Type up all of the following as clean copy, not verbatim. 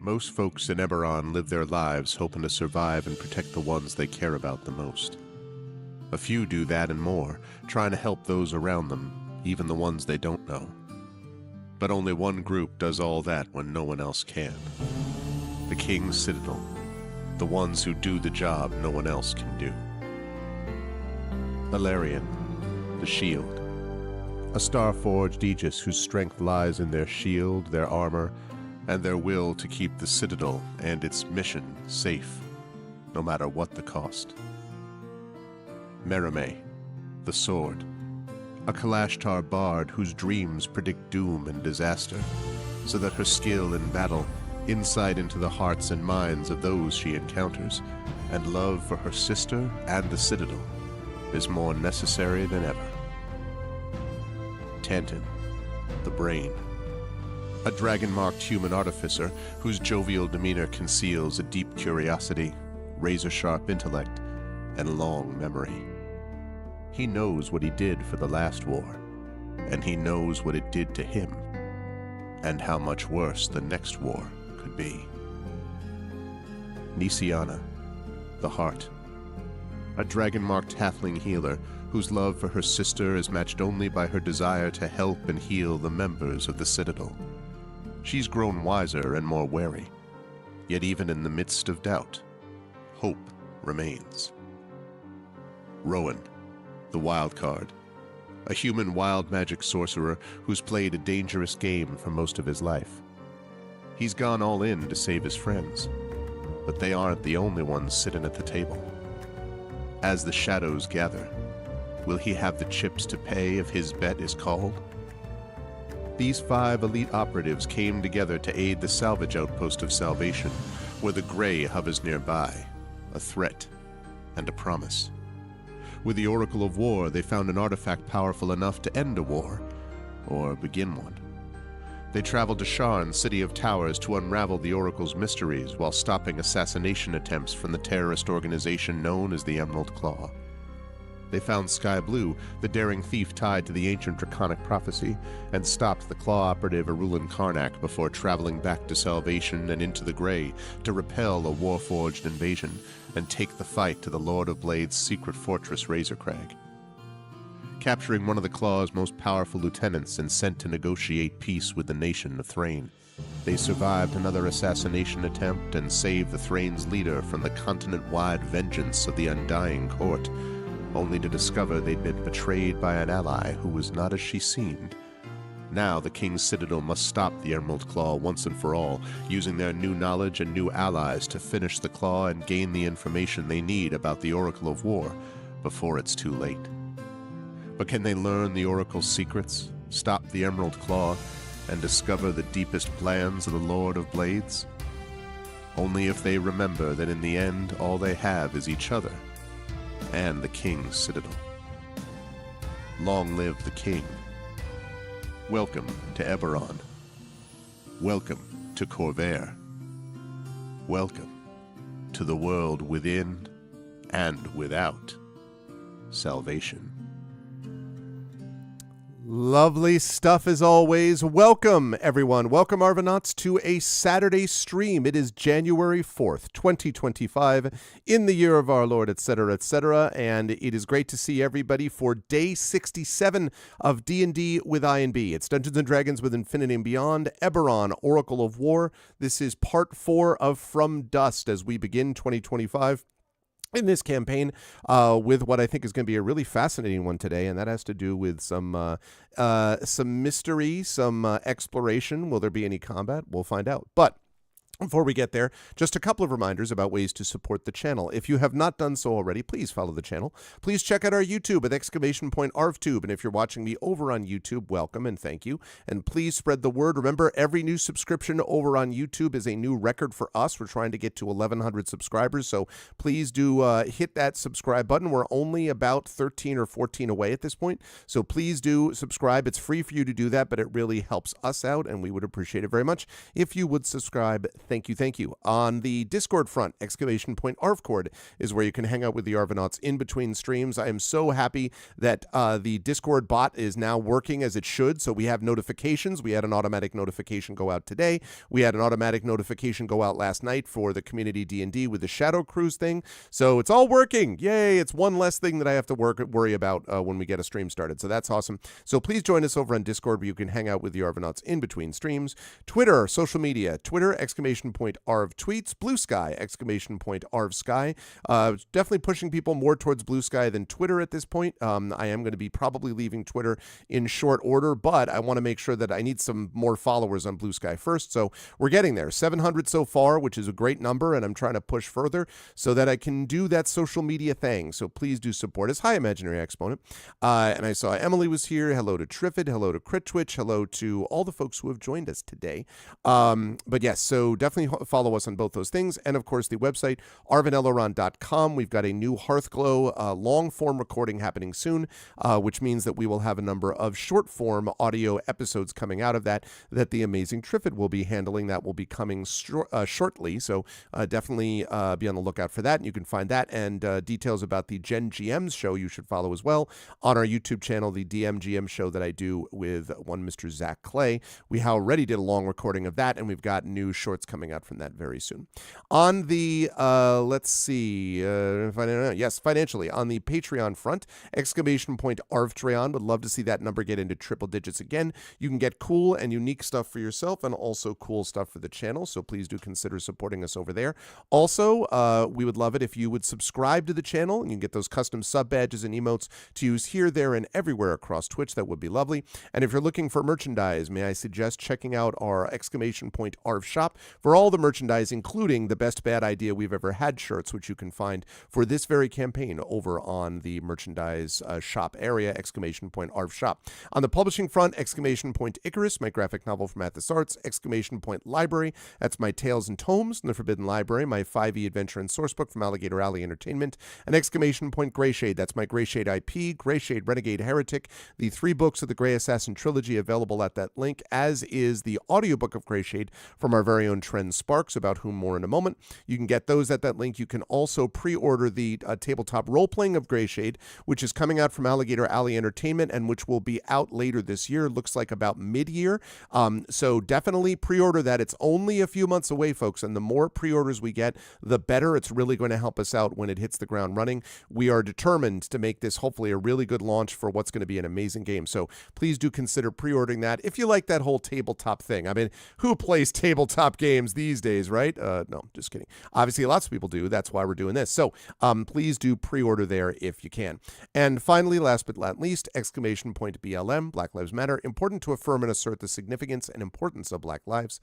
Most folks in Eberron live their lives hoping to survive and protect the ones they care about the most. A few do that and more, trying to help those around them, even the ones they don't know. But only one group does all that when no one else can. The King's Citadel. The ones who do the job no one else can do. Eberron, the Shield. A star-forged Aegis whose strength lies in their shield, their armor, and their will to keep the Citadel and its mission safe, no matter what the cost. Merime, the Sword. A Kalashtar bard whose dreams predict doom and disaster, so that her skill in battle, insight into the hearts and minds of those she encounters, and love for her sister and the Citadel is more necessary than ever. Tantan, the Brain. A dragon-marked human artificer whose jovial demeanor conceals a deep curiosity, razor-sharp intellect, and long memory. He knows what he did for the last war, and he knows what it did to him, and how much worse the next war could be. Nisiana, the Heart. A dragon-marked halfling healer whose love for her sister is matched only by her desire to help and heal the members of the Citadel. She's grown wiser and more wary, yet even in the midst of doubt, hope remains. Rowan, the Wild Card. A human wild magic sorcerer who's played a dangerous game for most of his life. He's gone all in to save his friends, but they aren't the only ones sitting at the table. As the shadows gather, will he have the chips to pay if his bet is called? These 5 elite operatives came together to aid the salvage outpost of Salvation, where the Grey hovers nearby, a threat and a promise. With the Oracle of War, they found an artifact powerful enough to end a war, or begin one. They traveled to Sharn, City of Towers, to unravel the Oracle's mysteries while stopping assassination attempts from the terrorist organization known as the Emerald Claw. They found Sky Blue, the daring thief tied to the ancient draconic prophecy, and stopped the Claw operative Arulin Karnak before traveling back to Salvation and into the Grey to repel a warforged invasion and take the fight to the Lord of Blade's secret fortress Razorcrag. Capturing one of the Claw's most powerful lieutenants and sent to negotiate peace with the nation of Thrain, they survived another assassination attempt and saved the Thrain's leader from the continent-wide vengeance of the Undying Court, only to discover they'd been betrayed by an ally who was not as she seemed. Now the King's Citadel must stop the Emerald Claw once and for all, using their new knowledge and new allies to finish the Claw and gain the information they need about the Oracle of War before it's too late. But can they learn the Oracle's secrets, stop the Emerald Claw, and discover the deepest plans of the Lord of Blades? Only if they remember that in the end all they have is each other and the King's Citadel. Long live the King. Welcome to Eberron. Welcome to Corvair. Welcome to the world within and without Salvation. Lovely stuff as always. Welcome, everyone. Welcome, Arvanauts, to a Saturday stream. It is January 4th, 2025, in the year of our Lord, etc., etc., and it is great to see everybody for day 67 of D&D with I&B. It's Dungeons & Dragons with Infinity and Beyond, Eberron, Oracle of War. This is part 4 of From Dust as we begin 2025. In this campaign, with what I think is going to be a really fascinating one today, and that has to do with some mystery, some exploration. Will there be any combat? We'll find out. But before we get there, just a couple of reminders about ways to support the channel. If you have not done so already, please follow the channel. Please check out our YouTube with !ArvTube. And if you're watching me over on YouTube, welcome and thank you. And please spread the word. Remember, every new subscription over on YouTube is a new record for us. We're trying to get to 1,100 subscribers, so please do hit that subscribe button. We're only about 13 or 14 away at this point, so please do subscribe. It's free for you to do that, but it really helps us out, and we would appreciate it very much if you would subscribe. Thank you, thank you. On the Discord front, !ArvCord is where you can hang out with the Arvanauts in between streams. I am so happy that the Discord bot is now working as it should, so we have notifications. We had an automatic notification go out today. We had an automatic notification go out last night for the community D&D with the Shadow Cruise thing. So it's all working. Yay, it's one less thing that I have to worry about when we get a stream started. So that's awesome. So please join us over on Discord where you can hang out with the Arvanauts in between streams. Twitter, social media, Twitter, !Arv tweets, Blue Sky, !Arv Sky. Definitely pushing people more towards Blue Sky than Twitter at this point. I am going to be probably leaving Twitter in short order, but I want to make sure that I need some more followers on Blue Sky first. So we're getting there. 700 so far, which is a great number, and I'm trying to push further so that I can do that social media thing. So please do support us. Hi, Imaginary Exponent. And I saw Emily was here. Hello to Triffid. Hello to Crit Twitch. Hello to all the folks who have joined us today. But yes, so definitely follow us on both those things. And of course, the website, arvanelloron.com. We've got a new Hearthglow long-form recording happening soon, which means that we will have a number of short-form audio episodes coming out of that the amazing Triffid will be handling. That will be coming shortly. So definitely be on the lookout for that. And you can find that and details about the Gen GMs show you should follow as well on our YouTube channel, the DMGM show that I do with one Mr. Zach Clay. We already did a long recording of that, and we've got new shorts coming out from that very soon. On the, let's see, yes, financially, on the Patreon front, !Arvtreon, would love to see that number get into triple digits again. You can get cool and unique stuff for yourself and also cool stuff for the channel, so please do consider supporting us over there. Also, we would love it if you would subscribe to the channel, and you can get those custom sub badges and emotes to use here, there, and everywhere across Twitch. That would be lovely. And if you're looking for merchandise, may I suggest checking out our !Arv shop for all the merchandise, including the best bad idea we've ever had shirts, which you can find for this very campaign over on the merchandise shop area, !Arv shop. On the publishing front, !Icarus, my graphic novel from Athos Arts, !Library, that's my Tales and Tomes in the Forbidden Library, my 5e adventure and sourcebook from Alligator Alley Entertainment, and !Greyshade, that's my Greyshade IP, Greyshade Renegade Heretic, the 3 books of the Grey Assassin trilogy available at that link, as is the audiobook of Greyshade from our very own Trent Sparks, about whom more in a moment. You can get those at that link. You can also pre-order the tabletop role-playing of Greyshade, which is coming out from Alligator Alley Entertainment and which will be out later this year. Looks like about mid-year. So definitely pre-order that. It's only a few months away, folks, and the more pre-orders we get, the better. It's really going to help us out when it hits the ground running. We are determined to make this hopefully a really good launch for what's going to be an amazing game. So please do consider pre-ordering that if you like that whole tabletop thing. I mean, who plays tabletop games these days, right? No, just kidding. Obviously, lots of people do. That's why we're doing this. So please do pre-order there if you can. And finally, last but not least, !BLM, Black Lives Matter, important to affirm and assert the significance and importance of Black lives.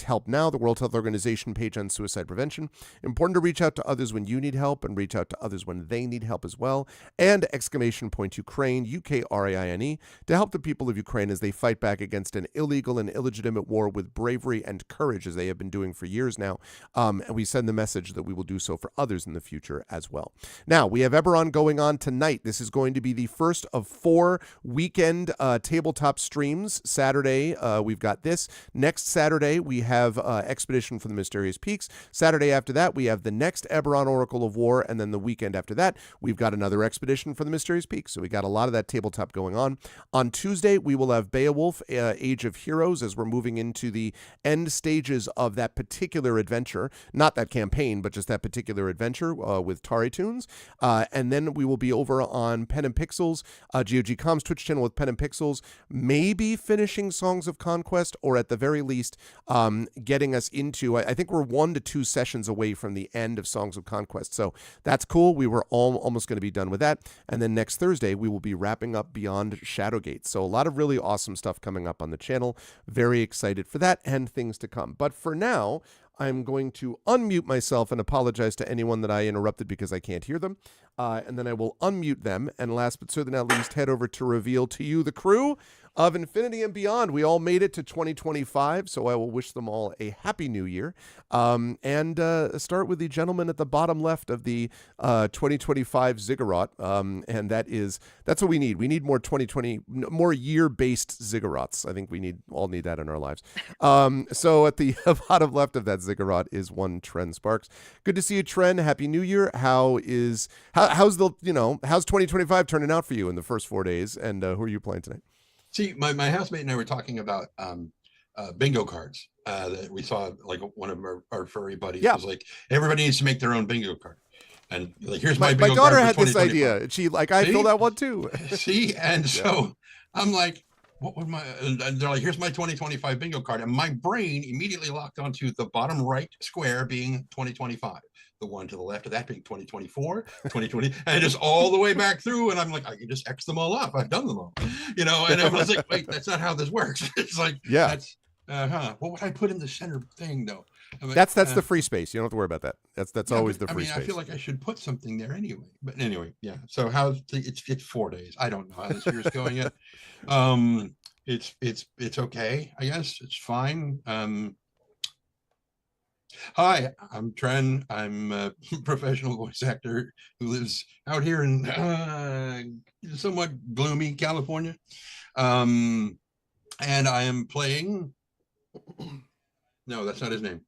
!Help Now, the World Health Organization page on suicide prevention. Important to reach out to others when you need help and reach out to others when they need help as well. And !Ukraine, UKRAINE, to help the people of Ukraine as they fight back against an illegal and illegitimate war with bravery and courage, as they have been doing for years now. And we send the message that we will do so for others in the future as well. Now, we have Eberron going on tonight. This is going to be the first of 4 weekend tabletop streams. Saturday, we've got this. Next Saturday, we have Expedition for the Mysterious Peaks. Saturday after that, we have the next Eberron Oracle of War. And then the weekend after that, we've got another Expedition for the Mysterious Peaks. So we got a lot of that tabletop going on. On Tuesday, we will have Beowulf, Age of Heroes, as we're moving into the end stages of that particular adventure. Not that campaign, but just that particular adventure with Tari Tunes. And then we will be over on Pen and Pixels, GOG.com's Twitch channel with Pen and Pixels, maybe finishing Songs of Conquest, or at the very least, getting us into, I think we're 1 to 2 sessions away from the end of Songs of Conquest. So that's cool. We were almost going to be done with that. And then next Thursday, we will be wrapping up Beyond Shadowgate. So a lot of really awesome stuff coming up on the channel. Very excited for that and things to come. But for now, I'm going to unmute myself and apologize to anyone that I interrupted because I can't hear them. And then I will unmute them. And last but certainly not least, head over to reveal to you, the crew, of Infinity and Beyond. We all made it to 2025, so I will wish them all a happy new year. And start with the gentleman at the bottom left of the 2025 ziggurat. And that's what we need. We need more more year-based ziggurats. I think we all need that in our lives. So at the bottom left of that ziggurat is one Tren Sparks. Good to see you, Tren. Happy New Year. How's 2025 turning out for you in the first 4 days? And who are you playing tonight? See, my housemate and I were talking about bingo cards that we saw. Like one of our furry buddies was like, everybody needs to make their own bingo card. And like, here's my bingo daughter card had this idea. She I filled out one too. See, and so I'm like, what would my? And they're like, here's my 2025 bingo card, and my brain immediately locked onto the bottom right square being 2025. The one to the left of that being 2024, 2020, and just all the way back through. And I'm like, I can just X them all off. I've done them all, And I was like, wait, that's not how this works. It's like, that's, what would I put in the center thing though? Like, that's the free space. You don't have to worry about that. That's always the free space. I feel like I should put something there anyway. But anyway, yeah. So it's 4 days. I don't know how this year's going yet. It's okay. I guess it's fine. Hi, I'm Tren. I'm a professional voice actor who lives out here in somewhat gloomy California. And I am playing... No, that's not his name.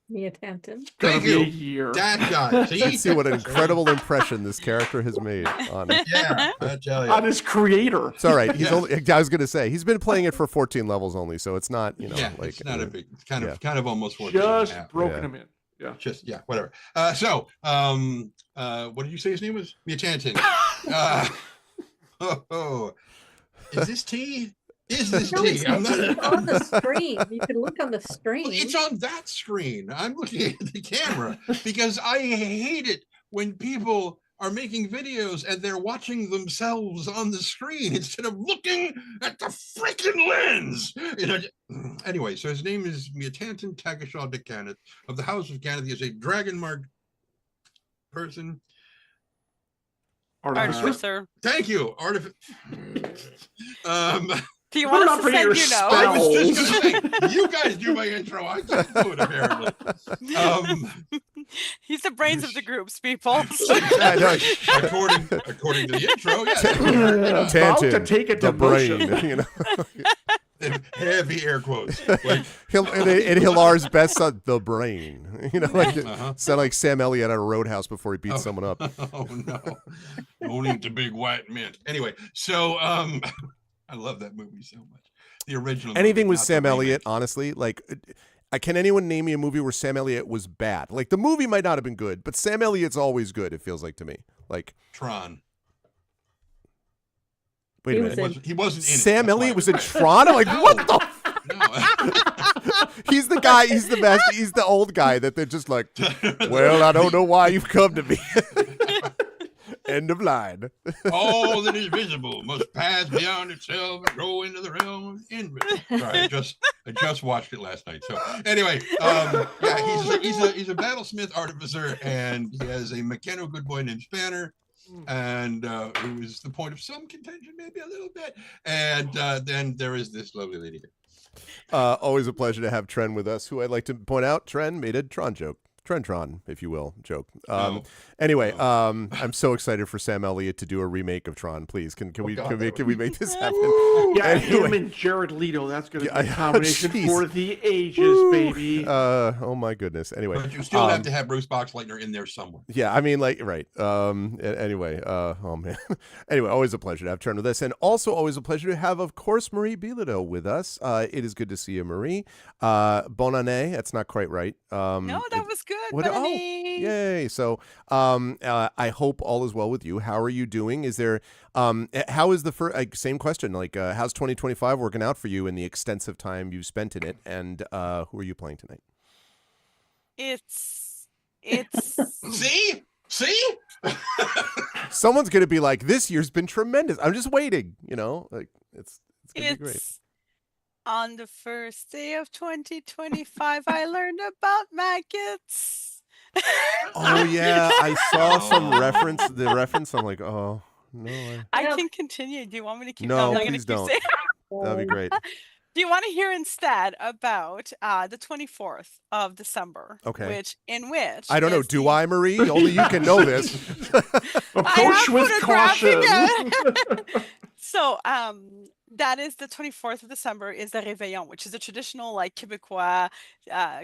Mia Tanton. Thank you. That guy. See? Let's see what an incredible impression this character has made on it. Yeah, I tell you. On his creator. It's all right. I was going to say he's been playing it for 14 levels only, so it's not like it's not a big. It's kind of almost 14. Just broken him in. Yeah. Just whatever. What did you say his name was? Mia Tanton. Is this T? Is this T? It's on the screen. You can look on the screen. It's on that screen. I'm looking at the camera because I hate it when people are making videos and they're watching themselves on the screen instead of looking at the freaking lens. Anyway, so his name is Miatanton Takashaw de Kenneth of the House of Kenneth. He is a dragon marked person. Artificer. Thank you. Do you want us to send I was just going to say, you guys do my intro. I just do it, apparently. He's the brains of the groups, people. According to the intro, About to take it to brain, Heavy air quotes. Like, in Hilar's best son, the brain. Sound like Sam Elliott at a roadhouse before he beats someone up. Oh, no. Don't eat the big white mint. Anyway, so... I love that movie so much. The original. Anything with Sam Elliott, honestly, like, can anyone name me a movie where Sam Elliott was bad? Like, the movie might not have been good, but Sam Elliott's always good. It feels like to me. Like Tron. Wait a minute. He wasn't in it. Sam Elliott was in Tron. I'm like, what the? He's the guy. He's the best. He's the old guy that they're just like, well, I don't know why you've come to me. End of line. All that is visible must pass beyond itself and go into the realm of the invisible. Sorry, I just watched it last night. So anyway, he's a battlesmith artificer, and he has a Mechano good boy named Spanner, and who is the point of some contention, maybe a little bit. And then there is this lovely lady here. Always a pleasure to have Tren with us, who I'd like to point out, Tren made a Tron joke. Tron, if you will, joke. Anyway, I'm so excited for Sam Elliott to do a remake of Tron. Please, can we make this happen? Yeah, anyway. Him and Jared Leto. That's going to be a combination for the ages, baby. Oh my goodness. Anyway, but you still have to have Bruce Boxleitner in there somewhere. Yeah, I mean, like, right. Anyway, oh man. Anyway, always a pleasure to have Tren with us, and also always a pleasure to have, of course, Marie Bilodeau with us. It is good to see you, Marie. Bonne année. That's not quite right. No, that was good. Yay. So I hope all is well with you. How are you doing? Is there how is the first same question, like how's 2025 working out for you in the extensive time you've spent in it, and who are you playing tonight? It's see someone's gonna be like, this year's been tremendous. I'm just waiting, like it's gonna be great. On the first day of 2025, I learned about maggots. Oh yeah, I saw some reference. The reference. I'm like, oh No, I Yeah. can continue. Do you want me to keep? No, I'm not gonna please keep don't. saying. That'd be great. Do you want to hear instead about the 24th of December, Okay. which I don't know. is Do the I, Marie? Only you can know this. Approach with photographing caution. it. So, that is the 24th of December is the Réveillon, which is a traditional like Quebecois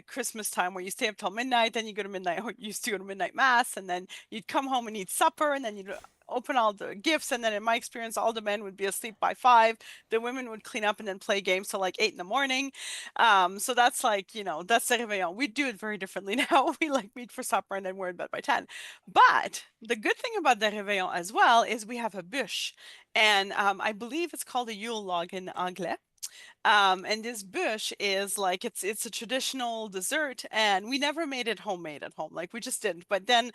Christmas time where you stay up till midnight, then you go to midnight, used to go to midnight mass, and then you'd come home and eat supper, and then you'd open all the gifts, and then in my experience, all the men would be asleep by 5. The women would clean up and then play games till like 8 in the morning. So that's like, that's the Réveillon. We do it very differently now. We like meet for supper and then we're in bed by 10. But the good thing about the Réveillon as well is we have a bûche. And I believe it's called a Yule log in Anglais. And this bûche is like it's a traditional dessert, and we never made it homemade at home. Like we just didn't. But then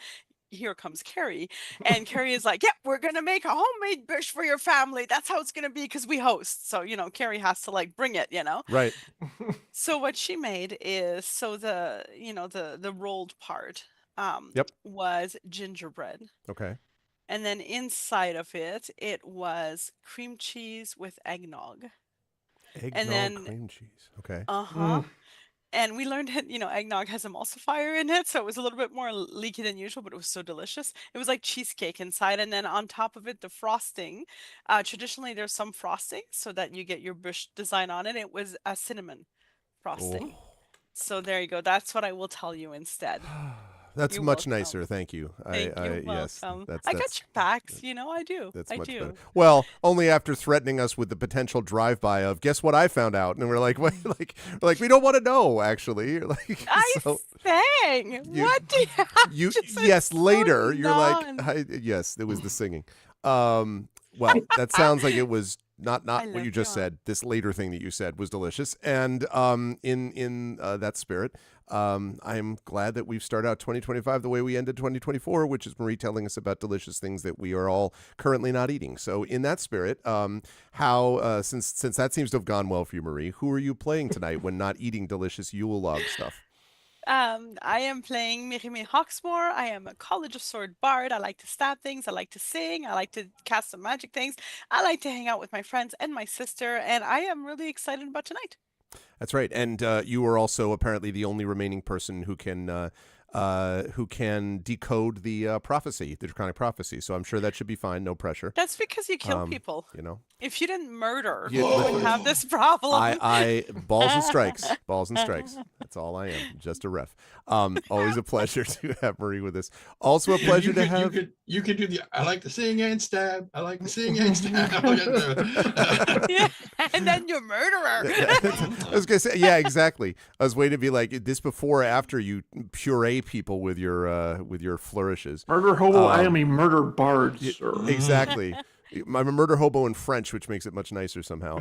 here comes Carrie, and Carrie is like, "Yeah, we're gonna make a homemade bûche for your family. That's how it's gonna be because we host." So Carrie has to like bring it. Right. So what she made is the rolled part Yep. was gingerbread. Okay. And then inside of it, it was cream cheese with eggnog. Eggnog then- cream cheese. Okay. Uh-huh. And we learned that, eggnog has emulsifier in it, so it was a little bit more leaky than usual, but it was so delicious. It was like cheesecake inside, and then on top of it, the frosting. Traditionally, there's some frosting so that you get your bush design on it. It was a cinnamon frosting. Oh. So there you go. That's what I will tell you instead. That's You're much welcome. nicer. Thank you. Thank you. Yes. Welcome. That's I got your backs. I do. That's I much do. better. Well, only after threatening us with the potential drive-by of guess what I found out, and we're like, wait, like we don't want to know. Actually, like I sang. What do you? Yes, later so you're like, yes, it was the singing. Well, that sounds like it was not what you just said. This later thing that you said was delicious, and in that spirit, I'm glad that we've started out 2025 the way we ended 2024, which is Marie telling us about delicious things that we are all currently not eating. So in that spirit, how since that seems to have gone well for you, Marie, who are you playing tonight when not eating delicious Yule log stuff? I am playing Mirime Hawksmoor. I am a College of Sword bard. I like to stab things. I like to sing. I like to cast some magic things. I like to hang out with my friends and my sister, and I am really excited about tonight. That's right, and you are also apparently the only remaining person who can decode the prophecy, the draconic prophecy. So I'm sure that should be fine. No pressure. That's because you kill people. If you didn't murder, you wouldn't have this problem. I balls and strikes. That's all I am. Just a ref. Always a pleasure to have Marie with us. Also a pleasure to have. You could do the. I like to sing and stab. I like to sing and stab. Yeah, and then you're murderer. I was gonna say, yeah, exactly. I was waiting to be like this before or after you puree people with your flourishes. Murder hobo. I am a murder bard, sir. Exactly. I'm a murder hobo in French, which makes it much nicer somehow.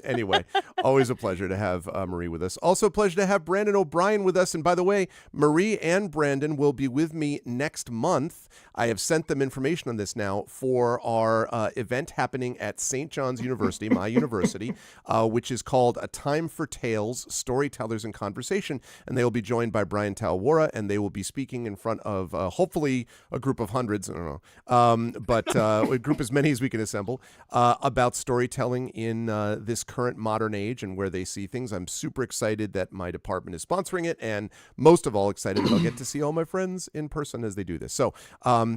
Anyway, always a pleasure to have Marie with us. Also a pleasure to have Brandon O'Brien with us. And by the way, Marie and Brandon will be with me next month. I have sent them information on this now for our event happening at St. John's University, my university, which is called A Time for Tales, Storytellers in Conversation. And they will be joined by Brian Talwara, and they will be speaking in front of hopefully a group of hundreds, I don't know, but a group as many as we can assemble, about storytelling in this current modern age and where they see things. I'm super excited that my department is sponsoring it, and most of all excited that I'll get to see all my friends in person as they do this. So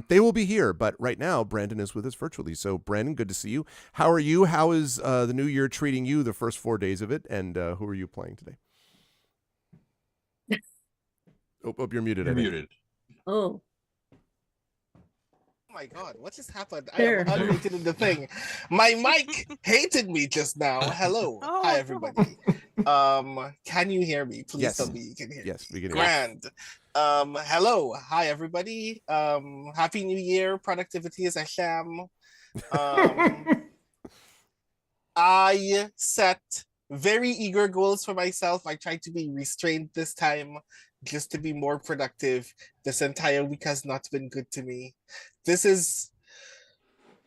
they will be here, but right now Brandon is with us virtually. So Brandon, good to see you. How are you? How is the new year treating you, the first 4 days of it, and who are you playing today? Oh, you're muted. You're muted. Oh. My God, what just happened? There. I am unmuted in the thing. My mic hated me just now. Hello. Oh, Hi, no. everybody. Can you hear me? Please Yes. tell me you can hear me. Yes, we can hear you. Grand. Hello. Hi, everybody. Happy New Year. Productivity is a sham. I set very eager goals for myself. I tried to be restrained this time just to be more productive. This entire week has not been good to me. This is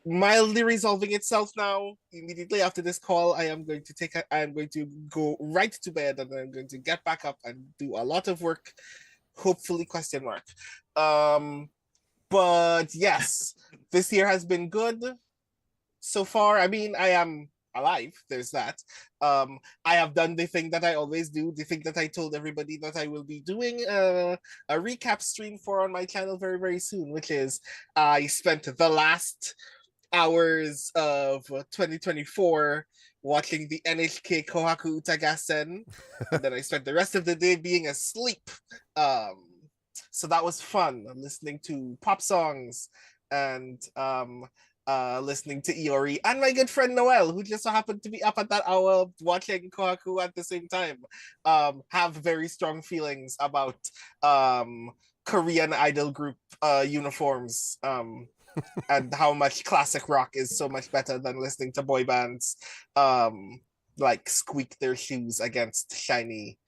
mildly resolving itself now. Immediately after this call, I am going to go right to bed, and I'm going to get back up and do a lot of work. Hopefully, question mark. But yes, this year has been good. so far, I mean, I am alive. There's that. I have done the thing that I always do, the thing that I told everybody that I will be doing a recap stream for on my channel very, very soon, which is I spent the last hours of 2024 watching the NHK Kohaku Utagasen, and then I spent the rest of the day being asleep. So that was fun, listening to pop songs and listening to Iori and my good friend Noel, who just so happened to be up at that hour watching Kohaku at the same time, have very strong feelings about Korean idol group uniforms. And how much classic rock is so much better than listening to boy bands like squeak their shoes against shiny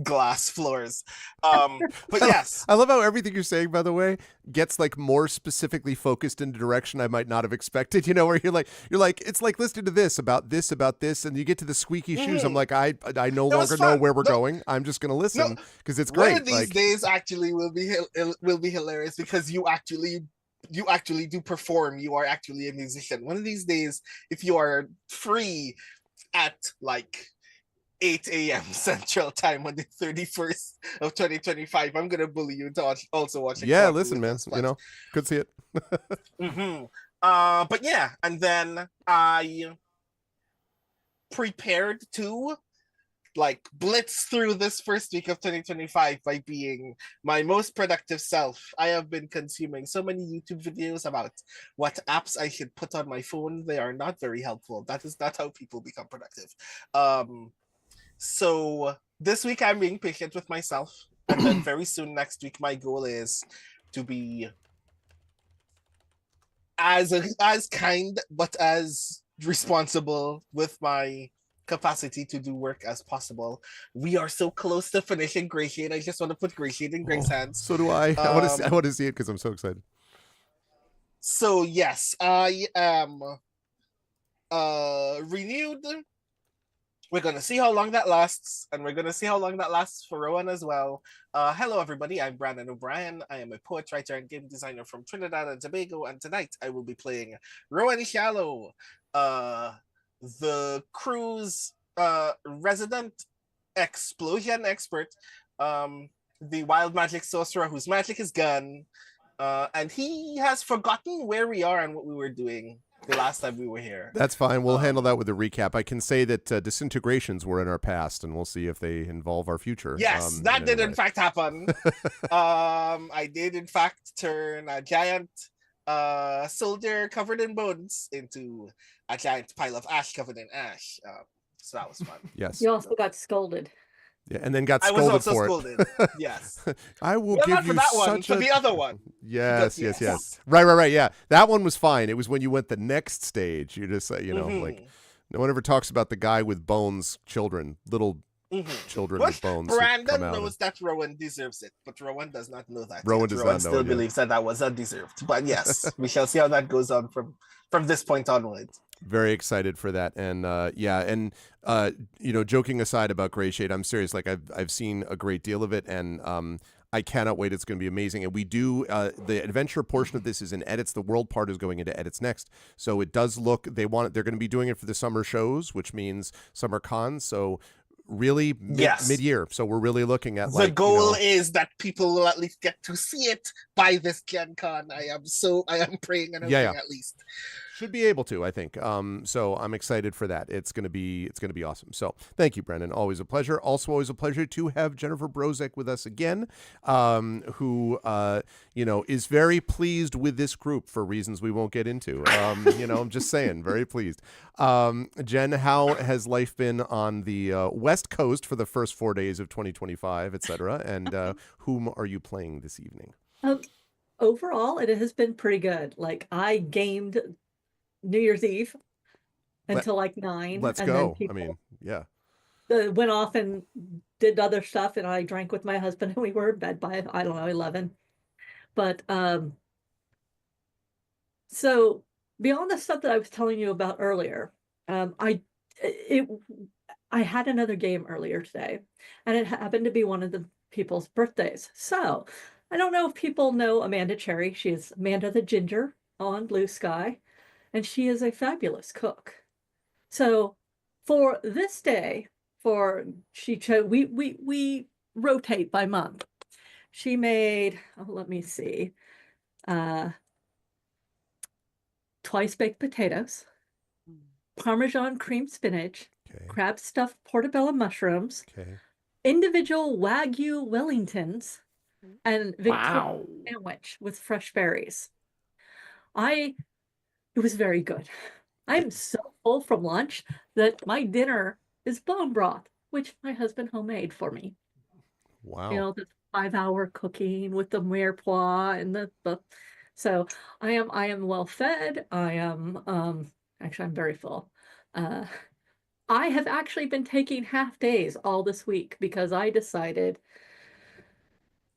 glass floors. But yes, I love how everything you're saying, by the way, gets like more specifically focused in a direction I might not have expected. You know, where you're like it's like listening to this, and you get to the squeaky shoes. I'm like, I no longer know where we're going. I'm just gonna listen because it's great. One of these days actually will be hilarious because you actually do perform. You are actually a musician. One of these days, if you are free at like 8 a.m. Central Time on the 31st of 2025, I'm gonna bully you to also watch it. Yeah, listen, man. You know, could see it. But yeah, and then I prepared to like blitz through this first week of 2025 by being my most productive self. I have been consuming so many YouTube videos about what apps I should put on my phone. They are not very helpful. That is not how people become productive. So this week I'm being patient with myself, and then very soon next week my goal is to be as kind but as responsible with my capacity to do work as possible. We are so close to finishing Grey Shade. I just want to put Grey Shade in Grey's hands. So do I. I want to see it because I'm so excited. So yes, I am renewed. We're gonna see how long that lasts, and we're gonna see how long that lasts for Rowan as well. Hello everybody, I'm Brandon O'Brien. I am a poet, writer, and game designer from Trinidad and Tobago, and tonight I will be playing Rowan Shallow, the crew's resident explosion expert, the wild magic sorcerer whose magic is gone, and he has forgotten where we are and what we were doing the last time we were here. That's fine. We'll handle that with a recap. I can say that disintegrations were in our past, and we'll see if they involve our future. Yes, that did in fact happen. I did in fact turn a giant soldier covered in bones into a giant pile of ash covered in ash. So that was fun. Yes. You also got scolded. Yeah, and then got I scolded was also for scolded. it. Yes. I will Well, give not you for that one, such for a... the other one. Yes, Because, yes. Right. Yeah, that one was fine. It was when you went the next stage. You just, like, no one ever talks about the guy with bones, children, little children with bones. Brandon knows that Rowan deserves it, but Rowan does not know that. Rowan does not know still it, believes that was undeserved. But yes, we shall see how that goes on from this point onward. Very excited for that, and joking aside about Grey Shade, I'm serious. Like I've seen a great deal of it, and I cannot wait. It's going to be amazing. And we do the adventure portion of this is in edits. The world part is going into edits next, so it does look. They're going to be doing it for the summer shows, which means summer cons. So really mid-year. So we're really looking at the goal is that people will at least get to see it by this Gen Con. I am praying and hoping at least. Should be able to, I think. So I'm excited for that. It's gonna be awesome. So thank you, Brendan. Always a pleasure. Also, always a pleasure to have Jennifer Brozek with us again, who is very pleased with this group for reasons we won't get into. I'm just saying, very pleased. Jen, how has life been on the West Coast for the first 4 days of 2025, etc.? And whom are you playing this evening? Overall, it has been pretty good. Like I gamed New Year's Eve until like 9. Let's go. I mean, yeah. Went off and did other stuff, and I drank with my husband, and we were in bed by 11. But so beyond the stuff that I was telling you about earlier, I had another game earlier today, and it happened to be one of the people's birthdays. So I don't know if people know Amanda Cherry. She is Amanda the Ginger on Blue Sky. and she is a fabulous cook. So for this day, she chose, we rotate by month. She made, let me see, twice baked potatoes, Parmesan cream spinach, crab stuffed portobello mushrooms, individual Wagyu Wellingtons, and Victoria sandwich with fresh berries. It was very good. I'm so full from lunch that my dinner is bone broth, which my husband homemade for me. Wow. You know, the 5-hour cooking with the mirepoix and the so I am well fed. I am actually I'm very full. I have actually been taking half days all this week because I decided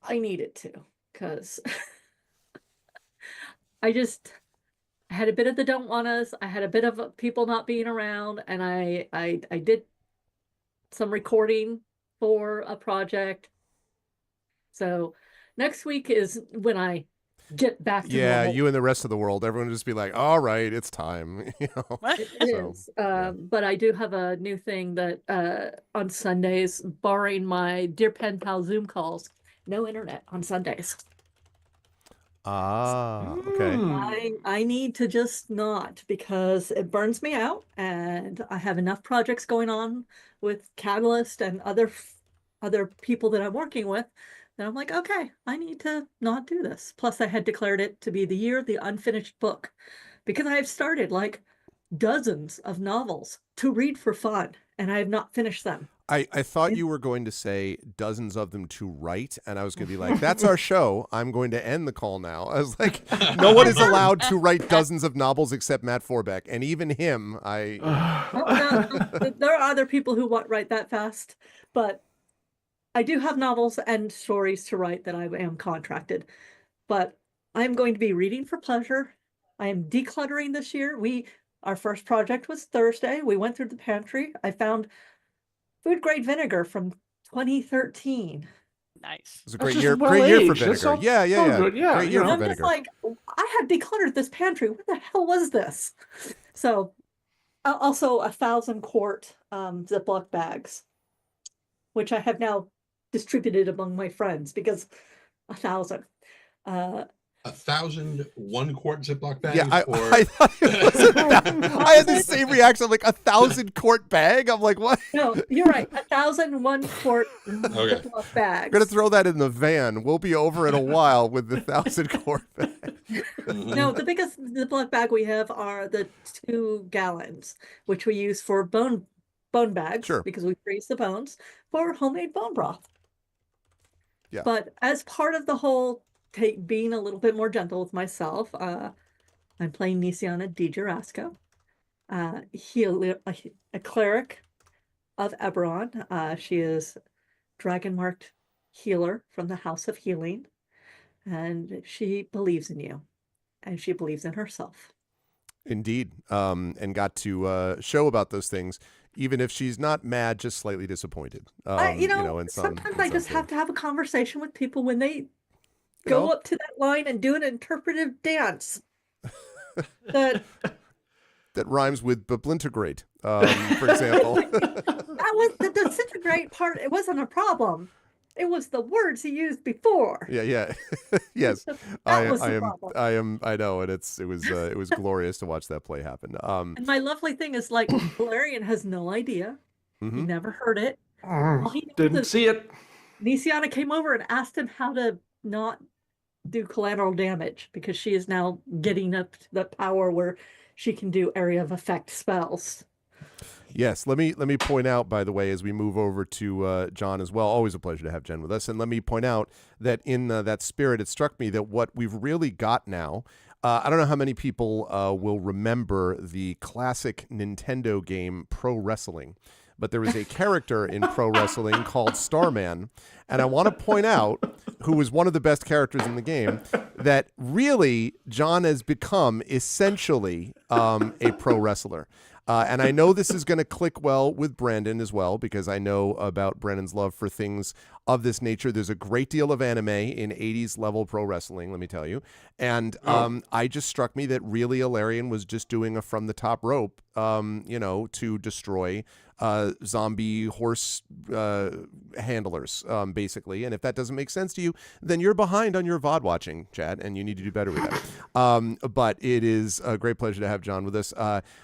I needed to, because I had a bit of the don't want us. I had a bit of people not being around, and I did some recording for a project. So next week is when I get back to normal. You and the rest of the world, everyone will just be like, all right, it's time. You know? It is. But I do have a new thing that on Sundays, barring my dear pen pal Zoom calls, no internet on Sundays. Okay. I need to just not, because it burns me out, and I have enough projects going on with Catalyst and other people that I'm working with. And I'm like, okay, I need to not do this. Plus, I had declared it to be the year of the unfinished book, because I have started like dozens of novels to read for fun, and I have not finished them. I thought you were going to say dozens of them to write, and I was going to be like, that's our show. I'm going to end the call now. I was like, no one is allowed to write dozens of novels except Matt Forbeck, and even him, there are other people who write that fast, but I do have novels and stories to write that I am contracted, but I'm going to be reading for pleasure. I am decluttering this year. Our first project was Thursday. We went through the pantry. I found food grade vinegar from 2013. Nice. It's a great year for vinegar. Yeah. Good. Yeah, great year for I'm vinegar. just like, I have decluttered this pantry. What the hell was this? So, also 1,000 quart Ziploc bags, which I have now distributed among my friends, because 1,000. 1,000 1-quart Ziploc bags? Yeah, I thought it was I had the same reaction. I'm like, 1,000 quart bag? I'm like, what? No, you're right. 1,000 1-quart Ziploc bags. I'm going to throw that in the van. We'll be over in a while with the 1,000 quart bag. No, the biggest Ziploc bag we have are the 2 gallons, which we use for bone bags, because we freeze the bones for homemade bone broth. Yeah. But as part of the whole being a little bit more gentle with myself, I'm playing Nisiana Di Gerasco, a cleric of Eberron. She is dragon marked healer from the House of Healing, and she believes in you, and she believes in herself. Indeed, and got to show about those things, even if she's not mad, just slightly disappointed. Sometimes I just have to have a conversation with people when they go up to that line and do an interpretive dance that rhymes with bablintegrate, for example. That was the disintegrate part. It wasn't a problem. It was the words he used before. Yeah. Yes. I know, and it was glorious to watch that play happen. And my lovely thing is, like, Valerian has no idea. He never heard it. Didn't see it. Nisiana came over and asked him how to not do collateral damage, because she is now getting up to the power where she can do area of effect spells. Yes, let me point out, by the way, as we move over to John as well. Always a pleasure to have Jen with us. And let me point out that in that spirit, it struck me that what we've really got now, I don't know how many people will remember the classic Nintendo game Pro Wrestling, but there was a character in Pro Wrestling called Starman. And I want to point out, who was one of the best characters in the game, that really John has become essentially a pro wrestler. And I know this is going to click well with Brandon as well, because I know about Brandon's love for things of this nature. There's a great deal of anime in 80s level pro wrestling, let me tell you. And I just struck me that really Ilarion was just doing a from the top rope, to destroy zombie horse handlers, basically. And if that doesn't make sense to you, then you're behind on your VOD watching, Chad, and you need to do better with that. But it is a great pleasure to have John with us.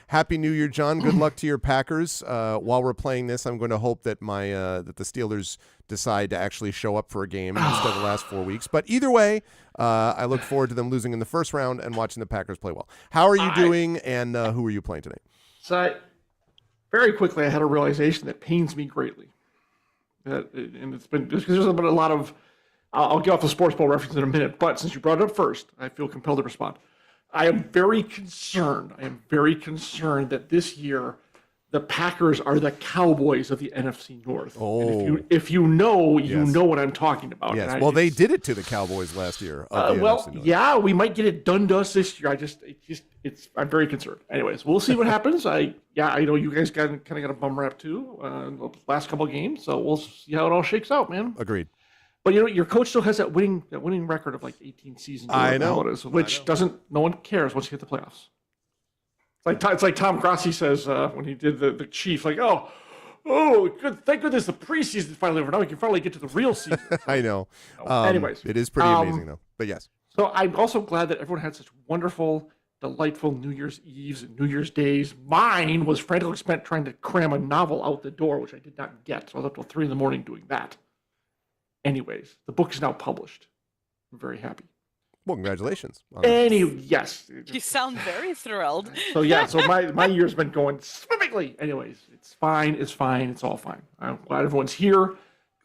Happy New Year, John. Good luck to your Packers. While we're playing this, I'm going to hope that that the Steelers decide to actually show up for a game instead of the last 4 weeks. But either way, I look forward to them losing in the first round and watching the Packers play well. How are you doing, and who are you playing today? So, very quickly, I had a realization that pains me greatly. And it's been because there's been a lot of. I'll get off the sports ball reference in a minute, but since you brought it up first, I feel compelled to respond. I am very concerned that this year the Packers are the Cowboys of the NFC North. Oh. And if you know, you know what I'm talking about. Yes. Well, they did it to the Cowboys last year. Yeah, we might get it done to us this year. I'm very concerned. Anyways, we'll see what happens. I know you guys kind of got a bum rap too the last couple of games, so we'll see how it all shakes out, man. Agreed. But your coach still has that winning record of like 18 seasons. I know it is, which no one cares once you hit the playoffs. It's like Tom Grassi says when he did the Chiefs, like, oh, good, thank goodness the preseason is finally over. Now we can finally get to the real season. I know. Anyways, it is pretty amazing though. But yes. So I'm also glad that everyone had such wonderful, delightful New Year's Eves and New Year's Days. Mine was frantically spent trying to cram a novel out the door, which I did not get. So I was up till 3 a.m. doing that. Anyways, the book is now published. I'm very happy. Well, congratulations. Yes. You sound very thrilled. So my year's been going swimmingly. Anyways, it's fine. It's all fine. I'm glad everyone's here.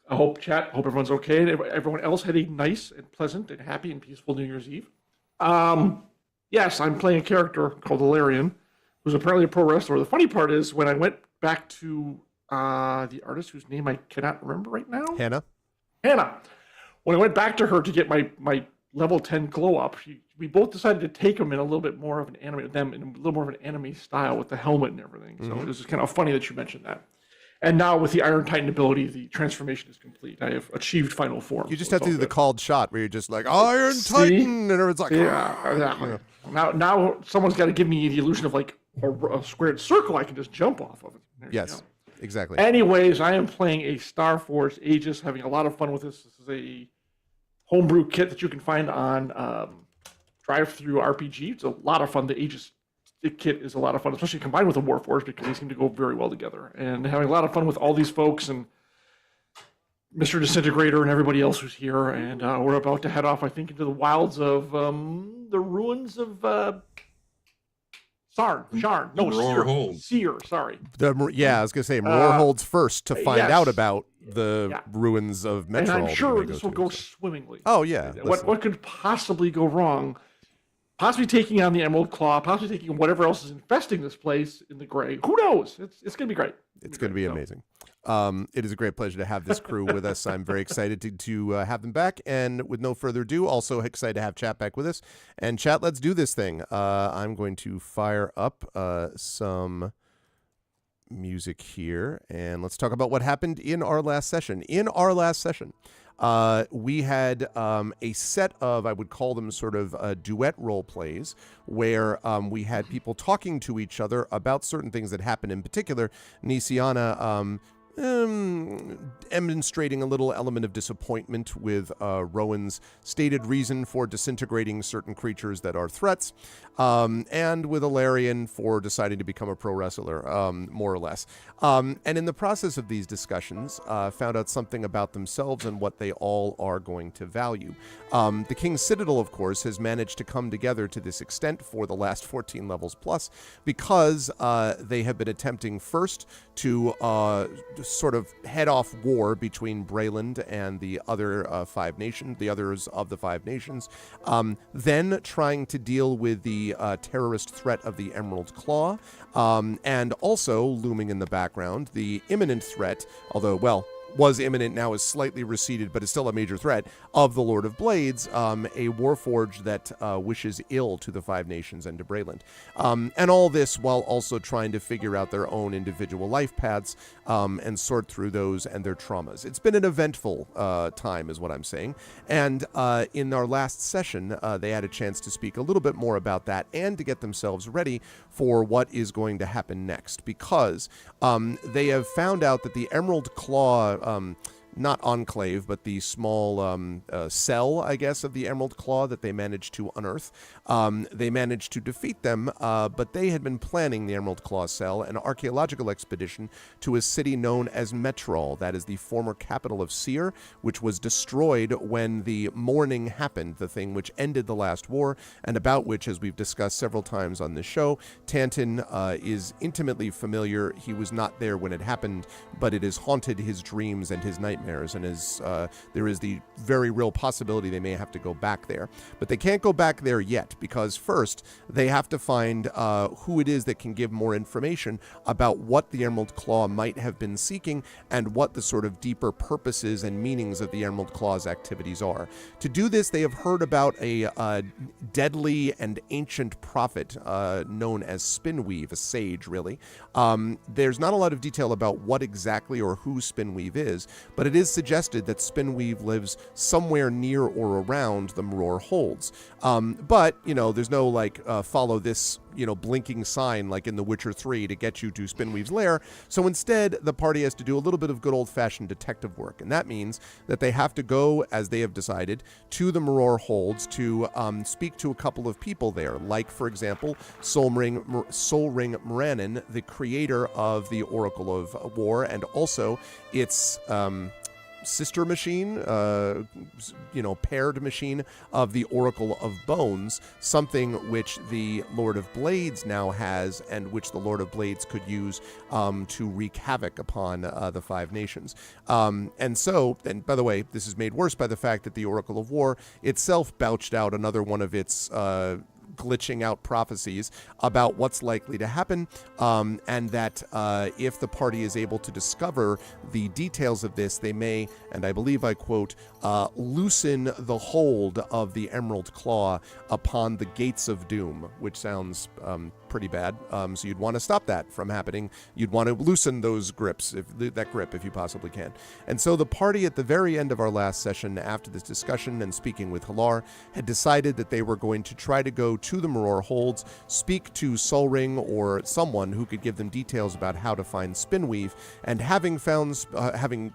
I hope everyone's okay. And everyone else had a nice and pleasant and happy and peaceful New Year's Eve. Yes, I'm playing a character called Ilarion, who's apparently a pro wrestler. The funny part is when I went back to the artist whose name I cannot remember right now. Hannah. When I went back to her to get my level 10 glow up, we both decided to take them in a little bit more of an anime style with the helmet and everything. So it was just kind of funny that you mentioned that. And now with the Iron Titan ability, the transformation is complete. I have achieved final form. You just have to do the called shot where you're just like, Iron Titan, and everyone's like, yeah. Now someone's got to give me the illusion of like a squared circle I can just jump off of it. Yes. Exactly. Anyways, I am playing a Star Force Aegis, having a lot of fun with this. This is a homebrew kit that you can find on Drive-Thru RPG. It's a lot of fun. The Aegis kit is a lot of fun, especially combined with the Warforged, because they seem to go very well together. And having a lot of fun with all these folks and Mr. Disintegrator and everybody else who's here. And we're about to head off, I think, into the wilds of the ruins of... Seer, sorry. I was going to say, Maror holds first to find out about the ruins of Metrol. And I'm sure this will go swimmingly. Oh, yeah. What could possibly go wrong? Possibly taking on the Emerald Claw, possibly taking whatever else is infesting this place in the gray. Who knows? It's going to be great. It's going to be amazing. It is a great pleasure to have this crew with us. I'm very excited to have them back. And with no further ado, also excited to have Chat back with us. And Chat, let's do this thing. I'm going to fire up some music here. And let's talk about what happened in our last session. We had a set of, I would call them sort of duet role plays, where we had people talking to each other about certain things that happened. In particular, Nisiana demonstrating a little element of disappointment with Rowan's stated reason for disintegrating certain creatures that are threats, and with Ilarion for deciding to become a pro wrestler, more or less. And in the process of these discussions, found out something about themselves and what they all are going to value. The King's Citadel, of course, has managed to come together to this extent for the last 14 levels plus, because they have been attempting first to sort of head off war between Brayland and the other the others of the Five Nations, then trying to deal with the terrorist threat of the Emerald Claw, and also looming in the background, the imminent threat, although, well, was imminent, now is slightly receded, but is still a major threat, of the Lord of Blades, a warforged that wishes ill to the Five Nations and to Breland. And all this while also trying to figure out their own individual life paths and sort through those and their traumas. It's been an eventful time, is what I'm saying. And in our last session, they had a chance to speak a little bit more about that and to get themselves ready for what is going to happen next, because they have found out that the Emerald Claw, not enclave, but the small cell, I guess, of the Emerald Claw that they managed to unearth. They managed to defeat them, but they had been planning the Emerald Claw cell, an archaeological expedition to a city known as Metrol. That is the former capital of Seer, which was destroyed when the Mourning happened, the thing which ended the last war, and about which, as we've discussed several times on this show, Tanton is intimately familiar. He was not there when it happened, but it has haunted his dreams and his nightmares. And there is the very real possibility they may have to go back there. But they can't go back there yet, because first they have to find who it is that can give more information about what the Emerald Claw might have been seeking and what the sort of deeper purposes and meanings of the Emerald Claw's activities are. To do this, they have heard about a deadly and ancient prophet known as Spinweave, a sage, really. There's not a lot of detail about what exactly or who Spinweave is, but it is suggested that Spinweave lives somewhere near or around the Maror Holds. But, there's no, follow this, blinking sign like in The Witcher 3 to get you to Spinweave's lair. So instead, the party has to do a little bit of good old-fashioned detective work. And that means that they have to go, as they have decided, to the Maror Holds to speak to a couple of people there. Like, for example, Solring Moranin, the creator of the Oracle of War, and also its sister machine, paired machine of the Oracle of Bones, something which the Lord of Blades now has and which the Lord of Blades could use to wreak havoc upon the Five Nations. And by the way, this is made worse by the fact that the Oracle of War itself belched out another one of its glitching out prophecies about what's likely to happen, and that if the party is able to discover the details of this, they may, and I believe I quote, loosen the hold of the Emerald Claw upon the gates of doom, which sounds pretty bad. So you'd want to stop that from happening. You'd want to loosen those grips, that grip, if you possibly can. And so the party at the very end of our last session, after this discussion and speaking with Halar, had decided that they were going to try to go to the Maror Holds, speak to Solring or someone who could give them details about how to find Spinweave, and having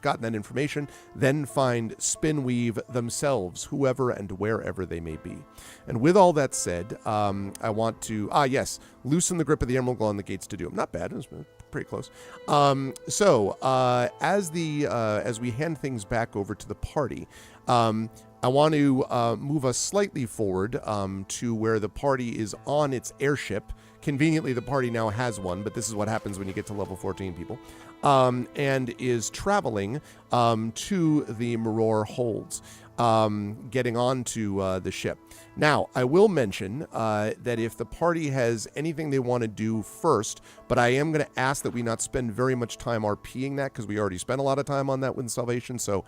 gotten that information, then find Spinweave themselves, whoever and wherever they may be. And with all that said, I want to, loosen the grip of the Emerald Claw on the gates to doom. Not bad. It was pretty close. As we hand things back over to the party, I want to move us slightly forward to where the party is on its airship. Conveniently, the party now has one, but this is what happens when you get to level 14, people. And is traveling to the Maror Holds, getting onto the ship. Now, I will mention that if the party has anything they want to do first, but I am going to ask that we not spend very much time RPing that, because we already spent a lot of time on that with Salvation. So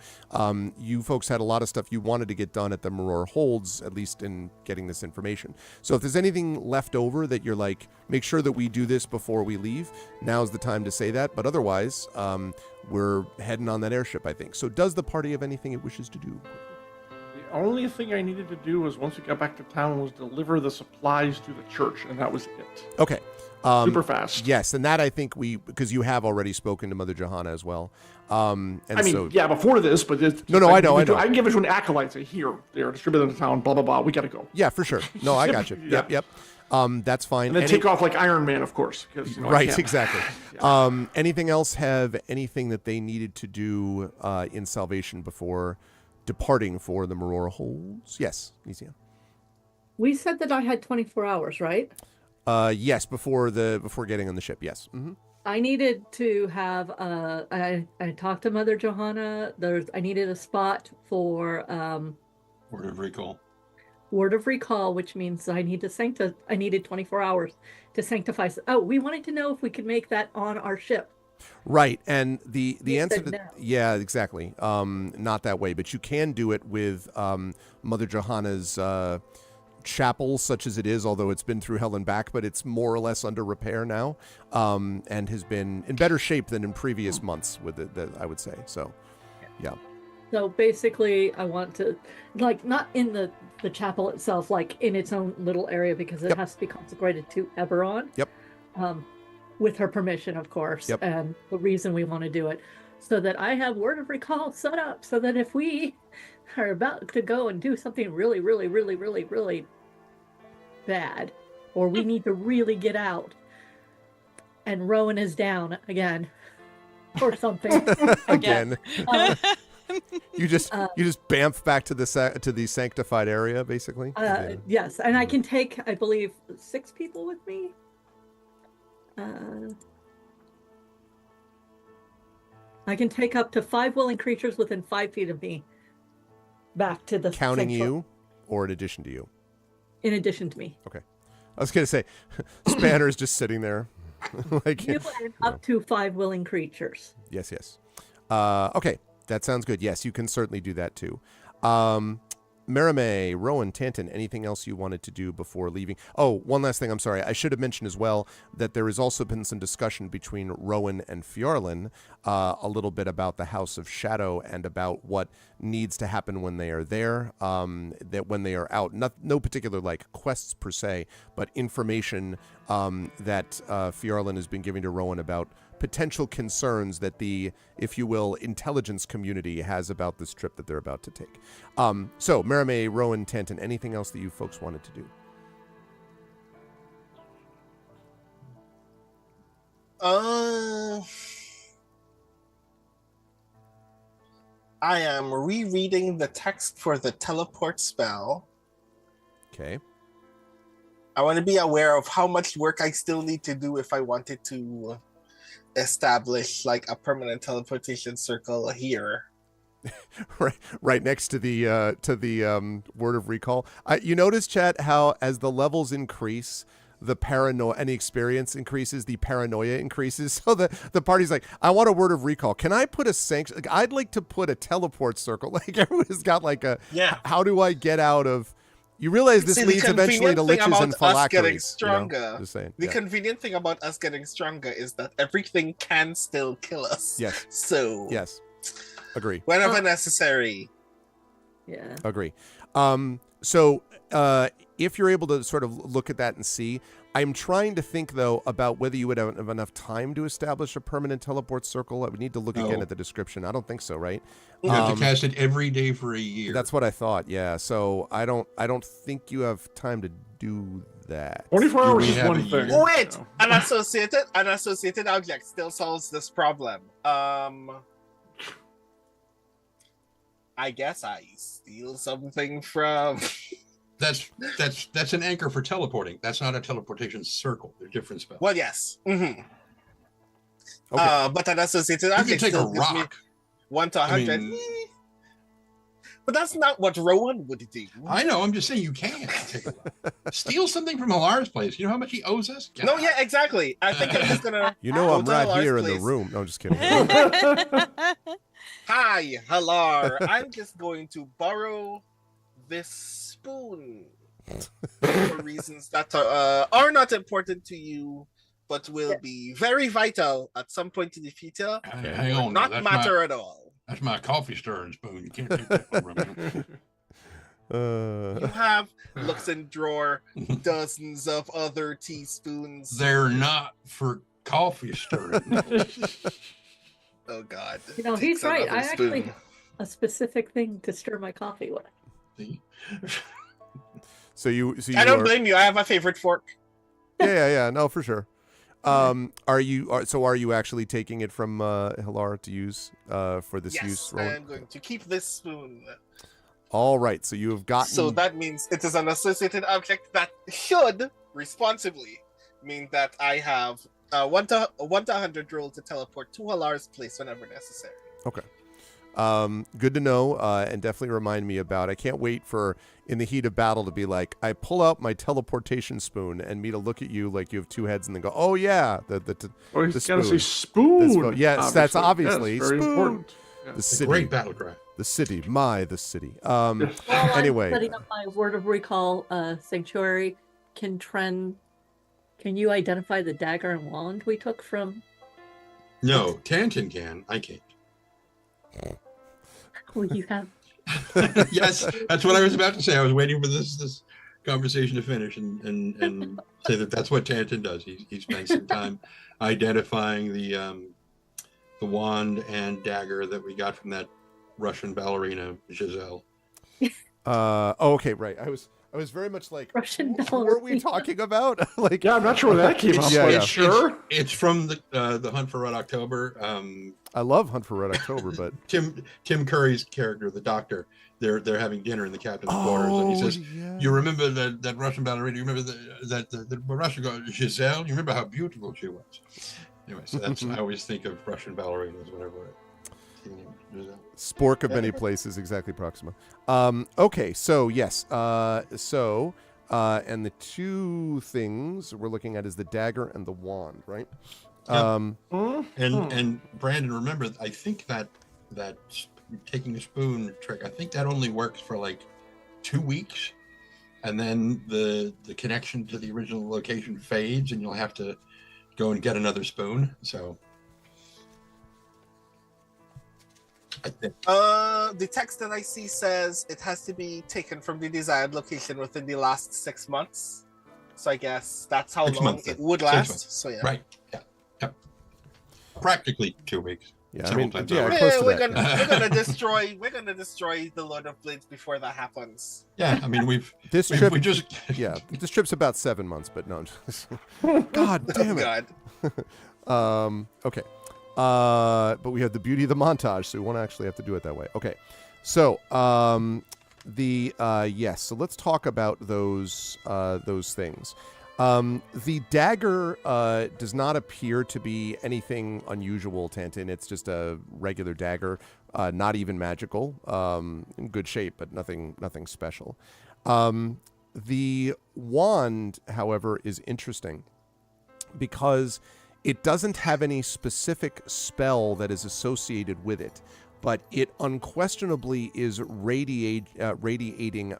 you folks had a lot of stuff you wanted to get done at the Maror Holds, at least in getting this information. So if there's anything left over that you're like, make sure that we do this before we leave, now's the time to say that. But otherwise, we're heading on that airship, I think. So does the party have anything it wishes to do? The only thing I needed to do was, once we got back to town, was deliver the supplies to the church, and that was it. Okay. Super fast. Yes, and that I think because you have already spoken to Mother Johanna as well. Before this, but I know. I can give it to an acolyte, say, here, they're distributed in town, blah, blah, blah, we got to go. Yeah, for sure. No, I got you. Yep. That's fine. And then take off like Iron Man, of course. Right, exactly. Yeah. Anything else have anything that they needed to do in Salvation before departing for the Maror Holds? Yes, Nisia. We said that I had 24 hours, right? Yes, before getting on the ship, yes. Mm-hmm. I needed to have I talked to Mother Johanna. I needed a spot for Word of Recall. Word of Recall, which means I needed 24 hours to sanctify. Oh, we wanted to know if we could make that on our ship. Right, and the You answer said to no. yeah, exactly. Not that way, but you can do it with Mother Johanna's chapel, such as it is, although it's been through hell and back, but it's more or less under repair now, and has been in better shape than in previous months with it, I would say. So, yeah. So basically, I want to, like, not in the chapel itself, like in its own little area, because it has to be consecrated to Eberron. Yep. With her permission, of course, Yep. and the reason we want to do it, so that I have word of recall set up, so that if we are about to go and do something really, really, really, really, really bad, or we need to really get out, and Rowan is down again, or something. Again. You just bamf back to the sanctified area, basically. Yes, and I can take, I believe, 6 people with me. I can take up to 5 willing creatures within 5 feet of me back to the counting central. you, or in addition to you. In addition to me. Okay, I was gonna say, Spanner is just sitting there, like You and up to 5 willing creatures. Yes. Okay, that sounds good. Yes, you can certainly do that too. Marame, Rowan, Tanton, anything else you wanted to do before leaving? Oh, one last thing. I'm sorry. I should have mentioned as well that there has also been some discussion between Rowan and Fjarlin, a little bit about the House of Shadow and about what needs to happen when they are there, that when they are out, no particular like quests per se, but information that Fjarlin has been giving to Rowan about potential concerns that the, if you will, intelligence community has about this trip that they're about to take. So, Marame, Rowan, Tanton, anything else that you folks wanted to do? I am rereading the text for the teleport spell. Okay. I want to be aware of how much work I still need to do if I wanted to establish like a permanent teleportation circle here. right next to the word of recall. You notice, chat, how as the levels increase, the paranoia and the experience increases, the paranoia increases. So the party's like, I want a word of recall. Can I put a sanction? Like, I'd like to put a teleport circle. Like everyone's got like a, how do I get out of? You realize this leads eventually to liches and phylacteries. Stronger. You know? Just saying. The convenient thing about us getting stronger is that everything can still kill us. Yes. So. Yes. Agree. Whenever necessary. Yeah. Agree. So if you're able to sort of look at that and see, I'm trying to think, though, about whether you would have enough time to establish a permanent teleport circle. I would need to look again at the description. I don't think so, right? You have to cast it every day for a year. That's what I thought, yeah. So I don't think you have time to do that. 24 hours is one thing. Wait! An associated object still solves this problem. I guess I steal something from... That's an anchor for teleporting. That's not a teleportation circle. They're different spells. Well, yes. Mm-hmm. Okay. But an associated object take a still gives me rock. 1 to 100. But that's not what Rowan would do. I know. I'm just saying you can take a rock. Steal something from Alar's place. You know how much he owes us? God. No, yeah, exactly. I think I'm just gonna. You know, I'm right here in the room. No, I'm just kidding. Hi, Halar. I'm just going to borrow this spoon for reasons that are not important to you, but will be very vital at some point in the future. Hang on, not matter at all. That's my coffee stirring spoon. You can't take that from me. You have looks in drawer, dozens of other teaspoons. They're not for coffee stirring. Oh God! You know, he's right. I actually have a specific thing to stir my coffee with. See? So you I don't blame you. I have a favorite fork. Yeah. No, for sure. Are you actually taking it from Halar to use for this use? Yes, I am going to keep this spoon. All right, so you have gotten. So that means it is an associated object that should responsibly mean that I have 1 to 100 roll to teleport to Halar's place whenever necessary. Okay. Good to know, and definitely remind me about. I can't wait for in the heat of battle to be like, I pull out my teleportation spoon and me to look at you like you have two heads, and then go, oh yeah, the he's got to say spoon. spoon. Yes, that's obviously very spoon. important. Yeah. The city, great battle cry. The city, the city. While Anyway, I'm setting up my word of recall sanctuary, can you identify the dagger and wand we took from? No, Tantin can. I can't. Well, you have. Yes, that's what I was about to say. I was waiting for this conversation to finish and say that's what Tantin does. He spends some time identifying the wand and dagger that we got from that Russian ballerina Giselle. Okay, right. I was very much like, Russian what were we talking about? Like, yeah, I'm not sure where that came up. Yeah, sure. It's from the Hunt for Red October. I love Hunt for Red October, but Tim Curry's character, the doctor, they're having dinner in the captain's quarters, and he says, "You remember that Russian ballerina? You remember the Russian girl Giselle? You remember how beautiful she was?" Anyway, so that's I always think of Russian ballerinas whenever. Spork of many places, exactly Proxima. Okay, so yes, and the two things we're looking at is the dagger and the wand, right? And Brandon, remember, I think that taking a spoon trick, I think that only works for like 2 weeks, and then the connection to the original location fades, and you'll have to go and get another spoon. So. The text that I see says it has to be taken from the desired location within the last 6 months. So I guess that's how long it would last. So yeah. Right. Yeah. Practically 2 weeks. Yeah, I mean, we're gonna destroy the Lord of Blades before that happens. Yeah, I mean this trip's about 7 months, but no. God damn it. God. Okay. But we have the beauty of the montage, so we won't actually have to do it that way. Okay. So, yes. So let's talk about those things. The dagger does not appear to be anything unusual, Tantin. It's just a regular dagger, not even magical. In good shape, but nothing special. The wand, however, is interesting because it doesn't have any specific spell that is associated with it, but it unquestionably is radiating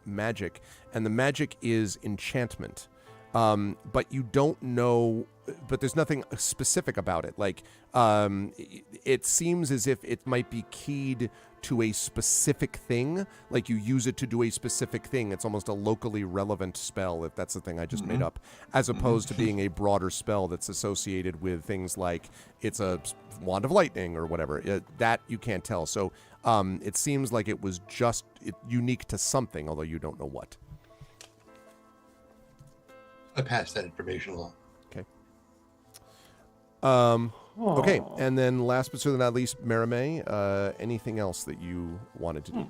magic, and the magic is enchantment. But you don't know, but there's nothing specific about it. Like, it seems as if it might be keyed to a specific thing, like you use it to do a specific thing. It's almost a locally relevant spell, if that's the thing I just made up, as opposed to being a broader spell that's associated with things like it's a wand of lightning or whatever. That you can't tell. So it seems like it was just unique to something, although you don't know what. I passed that information along. Okay. Okay, and then last but certainly not least, Marimé, anything else that you wanted to do?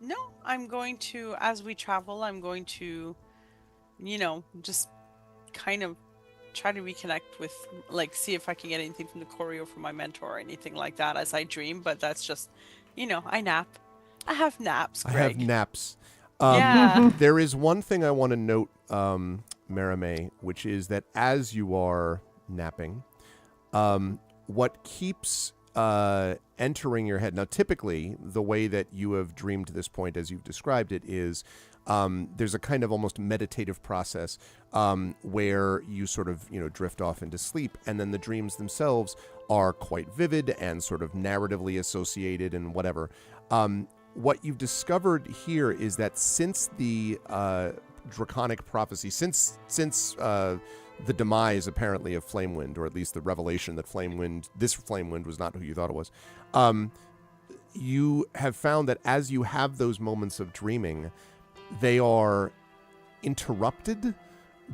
No, I'm going to, as we travel, I'm going to, just kind of try to reconnect with, like, see if I can get anything from the choreo from my mentor or anything like that as I dream, but that's just, I nap. I have naps, Greg. I have naps. Yeah. There is one thing I want to note, Marimé, which is that as you are napping, what keeps entering your head. Now, typically, the way that you have dreamed to this point, as you've described it, is there's a kind of almost meditative process where you sort of, drift off into sleep, and then the dreams themselves are quite vivid and sort of narratively associated and whatever. What you've discovered here is that since the draconic prophecy, since the demise apparently of Flamewind, or at least the revelation that this Flamewind was not who you thought it was, you have found that as you have those moments of dreaming, they are interrupted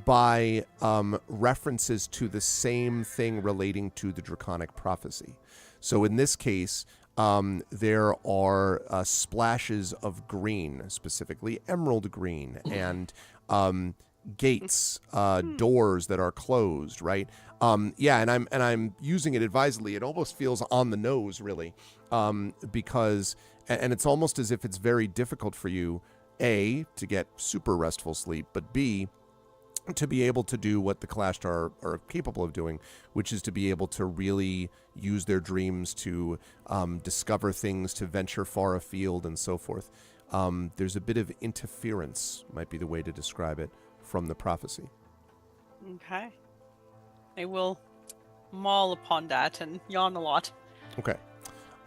by references to the same thing relating to the draconic prophecy. So in this case, there are splashes of green, specifically emerald green, and gates, doors that are closed, right? And I'm using it advisedly. It almost feels on the nose, really, because it's almost as if it's very difficult for you, A, to get super restful sleep, but B, to be able to do what the Clashed are capable of doing, which is to be able to really use their dreams to discover things, to venture far afield, and so forth. There's a bit of interference, might be the way to describe it, from the prophecy. Okay. I will mull upon that and yawn a lot. Okay.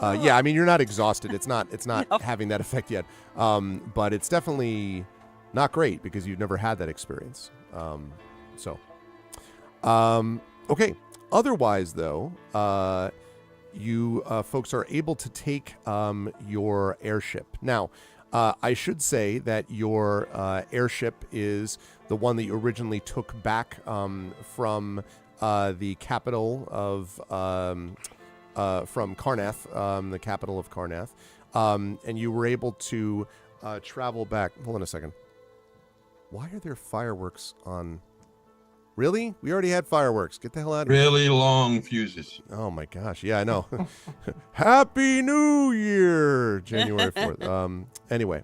Yeah, I mean, you're not exhausted. It's not No. having that effect yet. But it's definitely not great because you've never had that experience. Okay. Otherwise, though, you folks are able to take your airship. Now, I should say that your airship is the one that you originally took back from the capital of from Karnath, the capital of Karnath, and you were able to travel back. Hold on a second. Why are there fireworks on? Really? We already had fireworks. Get the hell out of here. Really long fuses. Oh my gosh. Yeah, I know. Happy New Year, January 4th. Anyway.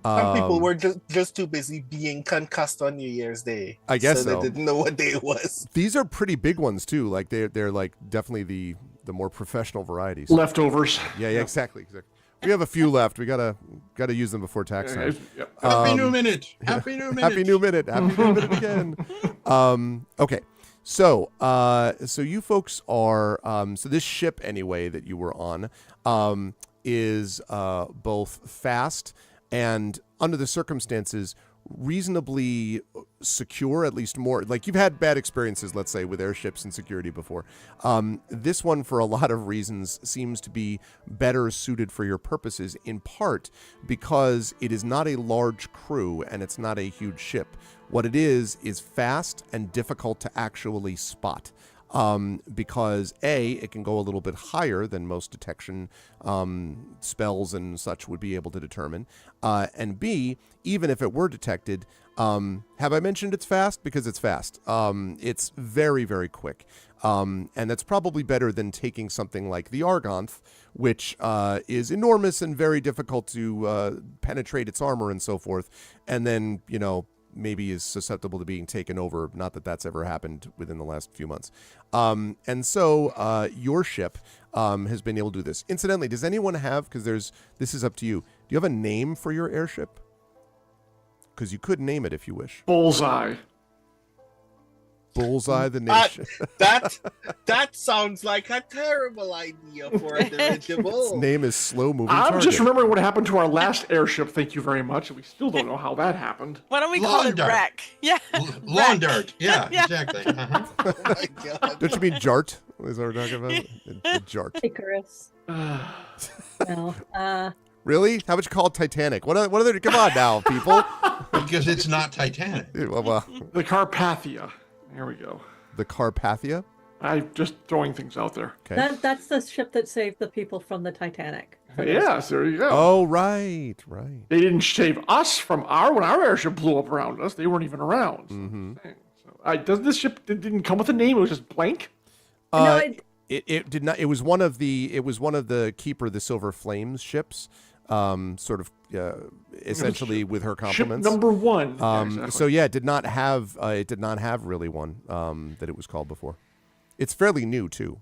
Some people were just too busy being concussed on New Year's Day. I guess so. They didn't know what day it was. These are pretty big ones too. Like they're like definitely the more professional varieties. Leftovers. Yeah, exactly. We have a few left. We gotta use them before tax time. Yep. Happy New Minute. Happy New Minute. Happy New Minute. Happy New Minute again. Okay. So you folks are so this ship anyway that you were on is both fast and under the circumstances reasonably secure, at least more. Like you've had bad experiences, let's say, with airships and security before. This one, for a lot of reasons, seems to be better suited for your purposes, in part because it is not a large crew and it's not a huge ship. What it is fast and difficult to actually spot. Because A, it can go a little bit higher than most detection spells and such would be able to determine. And B, even if it were detected, have I mentioned it's fast? Because it's fast. It's very, very quick. And that's probably better than taking something like the Argonth, which is enormous and very difficult to penetrate its armor and so forth. And then, maybe is susceptible to being taken over. Not that that's ever happened within the last few months. And so your ship has been able to do this. Incidentally, does anyone have, because this is up to you, do you have a name for your airship? Because you could name it if you wish. Bullseye. Bullseye the nation. That sounds like a terrible idea for a dirigible. Its name is Slow Moving I'm Target. just remembering what happened to our last airship. Thank you very much. We still don't know how that happened. Why don't we call it dart. wreck? Yeah. Lawn dart. Yeah, Yeah. exactly. Uh-huh. Oh my God. Don't you mean Jart? Is that what we're talking about? The Jart. Icarus. No. Really? How about you call it Titanic? What are they? Come on now, people. Because it's not Titanic. Well, The Carpathia. There we go. the Carpathia? I'm just throwing things out there. Okay. That's the ship that saved the people from the Titanic. Yes, there you go. Oh, right. They didn't save us from when our airship blew up around us. They weren't even around. So, does this ship didn't come with a name? It was just blank. No, It did not. It was one of the Keeper the Silver Flames ships, sort of essentially with her compliments. Ship number one. Exactly. So yeah, it did not have really one that it was called before. It's fairly new too.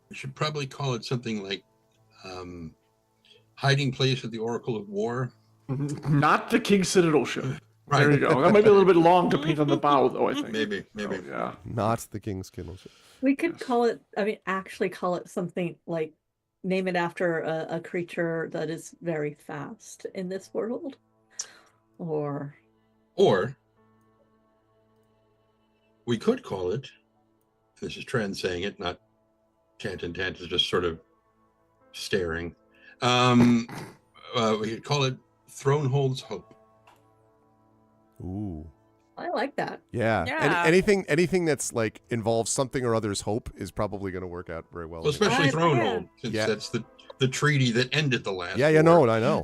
We should probably call it something like Hiding Place of the Oracle of War. Not the King Citadel ship. Right. There you go. That might be a little bit long to paint on the bow, though, I think. Maybe. Oh, yeah. Not the King's Kindle ship. we could call it, actually call it something like, name it after a creature that is very fast in this world. Or we could call it, this is Trent saying it, not Tant is just sort of staring. We could call it Throne Holds Hope. Ooh. I like that. Yeah. Yeah. Anything that's like involves something or other's hope is probably going to work out very well. Well, especially Yeah. Thronehold, since Yeah. that's the treaty that ended the last Yeah, war. no, I know.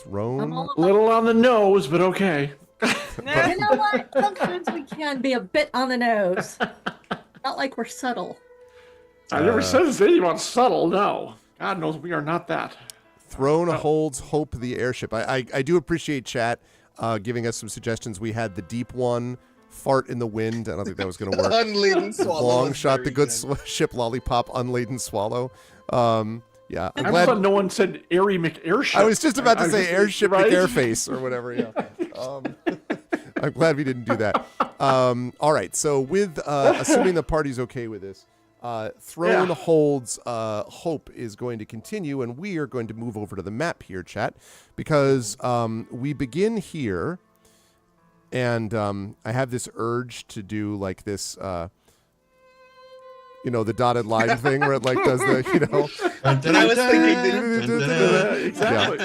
Throne. all A little on the nose, but okay. You know what? Sometimes we can be a bit on the nose. Not like we're subtle. I never said anything about subtle, no. God knows we are not that. Throne holds Hope the airship. I do appreciate chat giving us some suggestions. We had the deep one, Fart in the Wind. I don't think that was going to work. Unladen swallow. Long shot, the good ship Lollipop, Unladen Swallow. Yeah, I'm I glad thought no one said Airy McAirship. I was just about to say just- airship right? McAirface or whatever. Yeah. I'm glad we didn't do that. All right. So with assuming the party's okay with this, Throne holds Hope is going to continue, and we are going to move over to the map here, chat, because we begin here, and I have this urge to do like this. The dotted line thing where it like does the, I was thinking Exactly.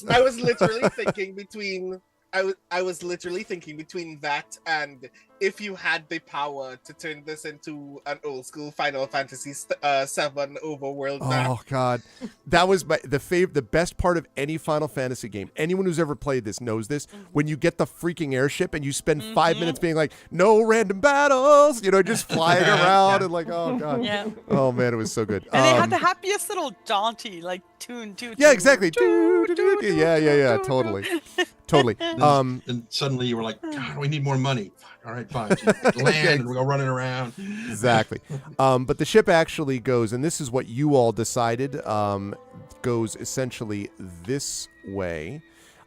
I was literally thinking between I was literally thinking between that and if you had the power to turn this into an old school Final Fantasy 7 overworld map. Oh God, that was the best part of any Final Fantasy game. Anyone who's ever played this knows this. When you get the freaking airship and you spend 5 minutes being like, no random battles, just flying around and like, oh God, oh man, it was so good. And they had the happiest little jaunty tune too. Yeah, exactly. Yeah, totally. And suddenly you were like, God, we need more money. All right, fine. Land and we go running around. Exactly. But the ship actually goes, and this is what you all decided, goes essentially this way.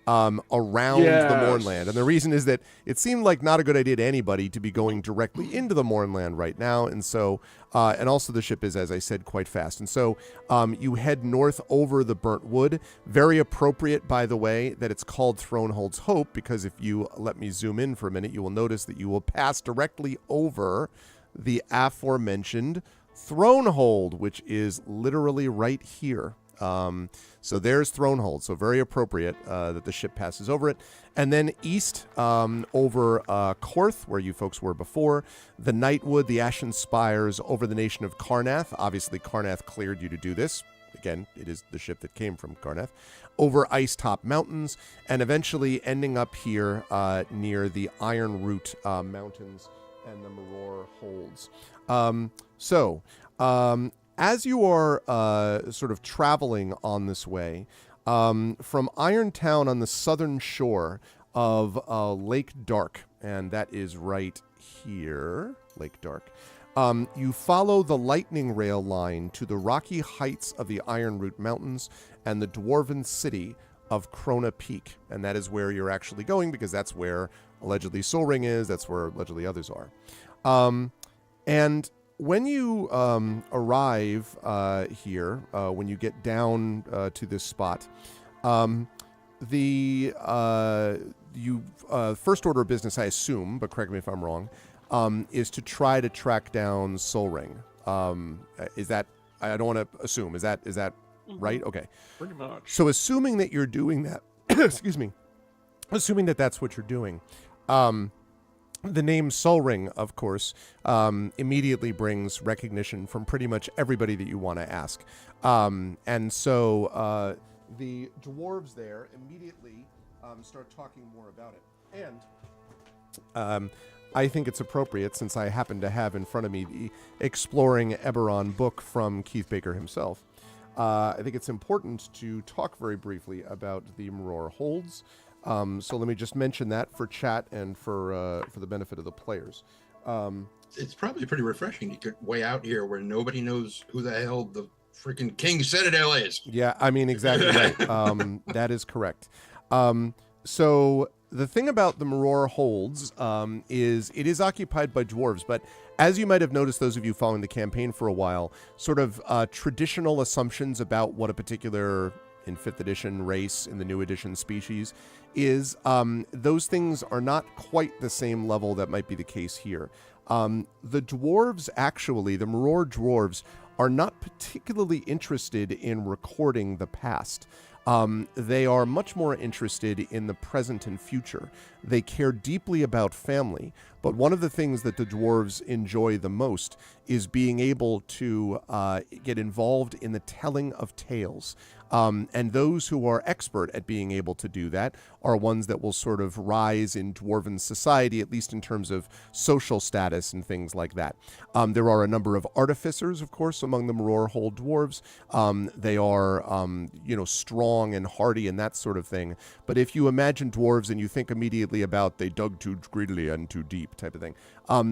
Around the Mournland. And the reason is that it seemed like not a good idea to anybody to be going directly into the Mournland right now. And so, and also the ship is, as I said, quite fast. And so you head north over the Burnt Wood. Very appropriate, by the way, that it's called Throne Holds Hope, because if you let me zoom in for a minute, you will notice that you will pass directly over the aforementioned Thronehold, which is literally right here. So there's Thronehold, so very appropriate that the ship passes over it. And then east over Korth, where you folks were before, the Nightwood, the Ashen Spires, over the nation of Karnath. Obviously, Karnath cleared you to do this. Again, it is the ship that came from Karnath. Over Ice Top Mountains, and eventually ending up here near the Iron Root Mountains and the Maror Holds. As you are sort of traveling on this way, from Irontown on the southern shore of Lake Dark, and that is right here, Lake Dark, you follow the lightning rail line to the rocky heights of the Ironroot Mountains and the dwarven city of Krona Peak. And that is where you're actually going, because that's where allegedly Sol Ring is, that's where allegedly others are. And when you arrive here, when you get down to this spot, the first order of business, I assume, but correct me if I'm wrong, is to try to track down Sol Ring. Is that? I don't want to assume. Is that right? Okay. Pretty much. So assuming that you're doing that, excuse me, assuming that that's what you're doing. The name Sol Ring, of course, immediately brings recognition from pretty much everybody that you want to ask. And so the dwarves there immediately start talking more about it. And I think it's appropriate, since I happen to have in front of me the Exploring Eberron book from Keith Baker himself. I think it's important to talk very briefly about the Maror Holds. So let me just mention that for chat and for the benefit of the players. It's probably pretty refreshing to get way out here where nobody knows who the hell the freaking King Citadel is. Yeah, I mean, exactly right. That is correct. So the thing about the Maror Holds is it is occupied by dwarves, but as you might have noticed, those of you following the campaign for a while, sort of traditional assumptions about what a particular, in 5th edition, race, in the new edition, species is, those things are not quite the same level that might be the case here. The dwarves, actually, the Maror dwarves, are not particularly interested in recording the past. They are much more interested in the present and future. They care deeply about family, but one of the things that the dwarves enjoy the most is being able to get involved in the telling of tales. And those who are expert at being able to do that are ones that will sort of rise in dwarven society, at least in terms of social status and things like that. There are a number of artificers, of course, among the Marorhold dwarves. They are, strong and hardy and that sort of thing. But if you imagine dwarves and you think immediately about they dug too greedily and too deep type of thing,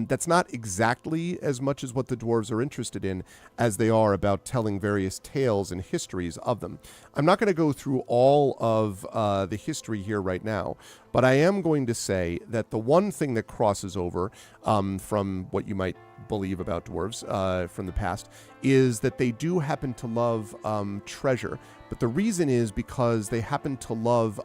that's not exactly as much as what the dwarves are interested in as they are about telling various tales and histories of them. I'm not going to go through all of the history here right now, but I am going to say that the one thing that crosses over from what you might believe about dwarves from the past is that they do happen to love treasure. But the reason is because they happen to love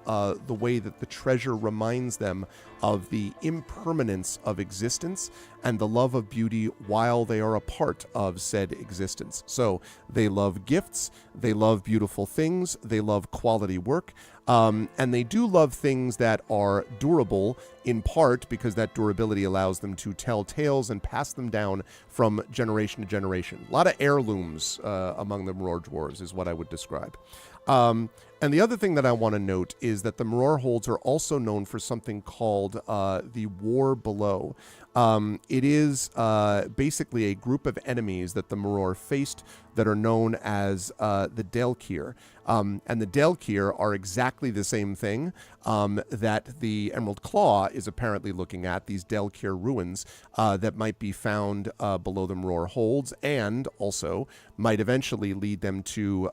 the way that the treasure reminds them of the impermanence of existence and the love of beauty while they are a part of said existence. So they love gifts, they love beautiful things, they love quality work, and they do love things that are durable, in part because that durability allows them to tell tales and pass them down from generation to generation. A lot of heirlooms among the Maror dwarves is what I would describe. And the other thing that I want to note is that the Marorholds are also known for something called the War Below. It is basically a group of enemies that the Maror faced that are known as the Delkir. And the Delkir are exactly the same thing that the Emerald Claw is apparently looking at, these Delkir ruins that might be found below the Marorholds and also might eventually lead them to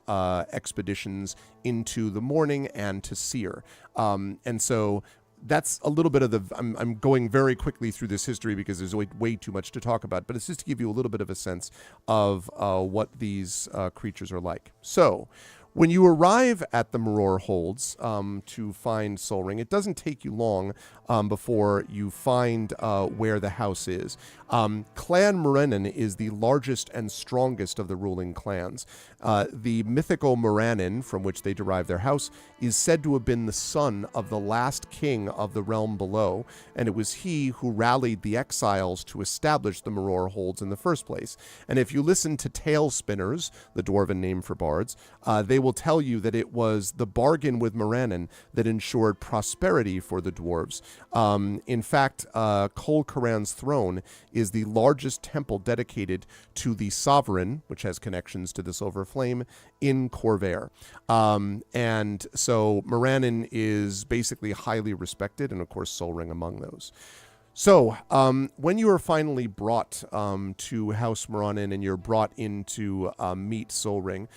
expeditions into the Morning and to Seer. And so that's a little bit of the, I'm going very quickly through this history because there's way too much to talk about, but it's just to give you a little bit of a sense of what these creatures are like. So when you arrive at the Marorholds to find Sol Ring, it doesn't take you long before you find where the house is. Clan Morannon is the largest and strongest of the ruling clans. The mythical Morannon, from which they derive their house, is said to have been the son of the last king of the realm below, and it was he who rallied the exiles to establish the Marorholds in the first place. And if you listen to tale spinners, the dwarven name for bards, they will tell you that it was the bargain with Morannon that ensured prosperity for the dwarves. In fact, Kol Karan's throne is the largest temple dedicated to the sovereign, which has connections to the Silver Flame, in Corvair. And so Morannon is basically highly respected, and of course Sol Ring among those. So, when you are finally brought to House Morannon and you're brought in to meet Sol Ring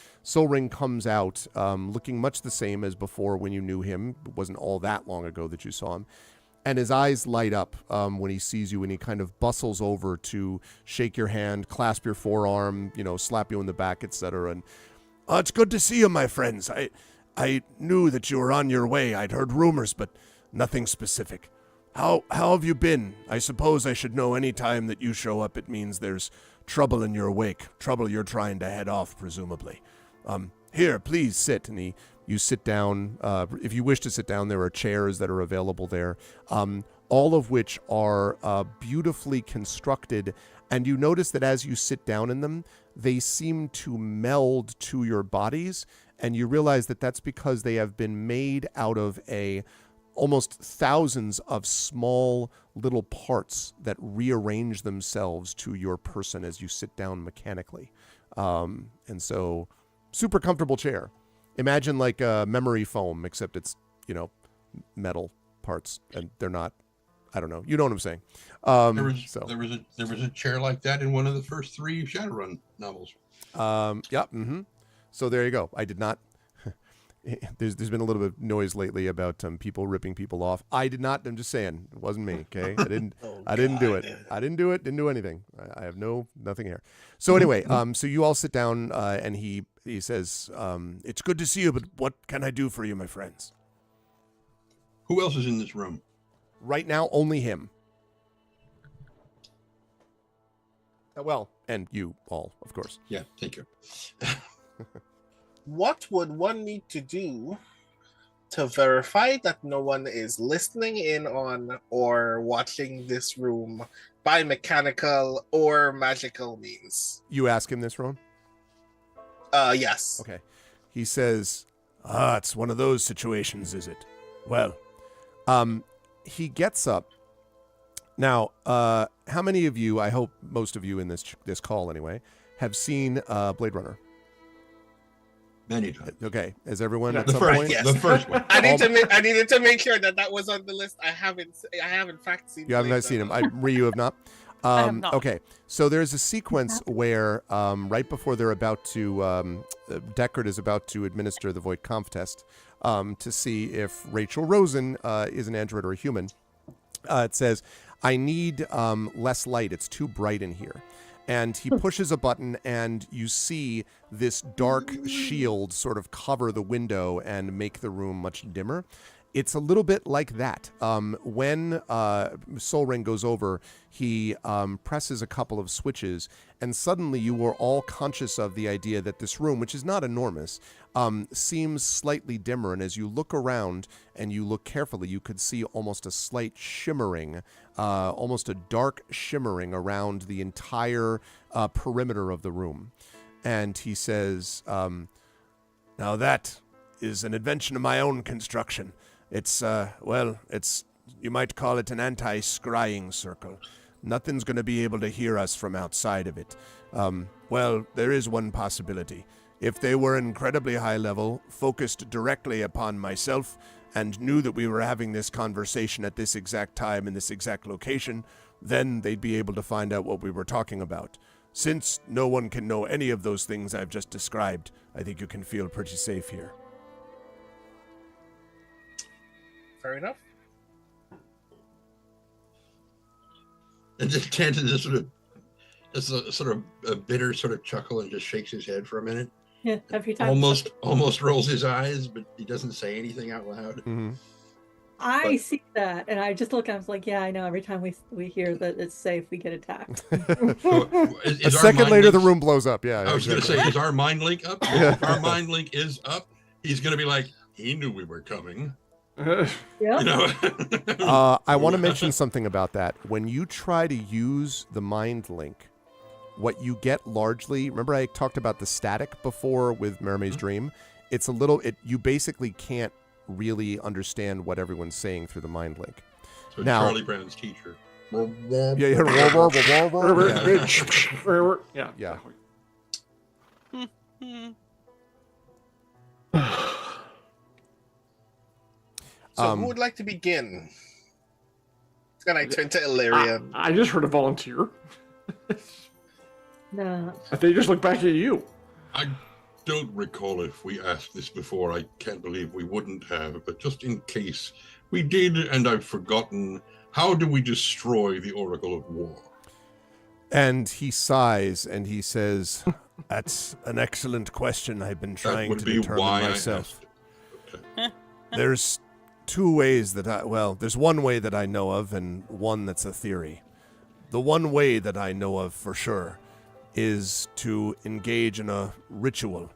comes out looking much the same as before when you knew him. It wasn't all that long ago that you saw him. And his eyes light up when he sees you, and he kind of bustles over to shake your hand, clasp your forearm, slap you in the back, etc. And, it's good to see you, my friends. I knew that you were on your way. I'd heard rumors, but nothing specific. How have you been? I suppose I should know any time that you show up, it means there's trouble in your wake. Trouble you're trying to head off, presumably. Here, please sit. And you sit down. If you wish to sit down, there are chairs that are available there, all of which are beautifully constructed. And you notice that as you sit down in them, they seem to meld to your bodies. And you realize that that's because they have been made out of almost thousands of small little parts that rearrange themselves to your person as you sit down mechanically. And so, super comfortable chair. Imagine like a memory foam, except it's, metal parts, and they're not, I don't know. You know what I'm saying. There was a chair like that in one of the first 3 Shadowrun novels. So there you go. I did not. There's been a little bit of noise lately about people ripping people off. I did not. I'm just saying it wasn't me. Okay, I didn't. I didn't do it. I didn't do it. Didn't do anything. I have nothing here. So anyway, so you all sit down, and he says, "It's good to see you, but what can I do for you, my friends?" Who else is in this room? Right now, only him. Well, and you all, of course. Yeah, thank you. What would one need to do to verify that no one is listening in on or watching this room by mechanical or magical means? You ask him this, Ron? Yes. Okay. He says, Ah, it's one of those situations, is it? Well, he gets up. Now, how many of you, I hope most of you in this call anyway, have seen Blade Runner? Many times. Okay, is everyone at The some first, point? Yes. the first one. I needed to make sure that was on the list. I have in fact seen. You haven't Blade seen him. Runner. Ryu have not. I have not. Okay, so there's a sequence where right before they're about to, Deckard is about to administer the Voight Kampf test to see if Rachel Rosen is an android or a human. It says, I need less light. It's too bright in here. And he pushes a button, and you see this dark shield sort of cover the window and make the room much dimmer. It's a little bit like that. When Soul Ring goes over, he presses a couple of switches, and suddenly you are all conscious of the idea that this room, which is not enormous, seems slightly dimmer. And as you look around and you look carefully, you could see almost a slight shimmering, almost a dark shimmering around the entire perimeter of the room. And he says, now that is an invention of my own construction. It's, you might call it an anti-scrying circle. Nothing's going to be able to hear us from outside of it. There is one possibility. If they were incredibly high level, focused directly upon myself, and knew that we were having this conversation at this exact time in this exact location, then they'd be able to find out what we were talking about. Since no one can know any of those things I've just described, I think you can feel pretty safe here. Fair enough. And just Tanton just sort of a bitter sort of chuckle and just shakes his head for a minute. Yeah, every time. Almost rolls his eyes, but he doesn't say anything out loud. Mm-hmm. I see that, and I just look. I was like, "Yeah, I know." Every time we hear that it's safe, we get attacked. So, a second later, the room blows up. Yeah, I was going to say, is our mind link up? Yeah. If our mind link is up, he's going to be like, he knew we were coming. Yeah. You know? I want to mention something about that. When you try to use the mind link, what you get largely, remember I talked about the static before with Mermaid's Dream? It's a little, you basically can't really understand what everyone's saying through the mind link. So now, Charlie Brown's teacher. Yeah. So who would like to begin? Can I turn to Illyrian? I just heard a volunteer. No. I think just look back at you. I don't recall if we asked this before. I can't believe we wouldn't have, but just in case we did and I've forgotten, how do we destroy the Oracle of War? And he sighs and he says, that's an excellent question I've been trying to determine myself. Okay. There's two ways that there's one way that I know of and one that's a theory. The one way that I know of for sure is to engage in a ritual.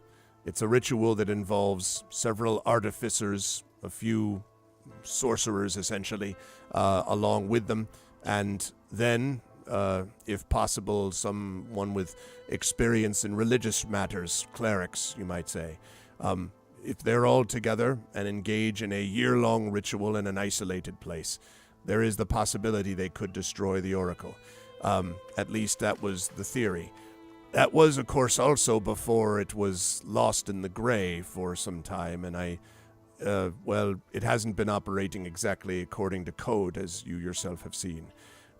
It's a ritual that involves several artificers, a few sorcerers essentially, along with them, and then, if possible, someone with experience in religious matters, clerics, you might say. If they're all together and engage in a year-long ritual in an isolated place, there is the possibility they could destroy the Oracle. At least that was the theory. That was, of course, also before it was lost in the gray for some time, and it hasn't been operating exactly according to code, as you yourself have seen.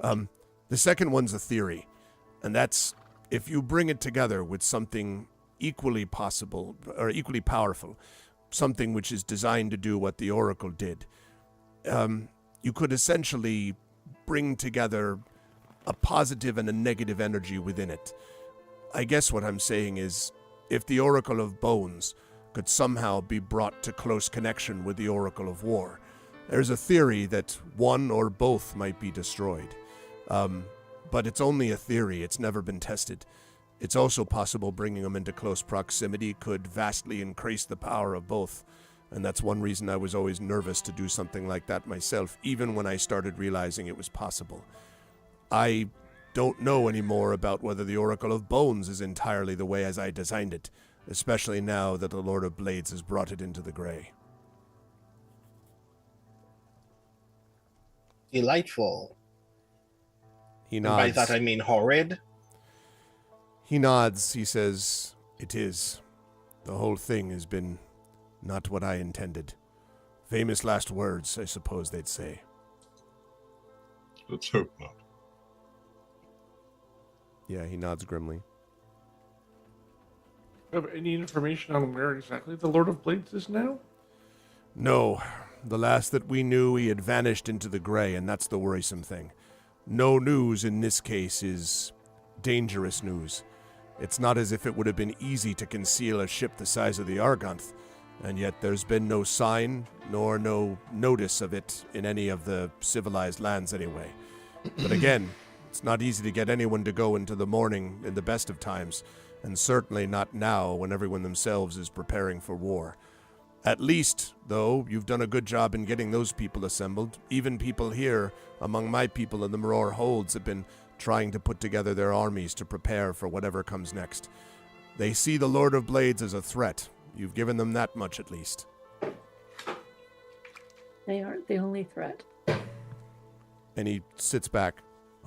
The second one's a theory, and that's if you bring it together with something equally possible, or equally powerful, something which is designed to do what the Oracle did, you could essentially bring together a positive and a negative energy within it. I guess what I'm saying is, if the Oracle of Bones could somehow be brought to close connection with the Oracle of War, there's a theory that one or both might be destroyed. But it's only a theory, it's never been tested. It's also possible bringing them into close proximity could vastly increase the power of both. And that's one reason I was always nervous to do something like that myself, even when I started realizing it was possible. I don't know anymore about whether the Oracle of Bones is entirely the way as I designed it. especially now that the Lord of Blades has brought it into the gray. Delightful. He And nods. by that I mean horrid. He nods. He says, "It is. The whole thing has been not what I intended. Famous last words, I suppose they'd say." Let's hope not. Yeah, he nods grimly. Have any information on where exactly the Lord of Blades is now? No. The last that we knew, he had vanished into the gray, and that's the worrisome thing. No news in this case is dangerous news. It's not as if it would have been easy to conceal a ship the size of the Argonth, and yet there's been no sign, nor no notice of it in any of the civilized lands anyway. But again, it's not easy to get anyone to go into the morning in the best of times, and certainly not now when everyone themselves is preparing for war. At least, though, you've done a good job in getting those people assembled. Even people here, among my people in the Maror Holds, have been trying to put together their armies to prepare for whatever comes next. They see the Lord of Blades as a threat. You've given them that much at least. They aren't the only threat. And he sits back.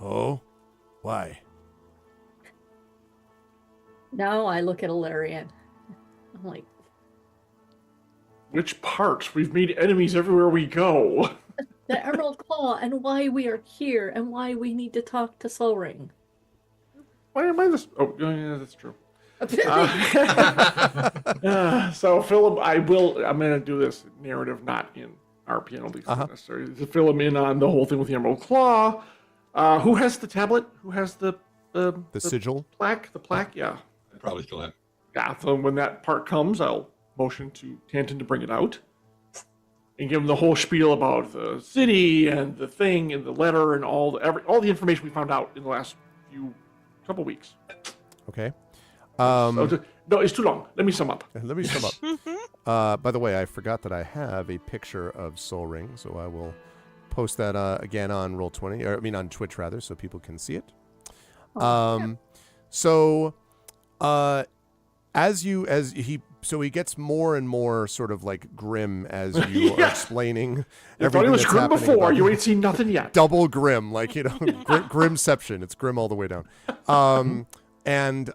Oh? Why? Now I look at Ilarion. I'm like, Which part? We've made enemies everywhere we go. the Emerald Claw and why we are here and why we need to talk to Soul Ring. Why am I this? Oh, yeah, that's true. So Philip, I'm going to do this narrative, not in RP, I don't think it's necessary, to fill him in on the whole thing with the Emerald Claw. Who has the tablet? Who has the sigil? Plaque? The plaque, yeah. I probably still have. Yeah, so when that part comes, I'll motion to Tanton to bring it out and give him the whole spiel about the city and the thing and the letter and all the information we found out in the last couple weeks. Okay. No, it's too long. Let me sum up. Let me sum up. By the way, I forgot that I have a picture of Soul Ring, so I will post that again on Roll20, or I mean on Twitch rather, so people can see it. So he gets more and more sort of like grim as you are explaining everything. I thought he was grim before. You ain't seen nothing yet. Double grim, like, you know, grimception. It's grim all the way down. And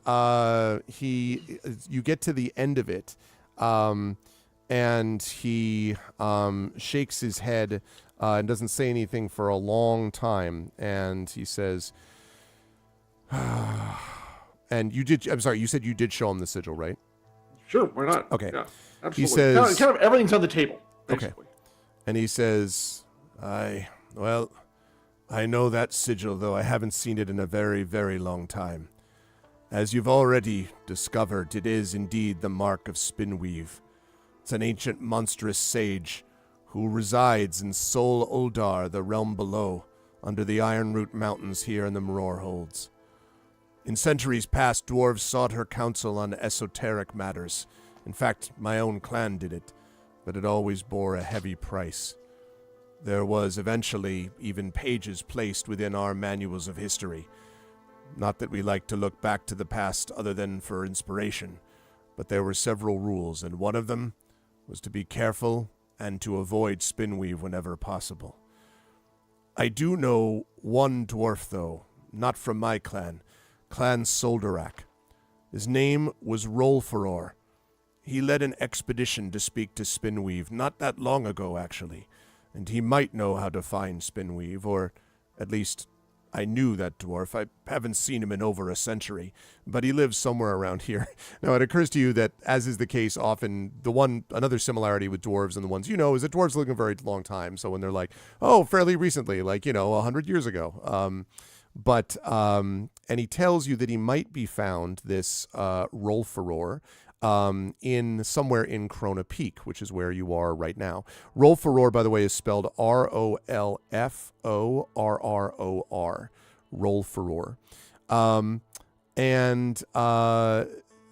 you get to the end of it, and he shakes his head and doesn't say anything for a long time, and he says, and you said you did show him the sigil, right? Sure, why not? Okay. Yeah, absolutely. He says, kind of everything's on the table, basically. Okay. And he says, I know that sigil, though I haven't seen it in a very, very long time. As you've already discovered, it is indeed the mark of Spinweave. It's an ancient monstrous sage who resides in Sol Uldar, the realm below, under the Ironroot Mountains here in the Maror Holds. In centuries past, dwarves sought her counsel on esoteric matters. In fact, my own clan did it, but it always bore a heavy price. There was eventually even pages placed within our manuals of history. Not that we like to look back to the past other than for inspiration, but there were several rules, and one of them was to be careful and to avoid Spinweave whenever possible. I do know one dwarf, though, not from my clan, Clan Soldarak. His name was Rolforor. He led an expedition to speak to Spinweave not that long ago, actually, and he might know how to find Spinweave, or at least I knew that dwarf. I haven't seen him in over a century, but he lives somewhere around here. Now, it occurs to you that, as is the case often, another similarity with dwarves and the ones you know is that dwarves live a very long time. So when they're like, oh, fairly recently, like, 100 years ago. And he tells you that he might be found, this Rolforor, in somewhere in Krona Peak, which is where you are right now. Rolforor, by the way, is spelled Rolforror. Rolforor.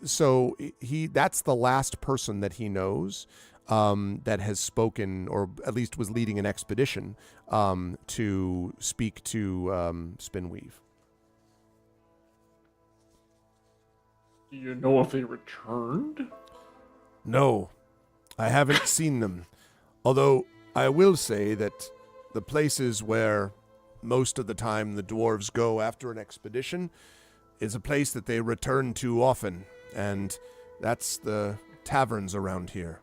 So that's the last person that he knows that has spoken, or at least was leading an expedition to speak to Spinweave. Do you know if they returned? No, I haven't seen them. Although I will say that the places where most of the time the dwarves go after an expedition is a place that they return to often, and that's the taverns around here.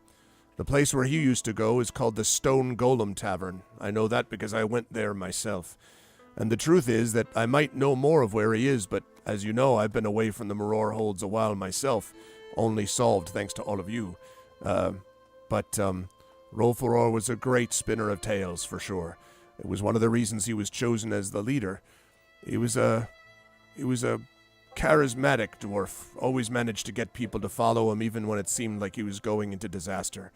The place where he used to go is called the Stone Golem Tavern. I know that because I went there myself. And the truth is that I might know more of where he is, but as you know, I've been away from the Maror Holds a while myself, only solved thanks to all of you. But Rolforor was a great spinner of tales, for sure. It was one of the reasons he was chosen as the leader. He was a charismatic dwarf, always managed to get people to follow him even when it seemed like he was going into disaster.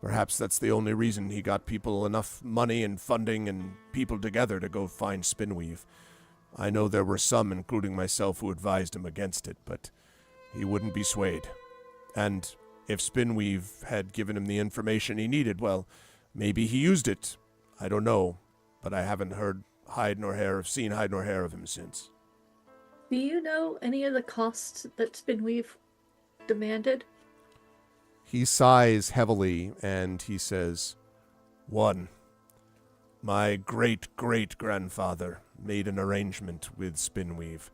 Perhaps that's the only reason he got people enough money and funding and people together to go find Spinweave. I know there were some, including myself, who advised him against it, but he wouldn't be swayed. And if Spinweave had given him the information he needed, well, maybe he used it. I don't know, but I haven't heard seen hide nor hair of him since. Do you know any of the costs that Spinweave demanded? He sighs heavily and he says, 1. My great-great-grandfather made an arrangement with Spinweave.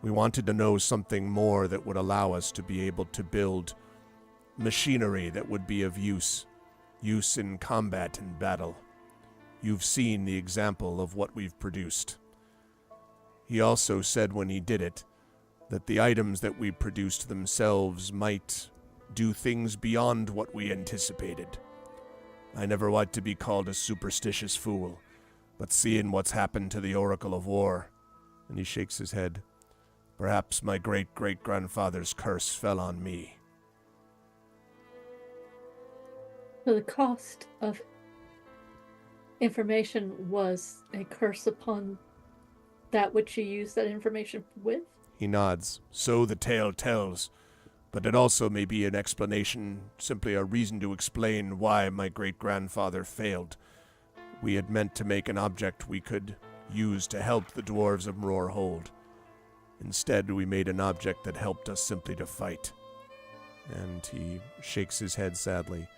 We wanted to know something more that would allow us to be able to build machinery that would be of use in combat and battle. You've seen the example of what we've produced. He also said when he did it, that the items that we produced themselves might do things beyond what we anticipated. I never want to be called a superstitious fool, but seeing what's happened to the Oracle of War, and he shakes his head, perhaps my great-great-grandfather's curse fell on me. So the cost of information was a curse upon that which you used that information with? He nods. So the tale tells, but it also may be an explanation, simply a reason to explain why my great-grandfather failed. We had meant to make an object we could use to help the dwarves of Maror Hold. Instead, we made an object that helped us simply to fight. And he shakes his head sadly.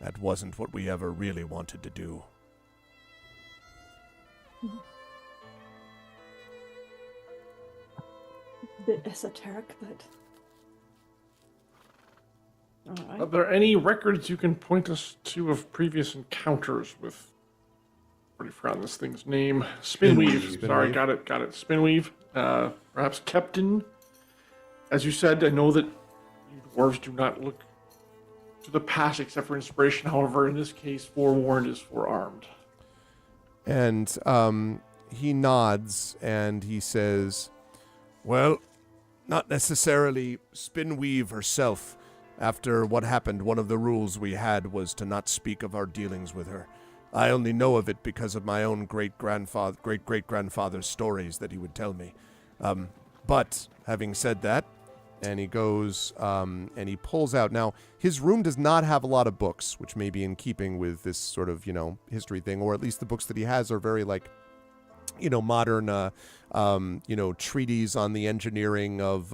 That wasn't what we ever really wanted to do. Bit esoteric, but all right. Are there any records you can point us to of previous encounters with? I already forgotten this thing's name. Spinweave. Sorry, got it. Spinweave. Perhaps Captain. As you said, I know that you dwarves do not look to the past except for inspiration. However, in this case, forewarned is forearmed. And he nods and he says, well, not necessarily Spinweave herself. After what happened, one of the rules we had was to not speak of our dealings with her. I only know of it because of my own great-great-grandfather's stories that he would tell me. But having said that, and he goes and he pulls out. Now, his room does not have a lot of books, which may be in keeping with this sort of, history thing, or at least the books that he has are very modern, treaties on the engineering of,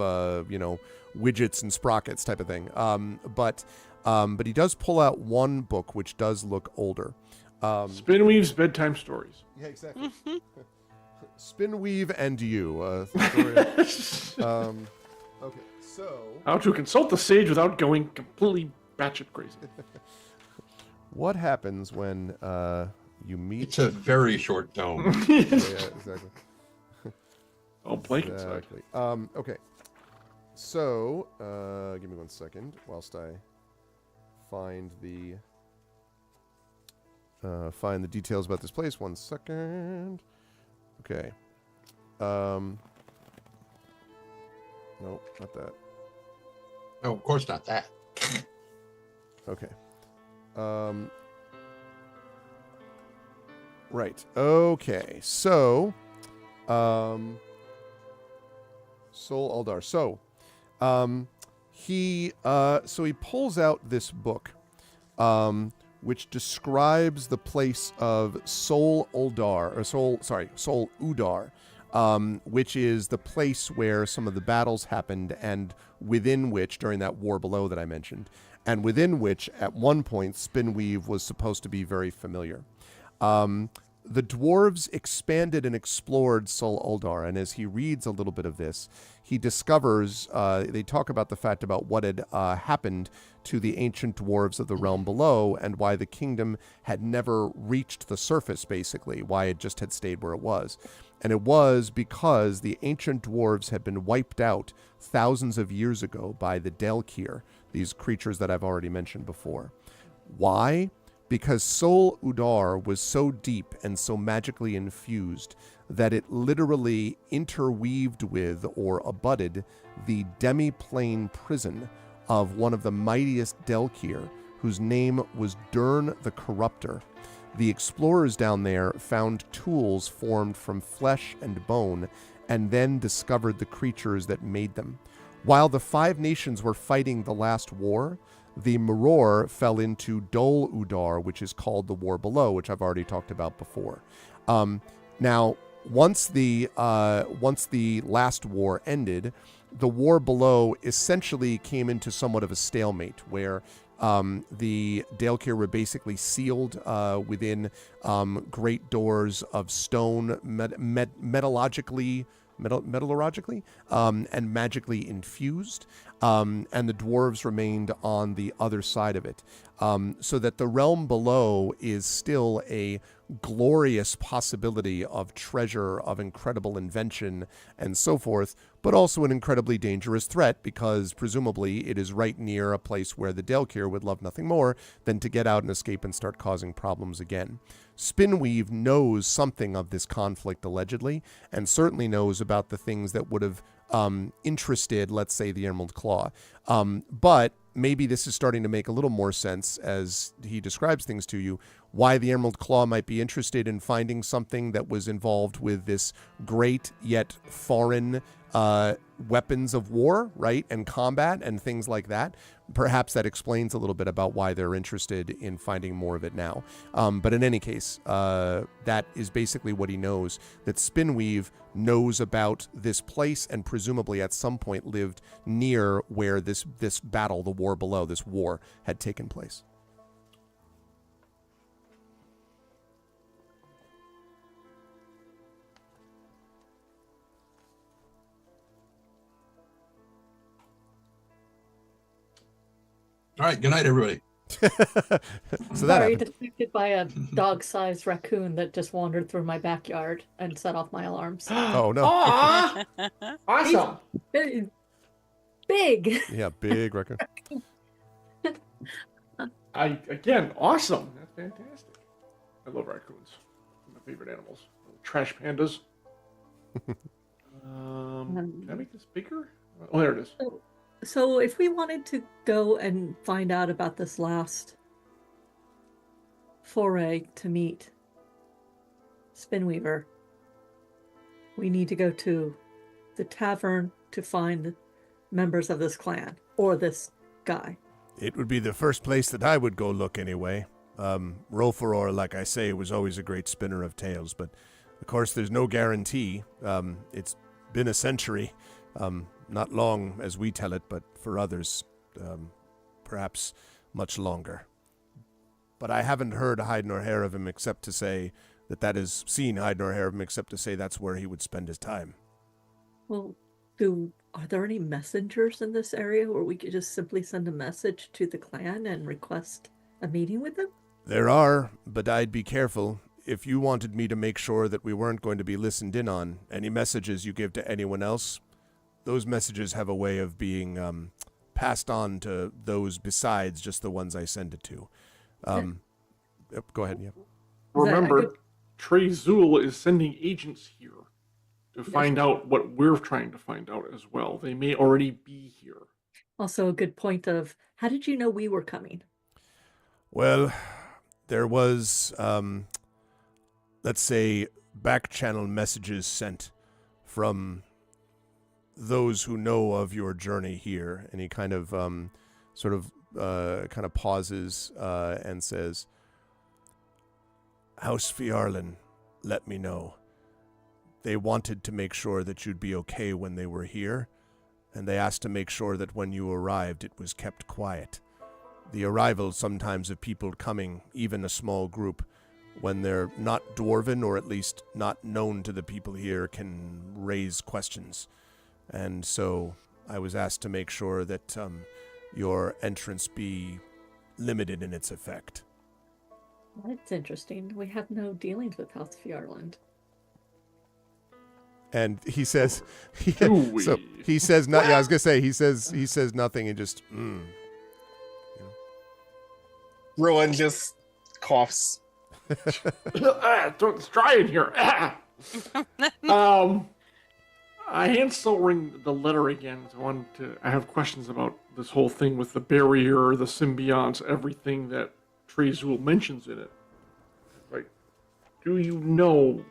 widgets and sprockets type of thing. But he does pull out one book which does look older. Spinweave's Bedtime Stories. Yeah, exactly. Spinweave and You. Okay, so... How to consult the sage without going completely batshit crazy. What happens when you meet... It's a very short tome. Yeah, exactly. Oh, blink inside. Exactly. Okay. So, give me 1 second whilst I find the details about this place. 1 second. Okay. No, not that. No, of course not that. Okay. Right. Okay. So, Soul Aldar. So, he pulls out this book, which describes the place of Soul Udar, which is the place where some of the battles happened, and within which, during that war below that I mentioned, and within which, at one point, Spinweave was supposed to be very familiar. The dwarves expanded and explored Sol Uldar, and as he reads a little bit of this, he discovers, they talk about the fact about what had happened to the ancient dwarves of the realm below, and why the kingdom had never reached the surface, basically, why it just had stayed where it was. And it was because the ancient dwarves had been wiped out thousands of years ago by the Delkir, these creatures that I've already mentioned before. Why? Because Sol Uldar was so deep and so magically infused that it literally interweaved with or abutted the demi-plane prison of one of the mightiest Delkir, whose name was Dern the Corruptor. The explorers down there found tools formed from flesh and bone, and then discovered the creatures that made them. While the five nations were fighting the last war, the Maror fell into Dol Udar, which is called the War Below, which I've already talked about before. Now, once the last war ended, the War Below essentially came into somewhat of a stalemate, where the Delkir were basically sealed within great doors of stone, metallurgically and magically infused, and the dwarves remained on the other side of it. So that the realm below is still a glorious possibility of treasure, of incredible invention, and so forth, but also an incredibly dangerous threat, because presumably it is right near a place where the Delkir would love nothing more than to get out and escape and start causing problems again. Spinweave knows something of this conflict, allegedly, and certainly knows about the things that would have interested, let's say, the Emerald Claw. But maybe this is starting to make a little more sense as he describes things to you, why the Emerald Claw might be interested in finding something that was involved with this great yet foreign weapons of war, right, and combat and things like that. Perhaps that explains a little bit about why they're interested in finding more of it now. But in any case, that is basically what he knows, that Spinweave knows about this place and presumably at some point lived near where this battle, the War Below, this war had taken place. All right. Good night, everybody. So that Sorry, happened. distracted by a dog-sized raccoon that just wandered through my backyard and set off my alarms. Oh, no. Aw! Awesome. Big. Yeah, big record. Again, awesome. That's fantastic. I love raccoons. They're my favorite animals. Little trash pandas. Can I make this bigger? Oh, there it is. So if we wanted to go and find out about this last foray to meet Spinweaver, we need to go to the tavern to find the members of this clan, or this guy. It would be the first place that I would go look anyway. Rolforor, like I say, was always a great spinner of tales, but of course there's no guarantee. It's been a century. Not long as we tell it, but for others, perhaps much longer. But I haven't heard hide nor hair of him except to say that is seen hide nor hair of him except to say that's where he would spend his time. Well, are there any messengers in this area where we could just simply send a message to the clan and request a meeting with them? There are, but I'd be careful. If you wanted me to make sure that we weren't going to be listened in on, any messages you give to anyone else, those messages have a way of being passed on to those besides just the ones I send it to. Go ahead, yeah. Remember, Trey Zool is sending agents here to find out what we're trying to find out as well. They may already be here. Also a good point of, how did you know we were coming? Well, there was, let's say, back-channel messages sent from those who know of your journey here. And he kind of pauses and says, House Fiarlan, let me know. they wanted to make sure that you'd be okay when they were here, and they asked to make sure that when you arrived, it was kept quiet. The arrival sometimes of people coming, even a small group, when they're not dwarven or at least not known to the people here, can raise questions. And so I was asked to make sure that your entrance be limited in its effect. That's interesting. We have no dealings with House Fjarland. And he says, so he says, not, yeah, I was gonna say, he says nothing and just, Rowan just coughs. It's dry in here. I hand Soul Ring the letter again. I have questions about this whole thing with the barrier, the symbionts, everything that Trezul mentions in it. Like, do you know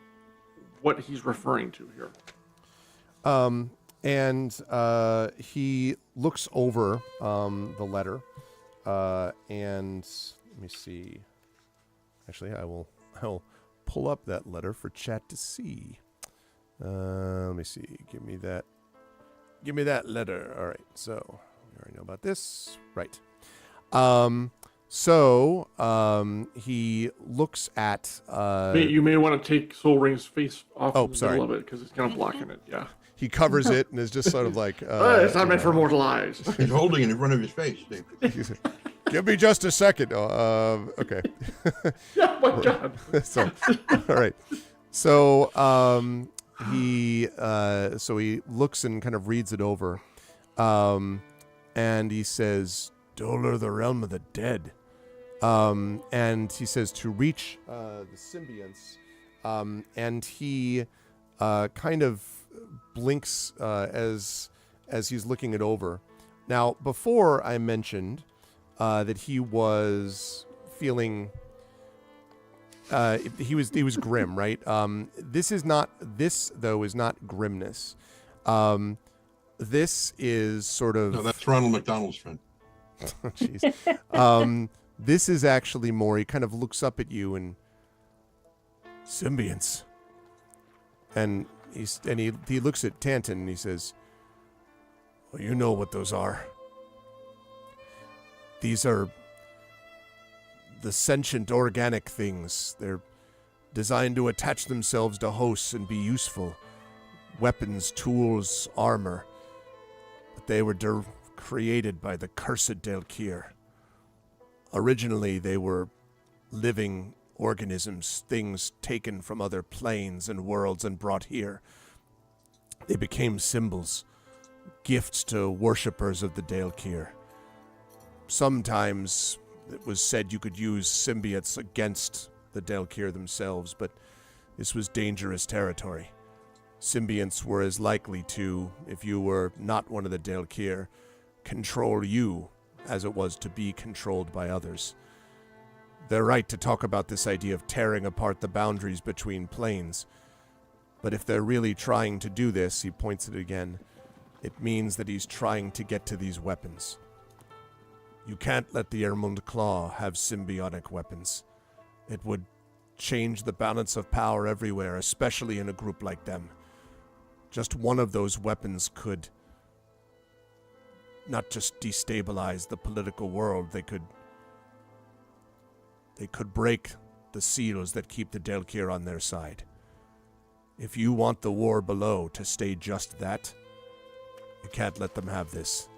what he's referring to here? And he looks over the letter, and let me see. Actually, I'll pull up that letter for chat to see. Let me see. Give me that letter. All right. So we already know about this, right? He looks at. You may want to take Soul Ring's face off Oh, in the sorry. middle of it because it's kind of blocking it. Yeah. He covers it and is just sort of like. It's not meant for mortal eyes. He's holding it in front of his face, Dave. Give me just a second. Okay. Yeah, my God. So, all right. So he looks and kind of reads it over, and he says, "Dolor, the realm of the dead," and he says to reach the symbionts, and he kind of blinks as he's looking it over. Now, before I mentioned that he was feeling. He was grim, right? This is not grimness. This is sort of. No, that's Ronald McDonald's friend. Jeez. This is actually more. He kind of looks up at you and symbionts, and he looks at Tanton and he says, "Well, you know what those are. These are the sentient organic things. They're designed to attach themselves to hosts and be useful. Weapons, tools, armor. But they were created by the cursed Delkir. Originally, they were living organisms, things taken from other planes and worlds and brought here. They became symbols, gifts to worshippers of the Delkir. Sometimes it was said you could use symbiotes against the Delkir themselves, but this was dangerous territory. Symbionts were as likely to, if you were not one of the Delkir, control you as it was to be controlled by others. They're right to talk about this idea of tearing apart the boundaries between planes, but if they're really trying to do this, he points it again, it means that he's trying to get to these weapons. You can't let the Ermund Claw have symbiotic weapons. It would change the balance of power everywhere, especially in a group like them. Just one of those weapons could not just destabilize the political world, they could break the seals that keep the Delkir on their side. If you want the war below to stay just that, you can't let them have this.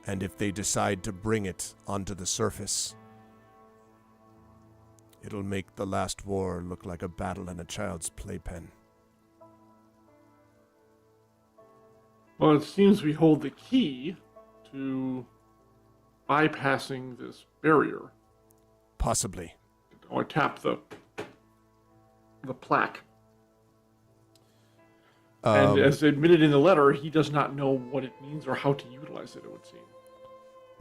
And if they decide to bring it onto the surface, it'll make the last war look like a battle in a child's playpen. Well, it seems we hold the key to bypassing this barrier. Possibly. Or tap the plaque. And as admitted in the letter, he does not know what it means or how to utilize it, it would seem.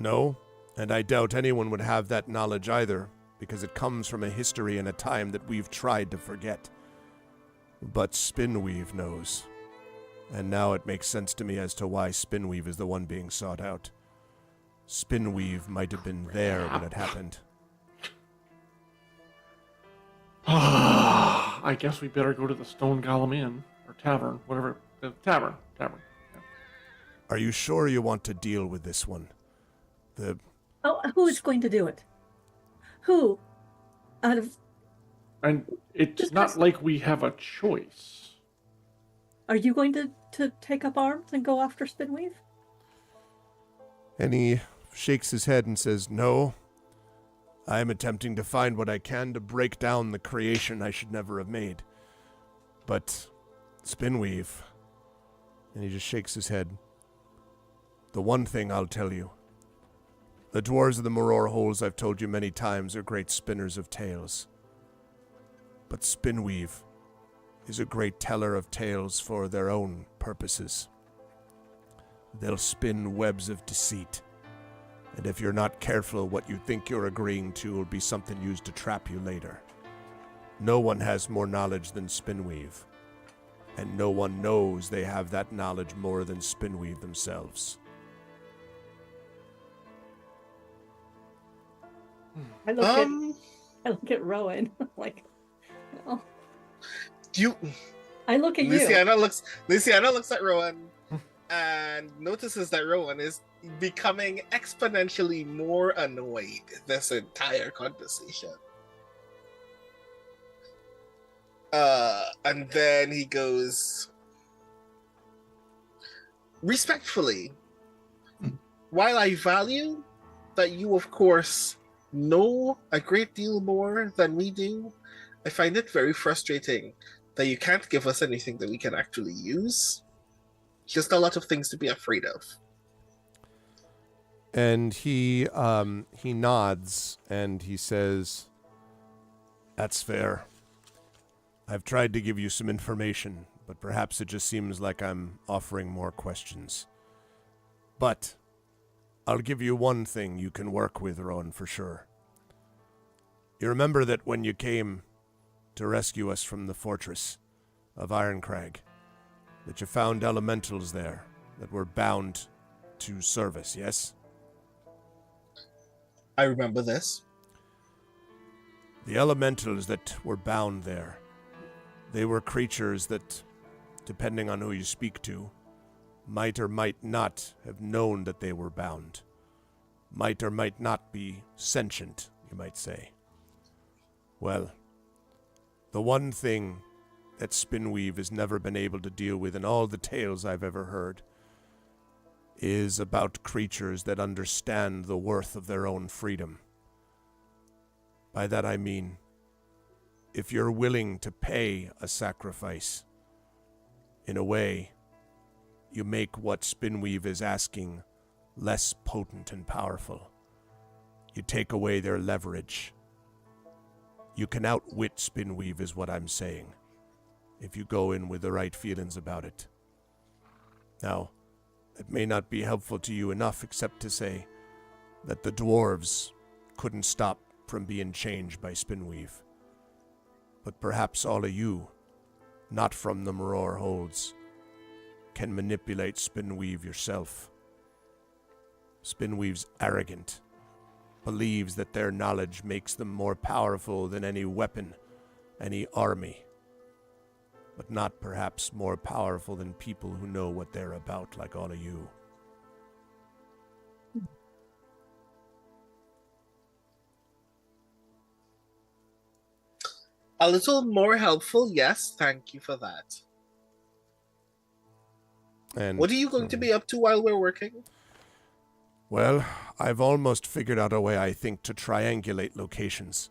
No, and I doubt anyone would have that knowledge either, because it comes from a history and a time that we've tried to forget. But Spinweave knows. And now it makes sense to me as to why Spinweave is the one being sought out. Spinweave might have been there when it happened. I guess we better go to the Stone Golem Inn, or Tavern, whatever. Tavern. Yeah. Are you sure you want to deal with this one? Who is going to do it? Who? Out of... And it's not like we have a choice. Are you going to take up arms and go after Spinweave? And he shakes his head and says, "No. I am attempting to find what I can to break down the creation I should never have made. But Spinweave," and he just shakes his head, "the one thing I'll tell you. The dwarves of the Maror Holes, I've told you many times, are great spinners of tales. But Spinweave is a great teller of tales for their own purposes. They'll spin webs of deceit, and if you're not careful, what you think you're agreeing to will be something used to trap you later. No one has more knowledge than Spinweave, and no one knows they have that knowledge more than Spinweave themselves." I look at Rowan like, oh. I look at Luciana looks at Rowan and notices that Rowan is becoming exponentially more annoyed this entire conversation. And then he goes, "Respectfully, while I value that you, of course, know a great deal more than we do, I find it very frustrating that you can't give us anything that we can actually use. Just a lot of things to be afraid of." And he nods and he says, "That's fair. I've tried to give you some information, but perhaps it just seems like I'm offering more questions. But I'll give you one thing you can work with, Rowan, for sure. You remember that when you came to rescue us from the fortress of Ironcrag, that you found elementals there that were bound to service, yes?" I remember this. The elementals that were bound there, they were creatures that, depending on who you speak to, might or might not have known that they were bound. Might or might not be sentient, you might say. Well, the one thing that Spinweave has never been able to deal with in all the tales I've ever heard is about creatures that understand the worth of their own freedom. By that I mean, if you're willing to pay a sacrifice, in a way, you make what Spinweave is asking less potent and powerful. You take away their leverage. You can outwit Spinweave, is what I'm saying, if you go in with the right feelings about it. Now, it may not be helpful to you enough except to say that the dwarves couldn't stop from being changed by Spinweave. But perhaps all of you, not from the Maror Holds, can manipulate Spinweave yourself. Spinweave's arrogant, believes that their knowledge makes them more powerful than any weapon, any army, but not perhaps more powerful than people who know what they're about, like all of you. A little more helpful, yes, thank you for that. And what are you going to be up to while we're working? Well, I've almost figured out a way, I think, to triangulate locations.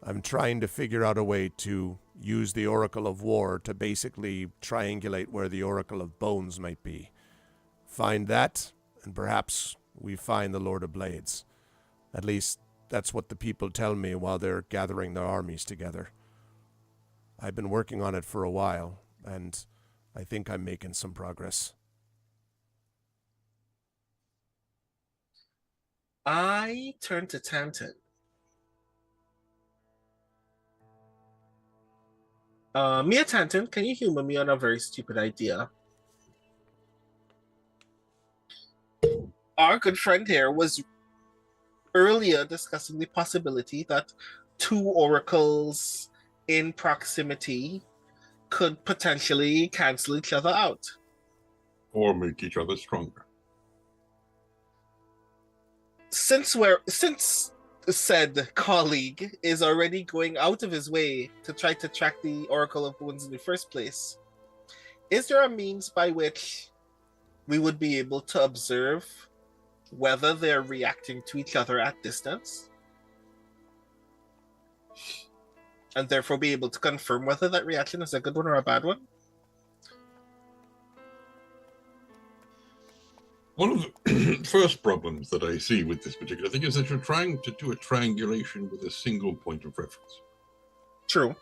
I'm trying to figure out a way to use the Oracle of War to basically triangulate where the Oracle of Bones might be. Find that, and perhaps we find the Lord of Blades. At least, that's what the people tell me while they're gathering their armies together. I've been working on it for a while, and I think I'm making some progress. I turn to Tanton. Mia Tanton, can you humor me on a very stupid idea? Our good friend here was earlier discussing the possibility that two oracles in proximity could potentially cancel each other out. Or make each other stronger. Since said colleague is already going out of his way to try to track the Oracle of Bones in the first place, is there a means by which we would be able to observe whether they're reacting to each other at distance? And therefore be able to confirm whether that reaction is a good one or a bad one? One of the first problems that I see with this particular thing is that you're trying to do a triangulation with a single point of reference. True.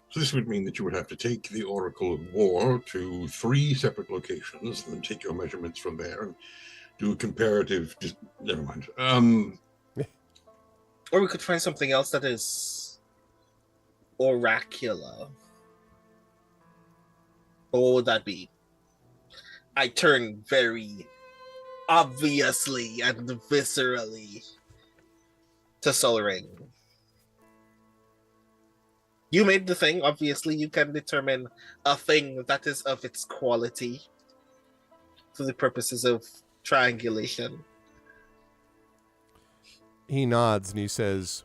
So this would mean that you would have to take the Oracle of War to 3 separate locations, and then take your measurements from there and do a comparative. Never mind. Or we could find something else that is oracular. What would that be? I turn very obviously and viscerally to Sol Ring. You made the thing. Obviously, you can determine a thing that is of its quality for the purposes of triangulation. He nods and he says,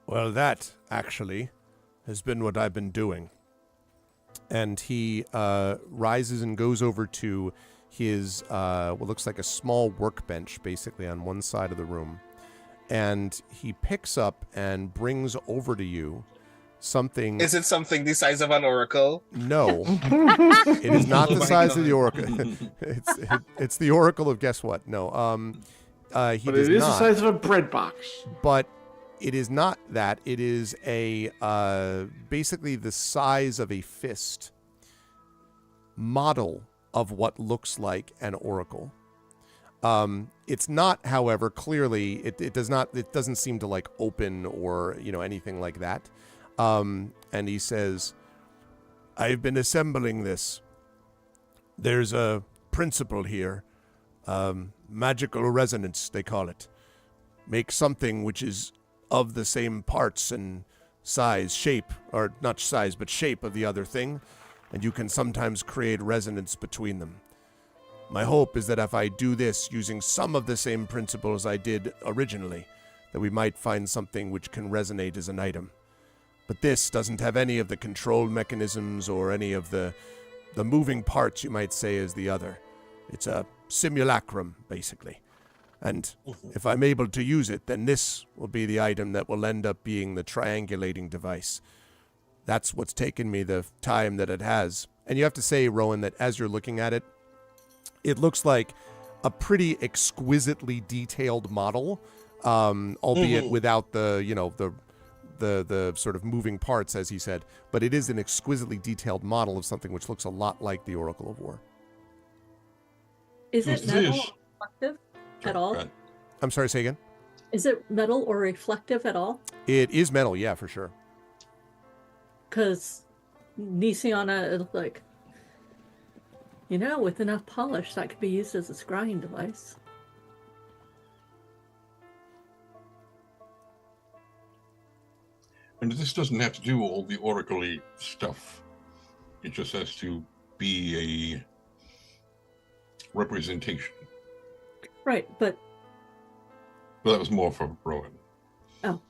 well, that, actually, has been what I've been doing. And he rises and goes over to his, what looks like a small workbench, basically, on one side of the room. And he picks up and brings over to you something. Is it something the size of an oracle? No. It is not Oh the my size God. of the oracle. It's the oracle of guess what? No. But it is the size of a bread box. But it is not that. It is a basically the size of a fist model of what looks like an oracle. It's not, however, clearly it doesn't seem to like open or anything like that. And he says, I've been assembling this. There's a principle here. Magical resonance, they call it. Make something which is of the same parts and size, shape, or not size, but shape of the other thing, and you can sometimes create resonance between them. My hope is that if I do this using some of the same principles I did originally, that we might find something which can resonate as an item. But this doesn't have any of the control mechanisms or any of the moving parts, you might say, as the other. It's a simulacrum, basically. And if I'm able to use it, then this will be the item that will end up being the triangulating device. That's what's taken me the time that it has. And you have to say, Rowan, that as you're looking at it, it looks like a pretty exquisitely detailed model, albeit without the sort of moving parts, as he said. But it is an exquisitely detailed model of something which looks a lot like the Oracle of War. Is it metal or reflective at all? I'm sorry, say again? Is it metal or reflective at all? It is metal, yeah, for sure. Because Nisiana, like, with enough polish, that could be used as a scrying device. And this doesn't have to do all the oracle-y stuff. It just has to be a representation. Right, but... Well, that was more for Rowan. Oh.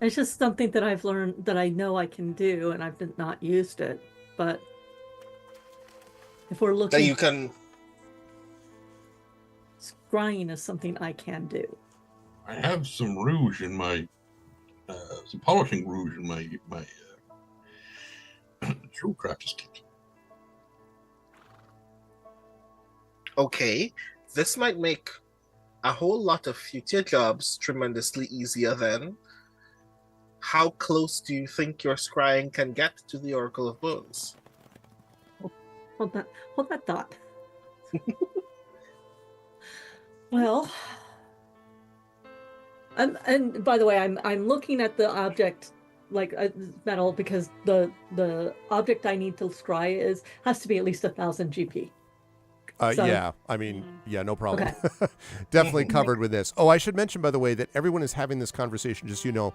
It's just something that I've learned that I know I can do, and I've not used it. But if we're looking... That you can... Scrying is something I can do. I have some rouge in my... some polishing rouge in my jewel crafter's kit. Okay, this might make a whole lot of future jobs tremendously easier then. How close do you think your scrying can get to the Oracle of Bones? Hold that thought. Well, and by the way, I'm looking at the object like metal because the object I need to scry has to be at least 1,000 GP. So- yeah, I mean, yeah, no problem. Okay. Definitely covered with this. Oh, I should mention, by the way, that everyone is having this conversation, just so you know,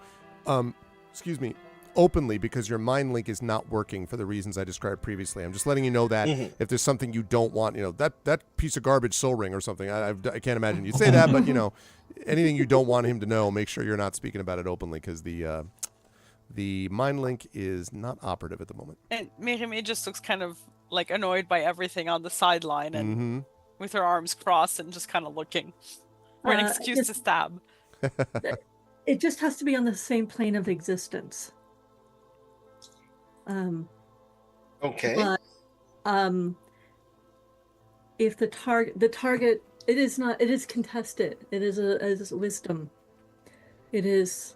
excuse me, openly, because your mind link is not working for the reasons I described previously. I'm just letting you know that if there's something you don't want, that piece of garbage Soul Ring or something, I can't imagine you'd say that, but, anything you don't want him to know, make sure you're not speaking about it openly, because the mind link is not operative at the moment. And Mirime just looks kind of like annoyed by everything on the sideline and with her arms crossed and just kind of looking for an excuse to stab. It just has to be on the same plane of existence. Okay. But if the target, it is contested. It is a wisdom. It is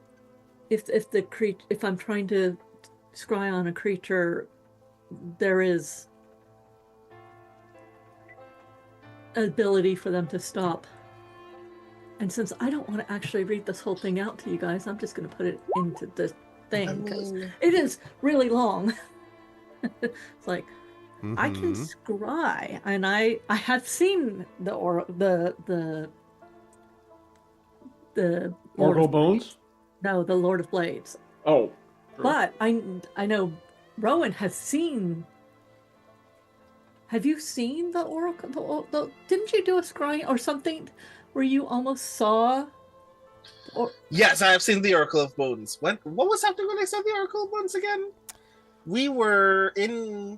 if I'm trying to scry on a creature, there is ability for them to stop. And since I don't want to actually read this whole thing out to you guys, I'm just going to put it into the thing because it is really long. It's like I can scry, and I have seen the Oracle Bones? No, the Lord of Blades. Oh. Sure. But I know Rowan has seen. Have you seen the Oracle? Didn't you do a scrying or something where you almost saw? Yes, I have seen the Oracle of Bones. What was happening when I saw the Oracle of Bones again? We were in.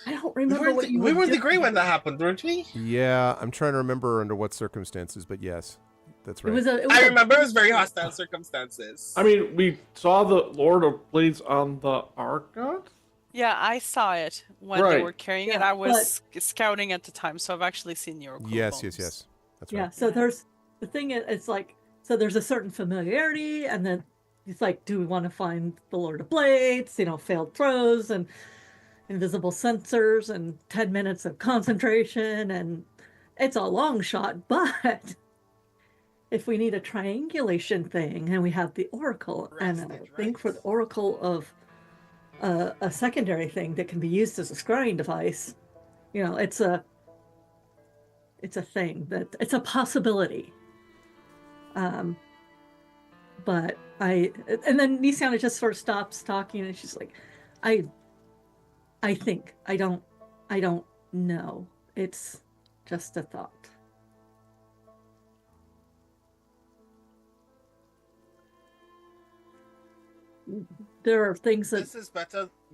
I don't remember what you were. We were in the doing. Grey when that happened, weren't we? Yeah, I'm trying to remember under what circumstances, but yes, that's right. I remember it was very hostile circumstances. I mean, we saw the Lord of Blades on the Argot? Yeah, I saw it when they were carrying it. I was scouting at the time, so I've actually seen the Oracle. Yes. Bones. That's right. Yeah, so there's the thing is, it's like, so there's a certain familiarity, and then it's like, do we want to find the Lord of Blades, failed throws and invisible sensors and 10 minutes of concentration, and it's a long shot, but if we need a triangulation thing, and we have the Oracle, and I think for the Oracle of a secondary thing that can be used as a scrying device, it's a thing it's a possibility. But and then Nisiana just sort of stops talking, and she's like, I think I don't know. It's just a thought. There are things that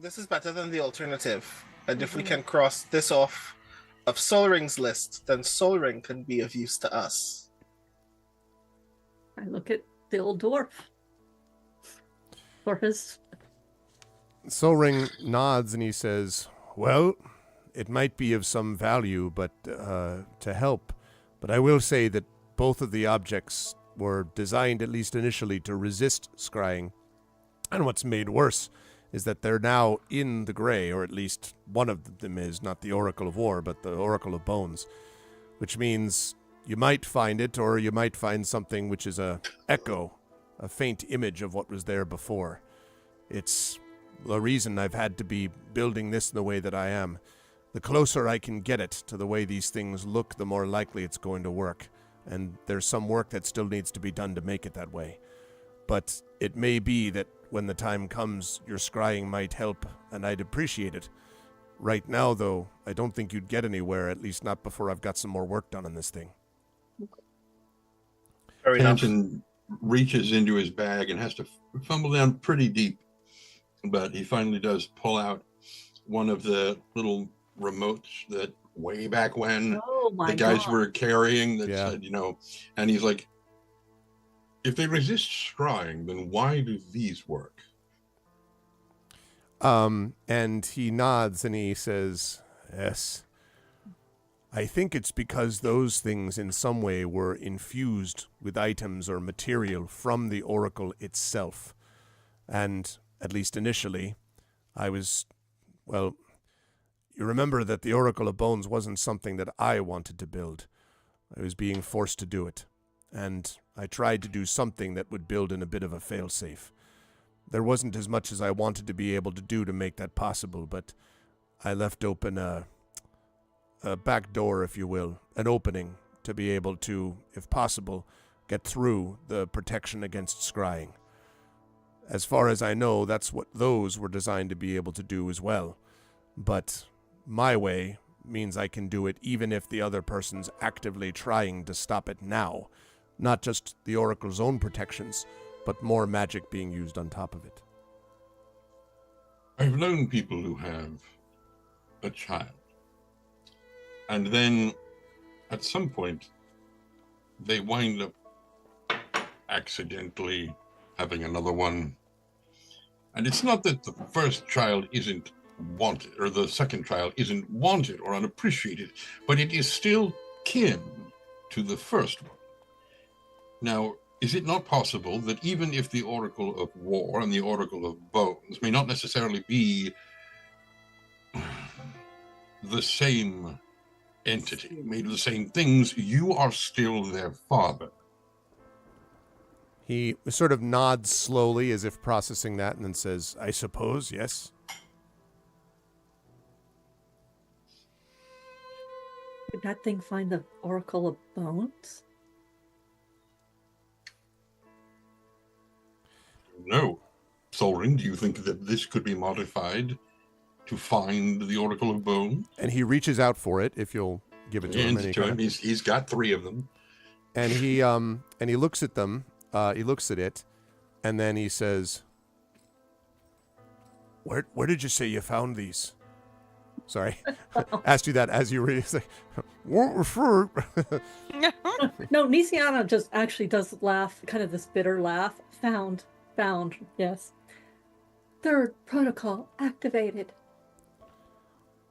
this is better than the alternative. And if we can cross this off of Sol Ring's list, then Sol Ring can be of use to us. I look at the old dwarf for his. Sol Ring nods and he says, "Well, it might be of some value, but to help. But I will say that both of the objects were designed, at least initially, to resist scrying. And what's made worse is that they're now in the Grey, or at least one of them is, not the Oracle of War, but the Oracle of Bones, which means you might find it, or you might find something which is a echo, a faint image of what was there before. It's the reason I've had to be building this in the way that I am. The closer I can get it to the way these things look, the more likely it's going to work. And there's some work that still needs to be done to make it that way. But it may be that when the time comes, your scrying might help, and I'd appreciate it. Right now, though, I don't think you'd get anywhere, at least not before I've got some more work done on this thing." Hanson reaches into his bag and has to fumble down pretty deep, but he finally does pull out one of the little remotes that way back when the guys were carrying that said, and he's like, if they resist scrying, then why do these work? And he nods and he says, "Yes. I think it's because those things in some way were infused with items or material from the Oracle itself. And, at least initially, you remember that the Oracle of Bones wasn't something that I wanted to build. I was being forced to do it. And I tried to do something that would build in a bit of a failsafe. There wasn't as much as I wanted to be able to do to make that possible, but I left open a a back door, if you will, an opening to be able to, if possible, get through the protection against scrying. As far as I know, that's what those were designed to be able to do as well. But my way means I can do it even if the other person's actively trying to stop it now. Not just the Oracle's own protections, but more magic being used on top of it. I've known people who have a child, and then at some point they wind up accidentally having another one. And it's not that the first child isn't wanted, or the second child isn't wanted or unappreciated, but it is still kin to the first one. Now, is it not possible that even if the Oracle of War and the Oracle of Bones may not necessarily be the same entity, made of the same things, you are still their father? He sort of nods slowly as if processing that and then says, I suppose, yes. Did that thing find the Oracle of Bones? No. Solring, do you think that this could be modified to find the Oracle of Bone? And he reaches out for it, if you'll give it to him. And he's got 3 of them. And he looks at them. He looks at it, and then he says, Where did you say you found these? Sorry, asked you that as you were like, No, Nisiana just actually does laugh, kind of this bitter laugh. Found, yes. Third protocol activated.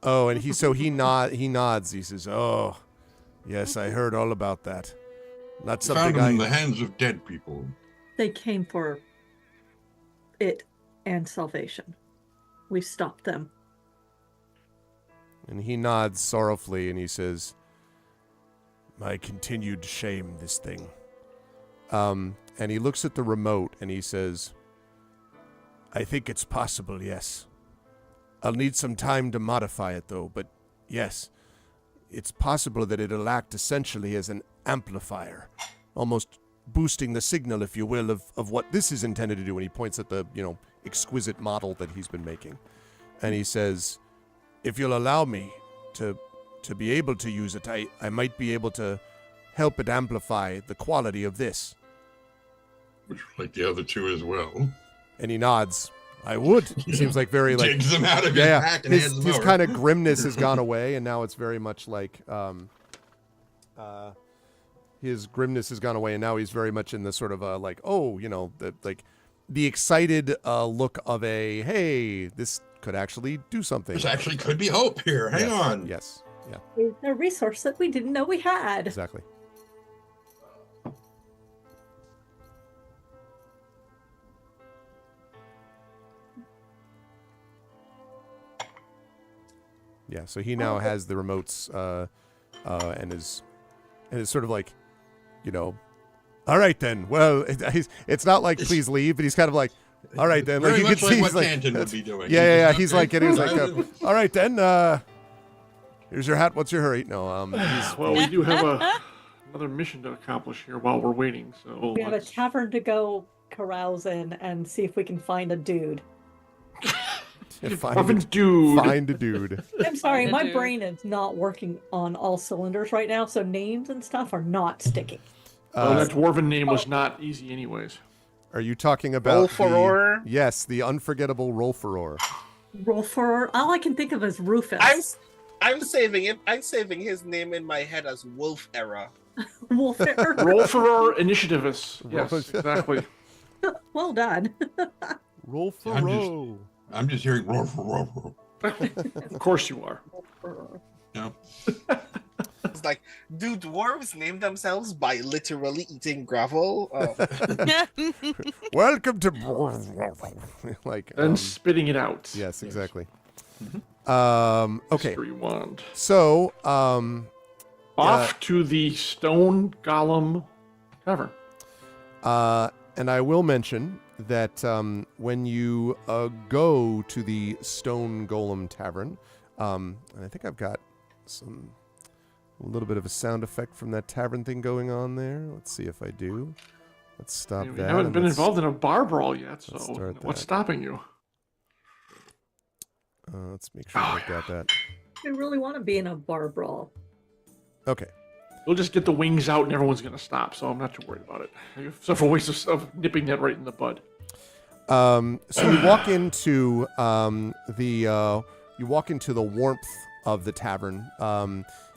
Oh, and he nods. He says, "Oh, yes, I heard all about that. Not something found them in the hands of dead people. They came for it and salvation. We stopped them." And he nods sorrowfully, and he says, My continued shame, this thing. and he looks at the remote, and he says, I think it's possible, yes. I'll need some time to modify it, though, but yes, it's possible that it'll act essentially as an amplifier, almost boosting the signal, if you will, of what this is intended to do. And he points at the, exquisite model that he's been making. And he says, if you'll allow me to be able to use it, I might be able to help it amplify the quality of this. Which, like the other 2 as well. And he nods. I would. He seems like very like digs them out of his pack and hands them his over. kind of grimness has gone away, and now it's very much like his grimness has gone away, and now he's very much in the sort of the excited look of a, hey, this could actually do something. There's actually could be hope here. Hang on. Yes. Yeah. It's a resource that we didn't know we had. Exactly. Yeah, so he now has the remotes and is sort of like, all right then. Well, it's not like please leave, but he's kind of like, all right then. Very like you much can see, like what he's Canton would be doing. Yeah. He's like, all right then. Here's your hat. What's your hurry? No. Well, we do have another mission to accomplish here while we're waiting. So we have a tavern to go carouse in and see if we can find a dude. Find a dude. I'm sorry, my brain is not working on all cylinders right now, so names and stuff are not sticking. That dwarven name was not easy anyways. Are you talking about Yes, the unforgettable Rolferor. Rolferor? All I can think of is Rufus. I'm saving it. I'm saving his name in my head as Wolf Era. Wolf Era. Rolferor Initiativist. Yes, exactly. Well done. Rolferor. I'm just hearing roar. Of course you are. No. It's like, do dwarves name themselves by literally eating gravel? Welcome to like and spitting it out. Yes, exactly. Mm-hmm. Okay. Mystery wand. So off to the Stone Golem Tavern. And I will mention that when you go to the Stone Golem Tavern, and I think I've got A little bit of a sound effect from that tavern thing going on there. Let's see if I do. Let's stop that. You haven't been involved in a bar brawl yet, so what's stopping you? Let's make sure I got that. I really want to be in a bar brawl. Okay. We'll just get the wings out and everyone's going to stop, so I'm not too worried about it. I have several ways of nipping that right in the bud. So you walk into the warmth of the tavern.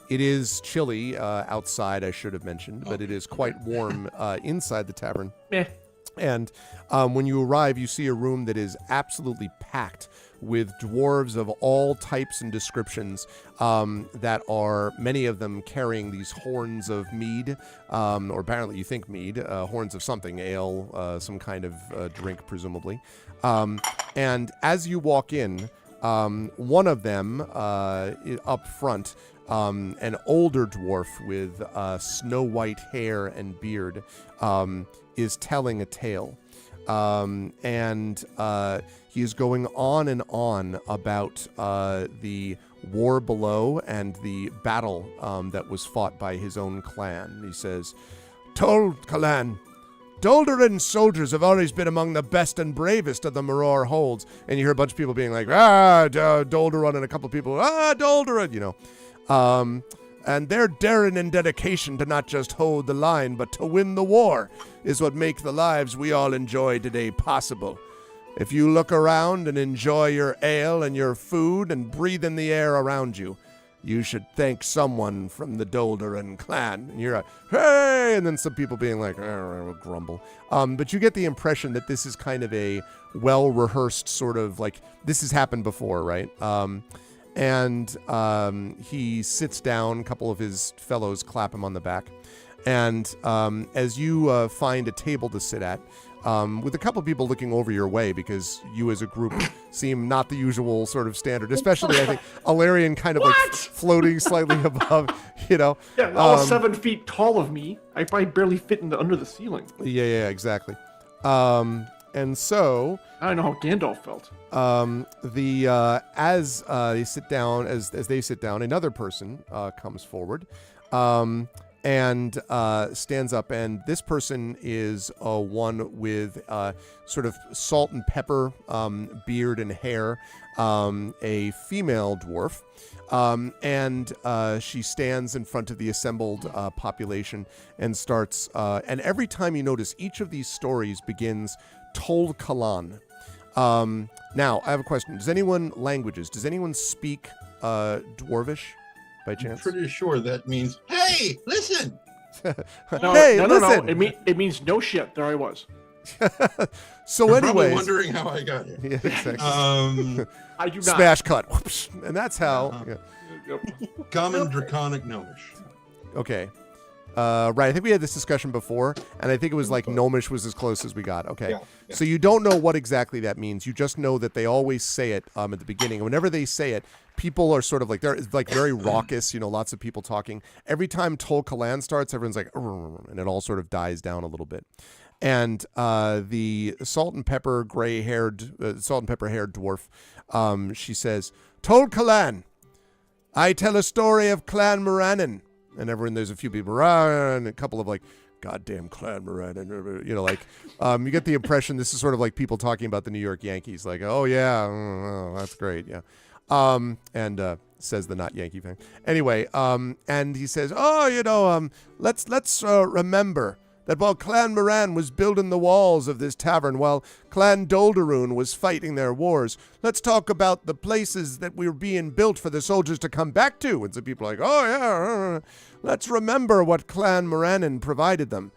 It is chilly outside, I should have mentioned, but it is quite warm inside the tavern. Meh. And when you arrive, you see a room that is absolutely packed with dwarves of all types and descriptions that are, many of them carrying these horns of mead, or apparently you think mead, horns of something, ale, some kind of drink, presumably. And as you walk in, one of them up front, an older dwarf with snow white hair and beard, is telling a tale. And he is going on and on about the war below and the battle that was fought by his own clan. He says, "Tol Kalan, Doldoran's soldiers have always been among the best and bravest of the Maror holds." And you hear a bunch of people being like, Doldoran, and a couple of people, Doldoran, you know. And their daring and dedication to not just hold the line, but to win the war is what make the lives we all enjoy today possible. If you look around and enjoy your ale and your food and breathe in the air around you, you should thank someone from the Doldoran clan. And you're like, hey! And then some people being like, grumble. But you get the impression that this is kind of a well-rehearsed sort of, like, this has happened before, right? And he sits down, a couple of his fellows clap him on the back. And as you find a table to sit at, with a couple of people looking over your way because you as a group seem not the usual sort of standard, especially I think Alarian kind of like floating slightly above, you know. Yeah, all 7 feet tall of me, I probably barely fit under the ceiling. Yeah, exactly. And so I don't know how Gandalf felt. As they sit down, as they sit down, another person comes forward, and stands up, and this person is one with sort of salt and pepper beard and hair, a female dwarf, and she stands in front of the assembled population and starts. And every time you notice, each of these stories begins Tol Kalan. Now, I have a question. Does anyone speak Dwarvish by chance? I'm pretty sure that means, hey, listen! No, listen! It means no shit. There I was. So You're anyways, probably wondering how I got here. Yeah, exactly. I do not. Smash cut. And that's how. Common Draconic Gnomish. Okay. Right, I think we had this discussion before, and I think it was like Gnomish was as close as we got. Okay, Yeah. So you don't know what exactly that means. You just know that they always say it at the beginning. And whenever they say it, people are sort of like, they're like very raucous, you know, lots of people talking. Every time Tol Kalan starts, everyone's like, and it all sort of dies down a little bit. And the salt and pepper haired dwarf, she says, "Tol Kalan, I tell a story of Clan Moranin." And there's a few people, and a couple of like, goddamn Clan Moranin, you know, like, you get the impression this is sort of like people talking about the New York Yankees, like, oh yeah, that's great, yeah. And says the not Yankee fan. Anyway, and he says, oh, you know, let's remember that while Clan Moran was building the walls of this tavern, while Clan Doldoran was fighting their wars, let's talk about the places that were being built for the soldiers to come back to. And some people are like, oh yeah, let's remember what Clan Moranin provided them.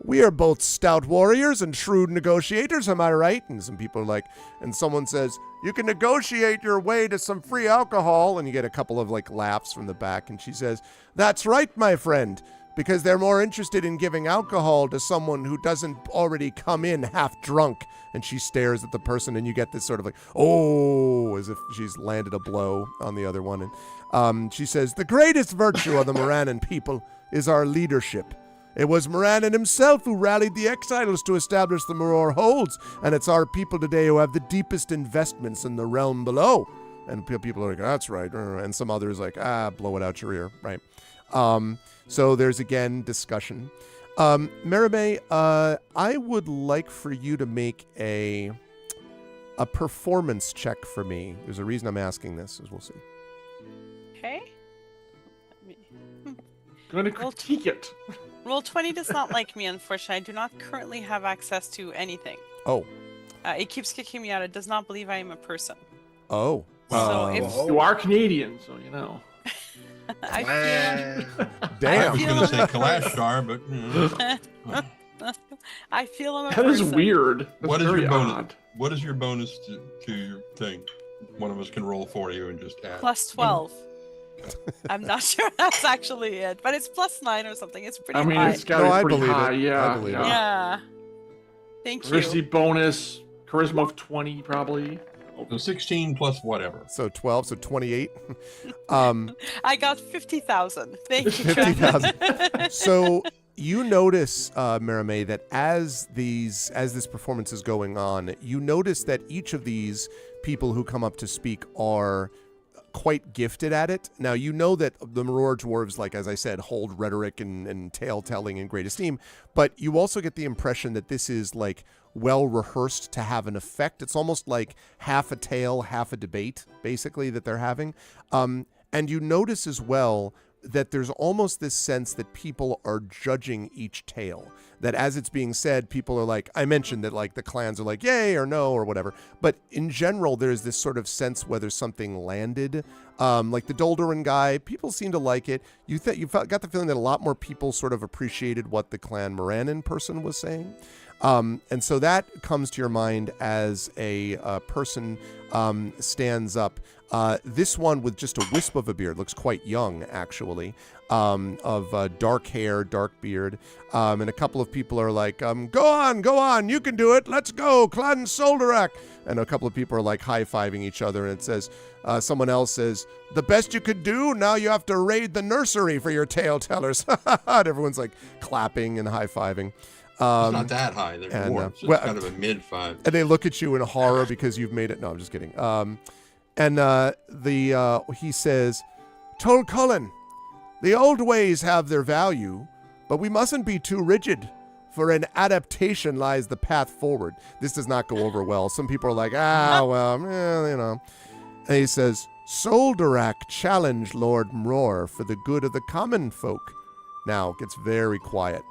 We are both stout warriors and shrewd negotiators, am I right? And some people are like, and someone says, you can negotiate your way to some free alcohol. And you get a couple of like laughs from the back. And she says, that's right, my friend. Because they're more interested in giving alcohol to someone who doesn't already come in half drunk. And she stares at the person, and you get this sort of like, oh, as if she's landed a blow on the other one. And she says, the greatest virtue of the Moranin people is our leadership. It was Moranin himself who rallied the exiles to establish the Maror holds, and it's our people today who have the deepest investments in the realm below. And people are like, that's right. And some others like, blow it out your ear, right? So there's, again, discussion. Merime, I would like for you to make a performance check for me. There's a reason I'm asking this, as we'll see. Okay. Going to critique it. Roll 20 does not like me, unfortunately. I do not currently have access to anything. Oh. It keeps kicking me out. It does not believe I am a person. Oh. So You are Canadian, so you know. I feel... Damn. I was going to say Kalashtar, but... I feel I'm a That is person. weird. That's What is very your bonus? odd. What is your bonus to your thing? One of us can roll for you and just add. Plus 12. I'm not sure that's actually it, but it's plus 9 or something. It's pretty I mean, high. it's got to be I pretty believe high. it. Yeah. I believe it. Yeah. Thank you. Charisma bonus, charisma of 20 probably. So 16 plus whatever. So 12, so 28. I got 50,000. Thank you. 50,000. So you notice, Merime, that as this performance is going on, you notice that each of these people who come up to speak are quite gifted at it. Now, you know that the Maror dwarves, like as I said, hold rhetoric and tale-telling in great esteem, but you also get the impression that this is like well rehearsed to have an effect. It's almost like half a tale, half a debate, basically, that they're having. And you notice as well that there's almost this sense that people are judging each tale. That as it's being said, people are like, I mentioned that like the clans are like, yay or no or whatever. But in general, there's this sort of sense whether something landed. Like the Doldoran guy, people seem to like it. You got the feeling that a lot more people sort of appreciated what the Clan Moranin person was saying. And so that comes to your mind as a person stands up. This one with just a wisp of a beard, looks quite young, actually, of dark hair, dark beard. And a couple of people are like, go on, you can do it. Let's go, Clan Soldarak. And a couple of people are like high-fiving each other. And it says, someone else says, the best you could do, now you have to raid the nursery for your tale tellers. And everyone's like clapping and high-fiving. It's not that high. They're dwarves. It's kind of a mid-5. And they look at you in horror because you've made it. No, I'm just kidding. He says, Tol Cullen, the old ways have their value, but we mustn't be too rigid. For in adaptation lies the path forward. This does not go over well. Some people are like, you know. And he says, Soldarak challenged Lord Mror for the good of the common folk. Now it gets very quiet.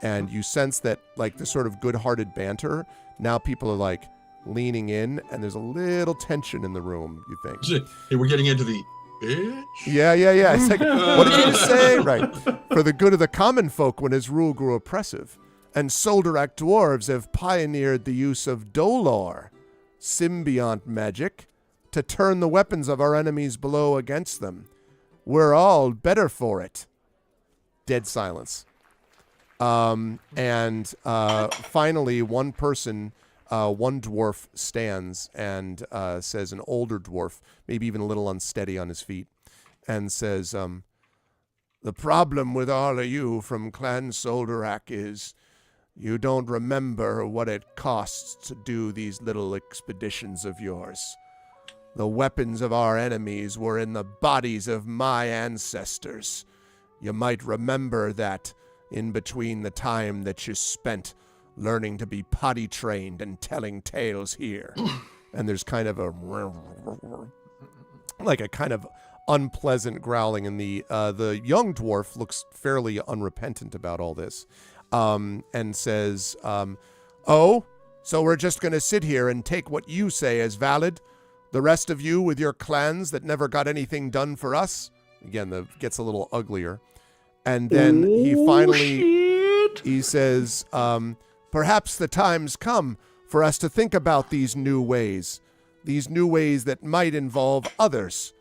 And you sense that, like, the sort of good-hearted banter, now people are, like, leaning in, and there's a little tension in the room, you think. Hey, we're getting into the bitch? Yeah. It's like, what did you say? Right. For the good of the common folk when his rule grew oppressive. And Soldarak dwarves have pioneered the use of Dolor, symbiont magic, to turn the weapons of our enemies below against them. We're all better for it. Dead silence. And finally, one person, one dwarf stands and says, an older dwarf, maybe even a little unsteady on his feet, and says, the problem with all of you from Clan Soldarak is you don't remember what it costs to do these little expeditions of yours. The weapons of our enemies were in the bodies of my ancestors. You might remember that in between the time that you spent learning to be potty trained and telling tales here. And there's kind of a kind of unpleasant growling, and the young dwarf looks fairly unrepentant about all this, and says, oh, so we're just going to sit here and take what you say as valid? The rest of you with your clans that never got anything done for us? Again, gets a little uglier. And then he says, perhaps the time's come for us to think about these new ways that might involve others,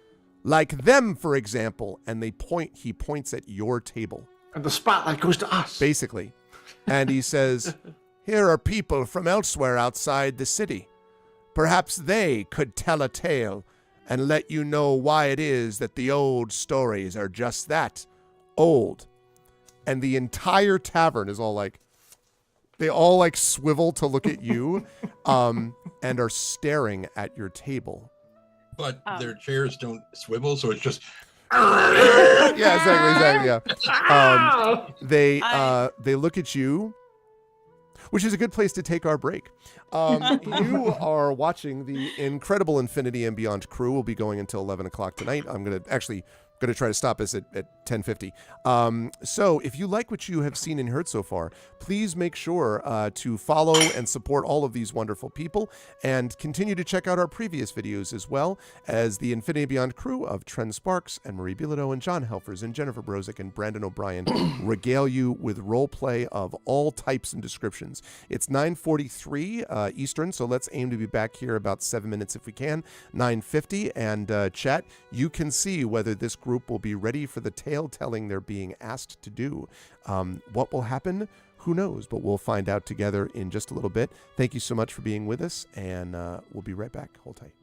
like them, for example. And he points at your table. And the spotlight goes to us. Basically. And he says, here are people from elsewhere outside the city. Perhaps they could tell a tale and let you know why it is that the old stories are just that. Old. And the entire tavern is all like, they all like swivel to look at you, and are staring at your table. But their chairs don't swivel, so it's just. Yeah, exactly. Yeah. They look at you, which is a good place to take our break. You are watching the incredible Infinity and Beyond crew. Will be going until 11 o'clock tonight. I'm going to try to stop us at 10:50. So if you like what you have seen and heard so far, please make sure to follow and support all of these wonderful people, and continue to check out our previous videos, as well as the Infinity and Beyond crew of Tren Sparks and Marie Bilodeau and John Helfers and Jennifer Brozick and Brandon O'Brien regale you with role play of all types and descriptions. It's 9:43 Eastern, so let's aim to be back here about 7 minutes if we can. 9:50, and chat, you can see whether this group will be ready for the tale telling they're being asked to do. What will happen? Who knows? But we'll find out together in just a little bit. Thank you so much for being with us, and we'll be right back. Hold tight.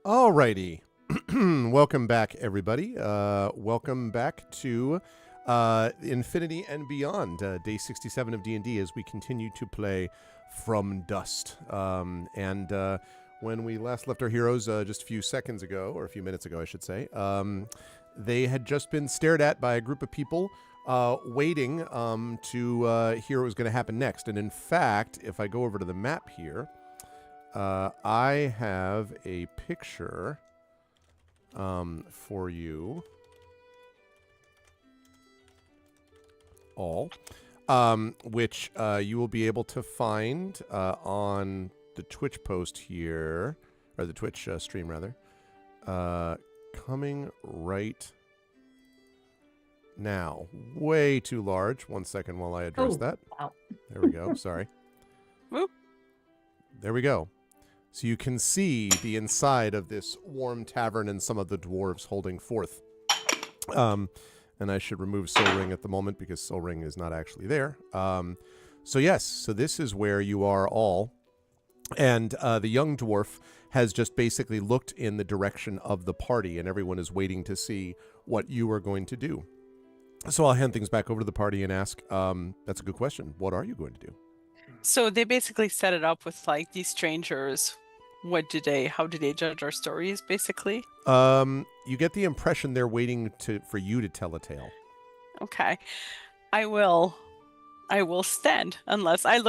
Alrighty. Welcome back, everybody. Welcome back to Infinity and Beyond, day 67 of D&D, as we continue to play From Dust. And when we last left our heroes just a few seconds ago, or a few minutes ago, I should say, they had just been stared at by a group of people waiting to hear what was going to happen next. And in fact, if I go over to the map here, I have a picture for you all, which you will be able to find on the Twitch post here, or the Twitch stream rather, coming right now. Way too large. 1 second while I address that. Wow. There we go. Sorry. Whoop. There we go. So you can see the inside of this warm tavern and some of the dwarves holding forth. And I should remove Soul Ring at the moment because Soul Ring is not actually there. So yes, so this is where you are all. And the young dwarf has just basically looked in the direction of the party, and everyone is waiting to see what you are going to do. So I'll hand things back over to the party and ask, that's a good question. What are you going to do? So they basically set it up with like these strangers. How do they judge our stories, basically? You get the impression they're waiting for you to tell a tale. Okay. I will stand unless I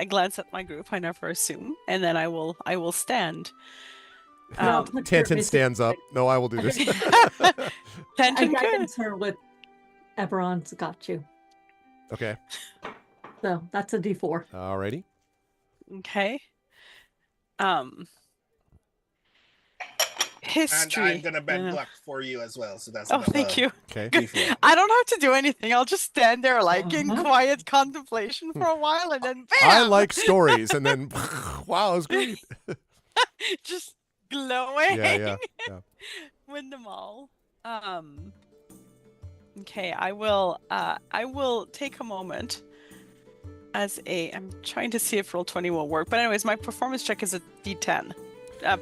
glance at my group. I never assume, and then I will stand. Tantan stands up. No, I will do this. Tantan I could. guidance her with Eberron's got you. Okay. So that's a D4. Alrighty. Okay. History. And I'm gonna bend luck for you as well. So that's thank you. Okay. D4. I don't have to do anything. I'll just stand there like in quiet contemplation for a while, and then bam! I like stories, and then wow, it's great. Just glowing. Yeah. Win them all. Okay, I will take a moment I'm trying to see if Roll20 will work. But anyways, my performance check is a D10.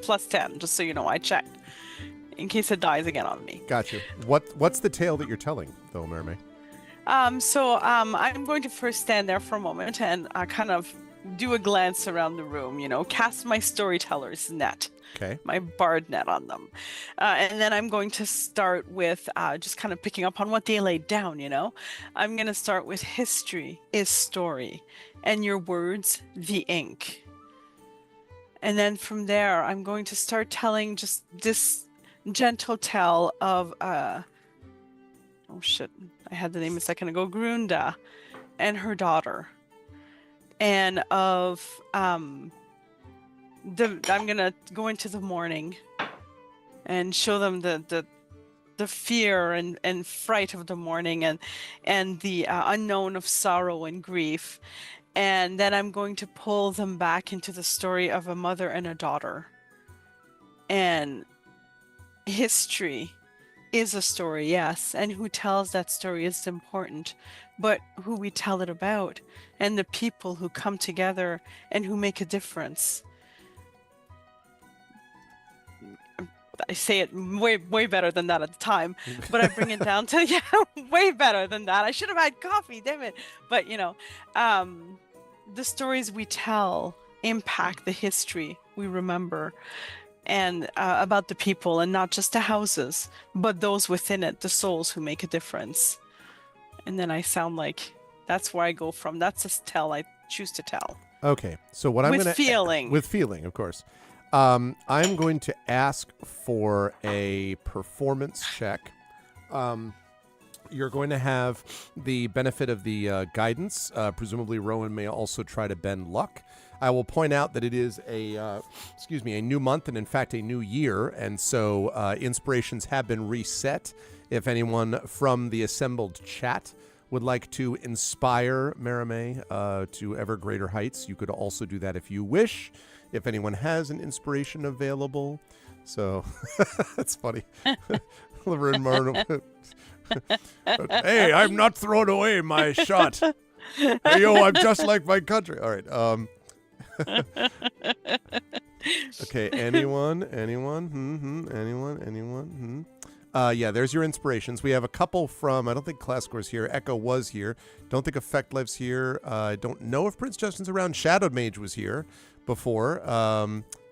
Plus 10, just so you know, I checked. In case it dies again on me. Gotcha. What's the tale that you're telling, though, Mermaid? So I'm going to first stand there for a moment and kind of do a glance around the room, cast my storyteller's net. Okay. My bard net on them. And then I'm going to start with just kind of picking up on what they laid down, I'm going to start with history is story, and your words, the ink. And then from there, I'm going to start telling just this gentle tale of, oh shit, I had the name a second ago, Grunda and her daughter. And of, I'm going to go into the morning and show them the fear and fright of the morning and the unknown of sorrow and grief. And then I'm going to pull them back into the story of a mother and a daughter. And history is a story, yes. And who tells that story is important. But who we tell it about and the people who come together and who make a difference. I say it way better than that at the time, but I bring it down to way better than that. I should have had coffee, damn it. But the stories we tell impact the history we remember, and about the people, and not just the houses, but those within it, the souls who make a difference. And then I sound like that's where I go from. That's a tell I choose to tell. Okay, so what I'm going to with feeling, of course. I'm going to ask for a performance check. You're going to have the benefit of the guidance. Presumably, Rowan may also try to bend luck. I will point out that it is a new month and, in fact, a new year. And so inspirations have been reset. If anyone from the assembled chat would like to inspire Merime to ever greater heights, you could also do that if you wish. If anyone has an inspiration available. So that's funny. Laverne Martin. Hey, I'm not throwing away my shot. Hey, yo, I'm just like my country. All right. Okay, anyone? Anyone? Yeah, there's your inspirations. We have a couple from, I don't think Classcore's here. Echo was here. Don't think Effect Live's here. I don't know if Prince Justin's around. Shadowed Mage was here before.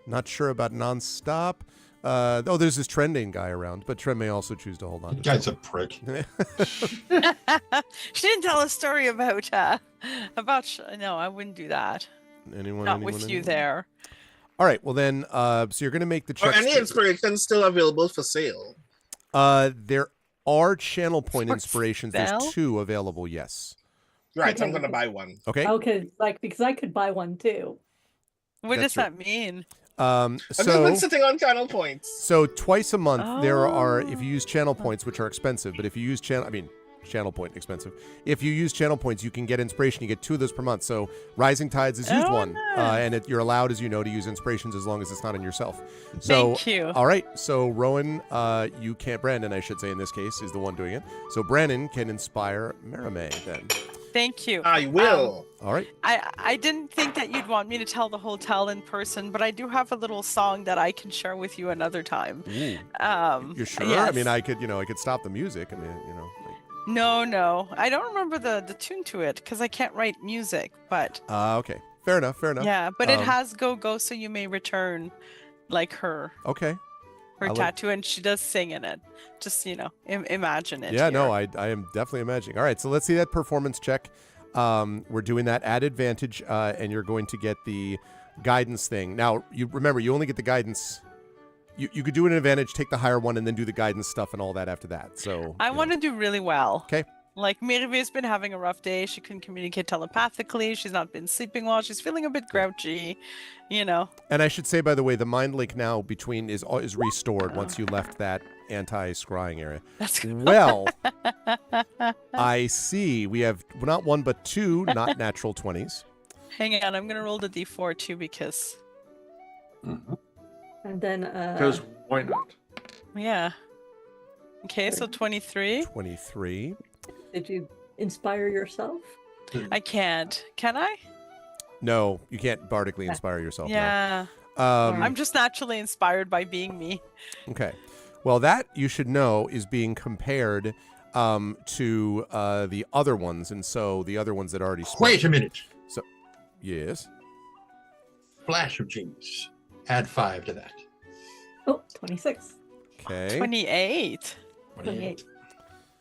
Not sure about Nonstop. There's this Trending guy around, but Trend may also choose to hold on to Guy's a prick. She didn't tell a story about no, I wouldn't do that. Not with you there. All right, well then, so you're going to make the check. Are any inspirations still available for sale? There are channel point inspirations. There's 2 available, yes. Right, Okay. I'm going to buy one. Okay. Okay, because I could buy one too. What That's does that mean? I've just been sitting on channel points. So twice a month there are, if you use channel points, which are expensive, but if you use channel point expensive. If you use channel points, you can get inspiration. You get 2 of those per month. So Rising Tides has used one, and you're allowed, as you know, to use inspirations as long as it's not on yourself. So, thank you. All right. So Rowan, you can't. Brandon, I should say, in this case, is the one doing it. So Brandon can inspire Merame then. Thank you. I will. All right. I didn't think that you'd want me to tell the whole tale in person, but I do have a little song that I can share with you another time. Ooh. You're sure? Yes. I mean, I could stop the music. I mean, No, I don't remember the tune to it because I can't write music. But okay, fair enough. yeah, but it has go so you may return, like her. Okay. Her tattoo, and she does sing in it. Just imagine it. Yeah, here. no, I am definitely imagining. All right, so let's see that performance check. We're doing that at advantage, and you're going to get the guidance thing. Now, you remember, you only get the guidance. You could do an advantage, take the higher one, and then do the guidance stuff and all that after that. So I want to do really well. Okay. Like, Miriam's been having a rough day. She couldn't communicate telepathically. She's not been sleeping well. She's feeling a bit grouchy, And I should say, by the way, the mind link now is restored once you left that anti-scrying area. That's good. Well, I see. We have not 1 but 2 not natural 20s. Hang on, I'm gonna roll the d4 too because. And then Because why not? Yeah. Okay, so 23. 23. did you inspire yourself? I can't. Can I? No, you can't bardically inspire yourself. Yeah. No. I'm just naturally inspired by being me. Okay. Well, that you should know is being compared to the other ones, and so the other ones that already. Wait a minute. So, yes. Flash of genius. Add 5 to that. Oh, 26. Okay. 28. 28.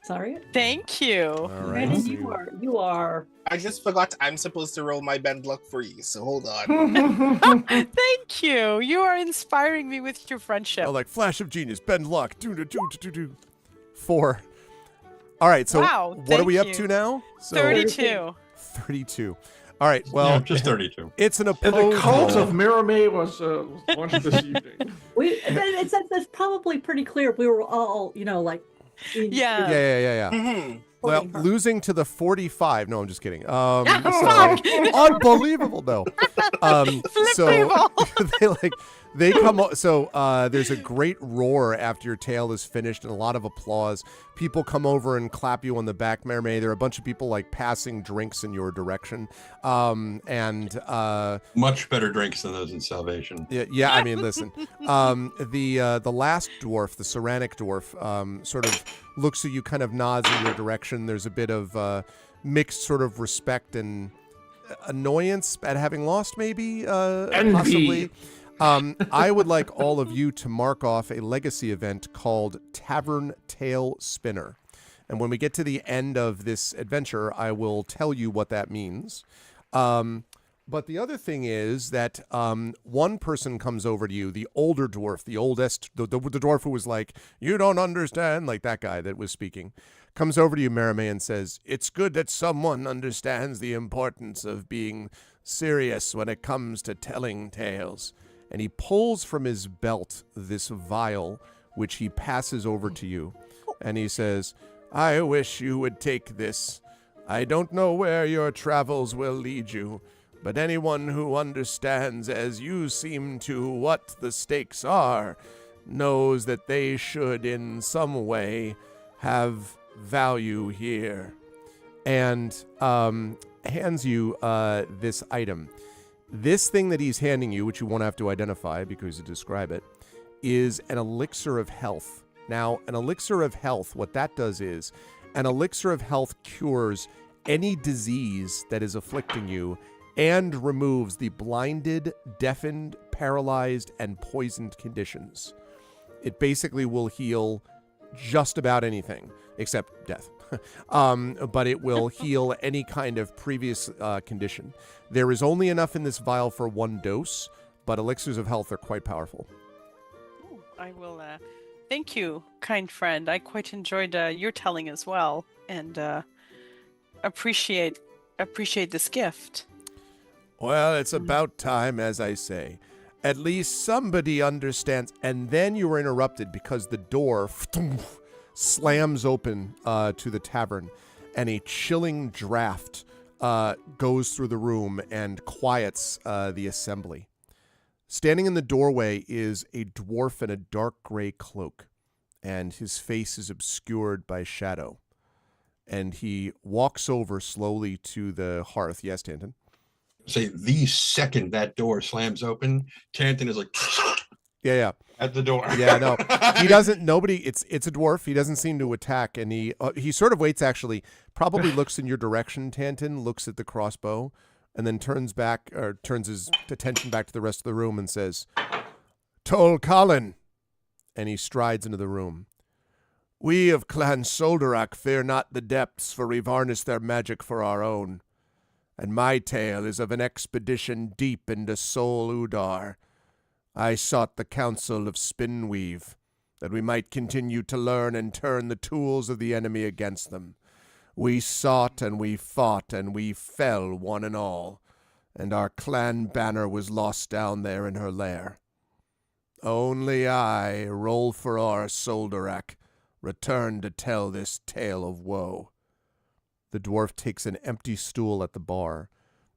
Sorry. Thank you. All right. Brandon, you are. I just forgot I'm supposed to roll my bend luck for you, so hold on. Thank you. You are inspiring me with your friendship. Oh, like flash of genius, bend luck, 4. All right. So, Wow, what are we up thank to you. now? So 32. 32. All right. Well, Yeah, just 32. it's an And opposed. the cult roll. of Merame was launched this evening. It's probably pretty clear. We were all, like. Yeah. Yeah. Mhm. Well, Holding her. losing to the 45. No, I'm just kidding. Fuck. Unbelievable, though. So Flip they come. So there's a great roar after your tale is finished, and a lot of applause. People come over and clap you on the back, Mermaid. There are a bunch of people like passing drinks in your direction, and Much better drinks than those in Salvation. yeah. I mean, listen. The last dwarf, the Saranic dwarf, sort of looks at you, kind of nods in your direction. There's a bit of mixed sort of respect and annoyance at having lost, maybe, possibly. I would like all of you to mark off a legacy event called Tavern Tail Spinner. And when we get to the end of this adventure, I will tell you what that means. But the other thing is that one person comes over to you, the older dwarf, the oldest, the dwarf who was like, you don't understand, like that guy that was speaking, comes over to you, Merame, and says, it's good that someone understands the importance of being serious when it comes to telling tales. And he pulls from his belt this vial, which he passes over to you. And he says, I wish you would take this. I don't know where your travels will lead you, but anyone who understands as you seem to what the stakes are knows that they should in some way have value here. And hands you this item. This thing that he's handing you, which you won't have to identify because you describe it, is an elixir of health. Now, an elixir of health, what that does is, an elixir of health cures any disease that is afflicting you and removes the blinded, deafened, paralyzed, and poisoned conditions. It basically will heal just about anything except death. But it will heal any kind of previous condition. There is only enough in this vial for 1 dose, but elixirs of health are quite powerful. Ooh, I will. Thank you, kind friend. I quite enjoyed your telling as well, and appreciate this gift. Well, it's about time, as I say. At least somebody understands. And then you were interrupted because the door slams open to the tavern, and a chilling draft goes through the room and quiets the assembly. Standing in the doorway is a dwarf in a dark gray cloak, and his face is obscured by shadow. And he walks over slowly to the hearth. Yes, Tanton? Say the second that door slams open, Tanton is like Yeah. at the door. Yeah, no. He doesn't, it's a dwarf. He doesn't seem to attack, and he sort of waits, actually, probably looks in your direction, Tanton, looks at the crossbow, and then turns his attention back to the rest of the room and says, Tol Colin, and he strides into the room. we of Clan Soldarak fear not the depths, for we've harnessed their magic for our own. And my tale is of an expedition deep into Sol Udar. I sought the counsel of Spinweave, that we might continue to learn and turn the tools of the enemy against them. We sought and we fought and we fell one and all, and our clan banner was lost down there in her lair. Only I, Rolforor Soldarak, returned to tell this tale of woe. The dwarf takes an empty stool at the bar,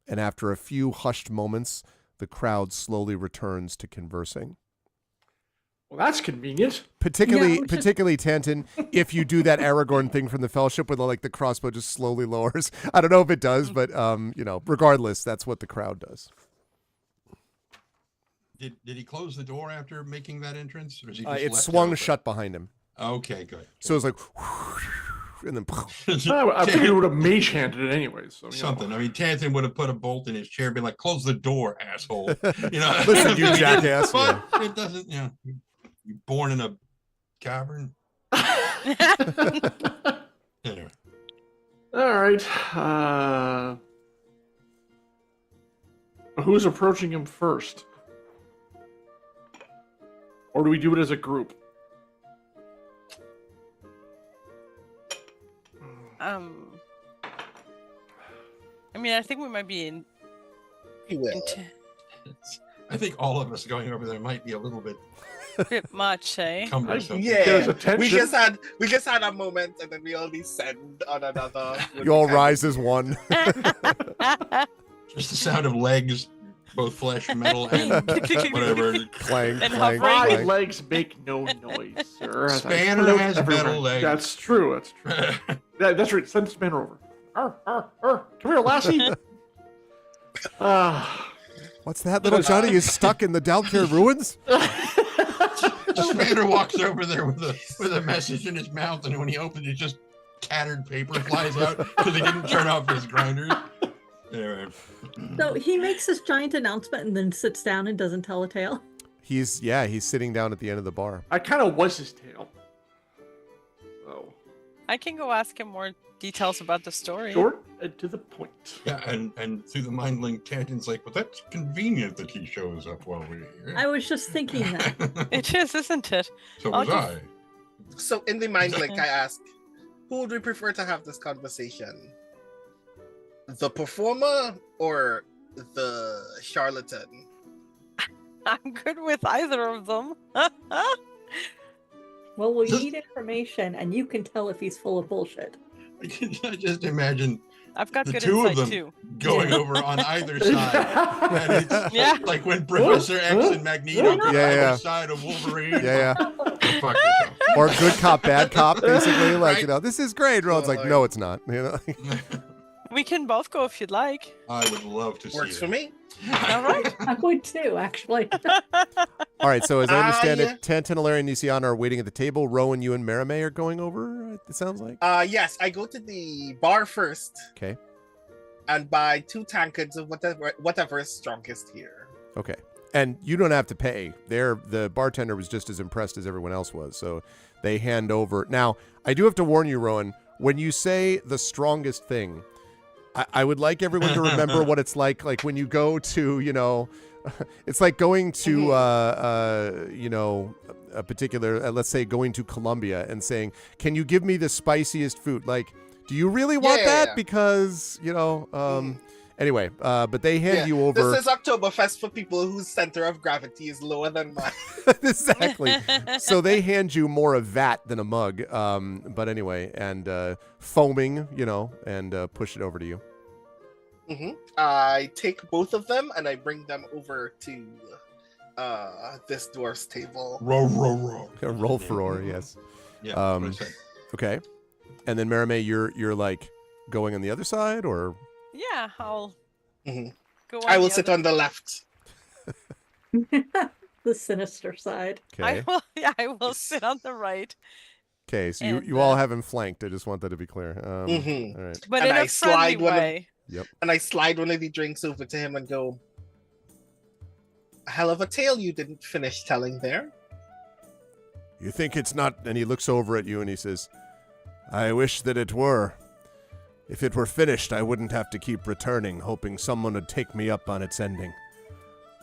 and after a few hushed moments, the crowd slowly returns to conversing. Well, that's convenient. Particularly Tanton, if you do that Aragorn thing from the Fellowship where the crossbow just slowly lowers. I don't know if it does, but regardless, that's what the crowd does. Did he close the door after making that entrance, or is he just it left swung it shut behind him. Okay, good. So it was like, and then I figured it would have mage handed it anyway. So something. I mean, Tanton would have put a bolt in his chair and be like, "Close the door, asshole." Listen, you jackass. But it doesn't. You're born in a cavern. Anyway. All right. Who's approaching him first? Or do we do it as a group? I mean, I think we might be in. I think all of us going over there might be a little bit much, eh? cumbersome. Yeah, we just had a moment, and then we all descend on another. You all rise as one. Just the sound of legs, both flesh, metal, and whatever. Clang, And clang, My clang. legs make no noise, sir. Spanner has Everywhere. metal legs. That's true. That's right. Send Spanner over. Come here, lassie. What's that, little Johnny? Is stuck in the Dalkir ruins? Spanner walks over there with a message in his mouth, and when he opens it, just tattered paper flies out because he didn't turn off his grinders. Anyway. So he makes this giant announcement and then sits down and doesn't tell a tale. He's sitting down at the end of the bar. I kind of was his tail. Oh. I can go ask him more details about the story. Short and to the point. Yeah, and through the mind link, Tanton's like, well, that's convenient that he shows up while we're here. I was just thinking that. It is, isn't it? So was I. So in the mind link, I ask, who would we prefer to have this conversation? The performer or the charlatan? I'm good with either of them. Well, we need information, and you can tell if he's full of bullshit. I just imagine I've got the good two of insight them too. going over on either side. And it's Yeah. like when Professor X and Magneto go Yeah. either side of Wolverine. Yeah. Go fuck yourself. Or good cop, bad cop, basically. Right. This is great. Ron's like, no, it's not. We We can both go if you'd like. I would love to see Works for that. me. All right. I would too, actually. All right, so as I understand it, Tantanalaria and Nisiana are waiting at the table. Rowan, you and Marame are going over, it sounds like? Yes, I go to the bar first. Okay. And buy 2 tankards of whatever is strongest here. Okay. And you don't have to pay. The bartender was just as impressed as everyone else was, so they hand over. Now, I do have to warn you, Rowan, when you say the strongest thing, I would like everyone to remember what it's like when you go to, it's like going to, a particular, let's say going to Colombia and saying, can you give me the spiciest food? Like, do you really want that? Yeah. Because, anyway, but they hand you over. This is Oktoberfest for people whose center of gravity is lower than mine. Exactly. So they hand you more a vat than a mug. But anyway, and foaming, and push it over to you. Mm-hmm. I take both of them and I bring them over to this dwarf's table. Roll. Roll for roar, yes. Yeah. Okay. And then Marame, you're like going on the other side, or? Yeah, I'll go on I will sit on the left. The sinister side. Okay. I will sit on the right. Okay, so you all have him flanked. I just want that to be clear. All right. But in a friendly way. Yep. And I slide one of the drinks over to him and go, a hell of a tale you didn't finish telling there. You think it's not... And he looks over at you and he says, I wish that it were. If it were finished, I wouldn't have to keep returning, hoping someone would take me up on its ending.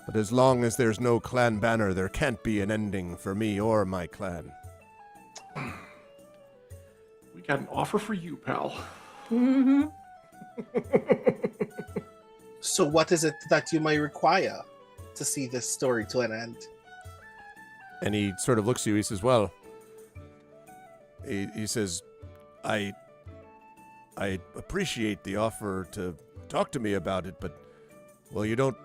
But as long as there's no clan banner, there can't be an ending for me or my clan. We got an offer for you, pal. Mm-hmm. So what is it that you may require to see this story to an end? And he sort of looks at you. He says, well, he says, I appreciate the offer to talk to me about it, but, well, you don't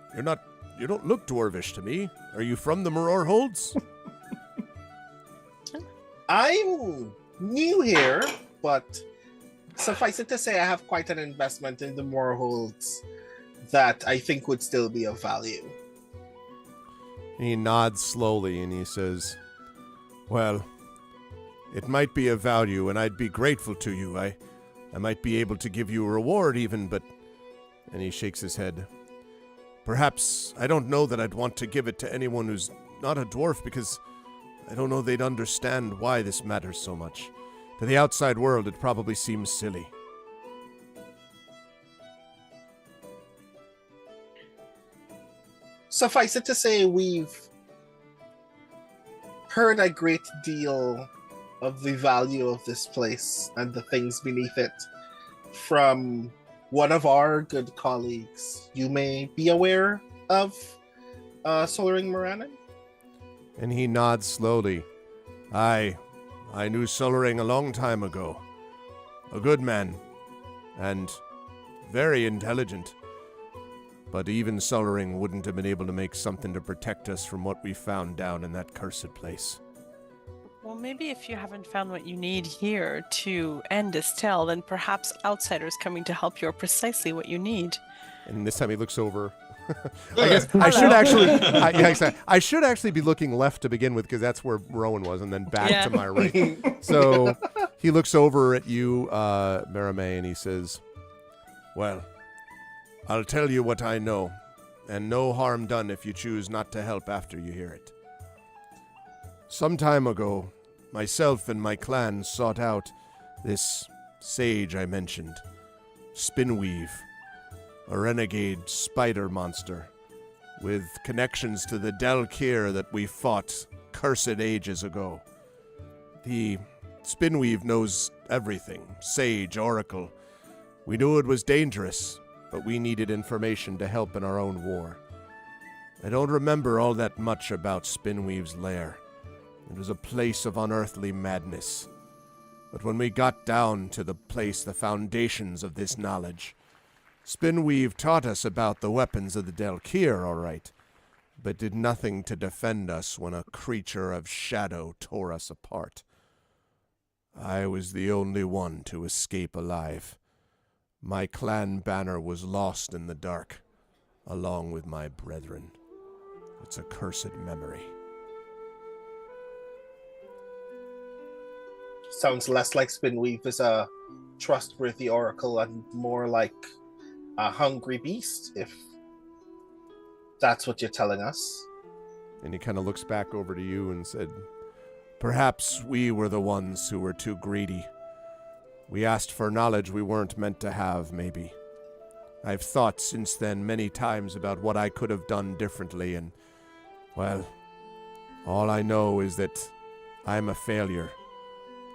look dwarvish to me. Are you from the Maror Holds? I'm new here, but suffice it to say I have quite an investment in the Maror Holds that I think would still be of value. He nods slowly and he says, well, it might be of value and I'd be grateful to you. I might be able to give you a reward even, but... And he shakes his head. Perhaps, I don't know that I'd want to give it to anyone who's not a dwarf because I don't know they'd understand why this matters so much. To the outside world, it probably seems silly. Suffice it to say, we've heard a great deal of the value of this place and the things beneath it from one of our good colleagues. You may be aware of Solaring Moranin? And he nods slowly. I knew Solaring a long time ago. A good man, and very intelligent. But even Solaring wouldn't have been able to make something to protect us from what we found down in that cursed place. Well, maybe if you haven't found what you need here to end this tale, then perhaps outsiders coming to help you are precisely what you need. And this time he looks over. I guess I should actually be looking left to begin with because that's where Rowan was, and then back to my right. So he looks over at you, Marame, and he says, well, I'll tell you what I know, and no harm done if you choose not to help after you hear it. Some time ago, myself and my clan sought out this sage I mentioned, Spinweave, a renegade spider monster with connections to the Delkir that we fought cursed ages ago. The Spinweave knows everything, sage, oracle. We knew it was dangerous, but we needed information to help in our own war. I don't remember all that much about Spinweave's lair. It was a place of unearthly madness. But when we got down to the place, the foundations of this knowledge, Spinweave taught us about the weapons of the Delkir, all right, but did nothing to defend us when a creature of shadow tore us apart. I was the only one to escape alive. My clan banner was lost in the dark, along with my brethren. It's a cursed memory. Sounds less like Spinweave is a trustworthy oracle and more like a hungry beast, if that's what you're telling us. And he kind of looks back over to you and said, Perhaps we were the ones who were too greedy. We asked for knowledge we weren't meant to have, maybe. I've thought since then many times about what I could have done differently, and, well, all I know is that I'm a failure.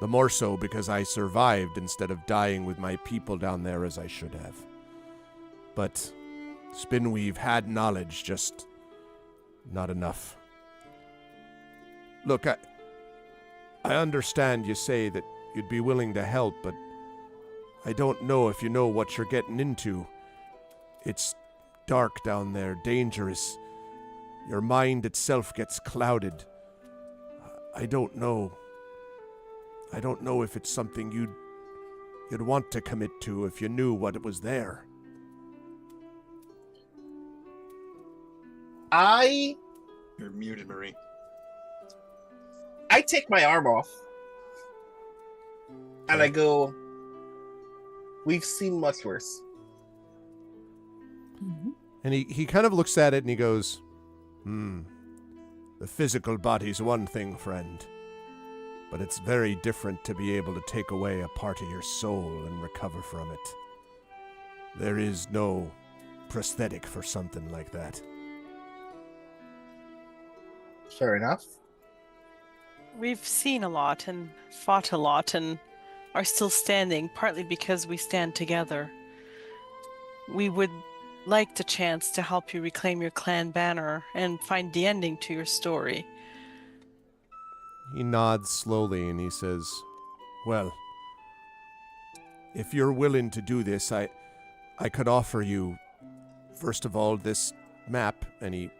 The more so because I survived instead of dying with my people down there as I should have. But Spinweave had knowledge, just not enough. Look, I understand you say that you'd be willing to help, but I don't know if you know what you're getting into. It's dark down there, dangerous. Your mind itself gets clouded. I don't know. I don't know if it's something you'd want to commit to if you knew what it was there. You're muted, Marie. I take my arm off. And I go, we've seen much worse. Mm-hmm. and he kind of looks at it and he goes, The physical body's one thing, friend. But it's very different to be able to take away a part of your soul and recover from it. There is no prosthetic for something like that. Fair enough. We've seen a lot and fought a lot and are still standing, partly because we stand together. We would like the chance to help you reclaim your clan banner and find the ending to your story. he nods slowly and he says, Well, if you're willing to do this, I could offer you, first of all, this map. and he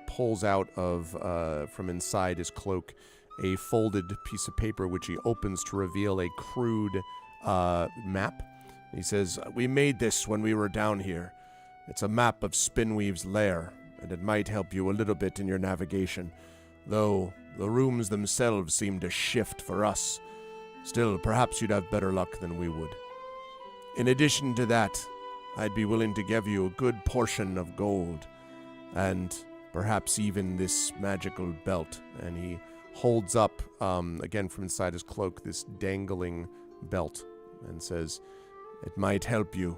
pulls out of from inside his cloak a folded piece of paper which he opens to reveal a crude map. He says, we made this when we were down here. It's a map of Spinweave's lair, and it might help you a little bit in your navigation, though the rooms themselves seem to shift for us. Still, perhaps you'd have better luck than we would. In addition to that, I'd be willing to give you a good portion of gold, and perhaps even this magical belt. And he holds up, again from inside his cloak, this dangling belt and says, It might help you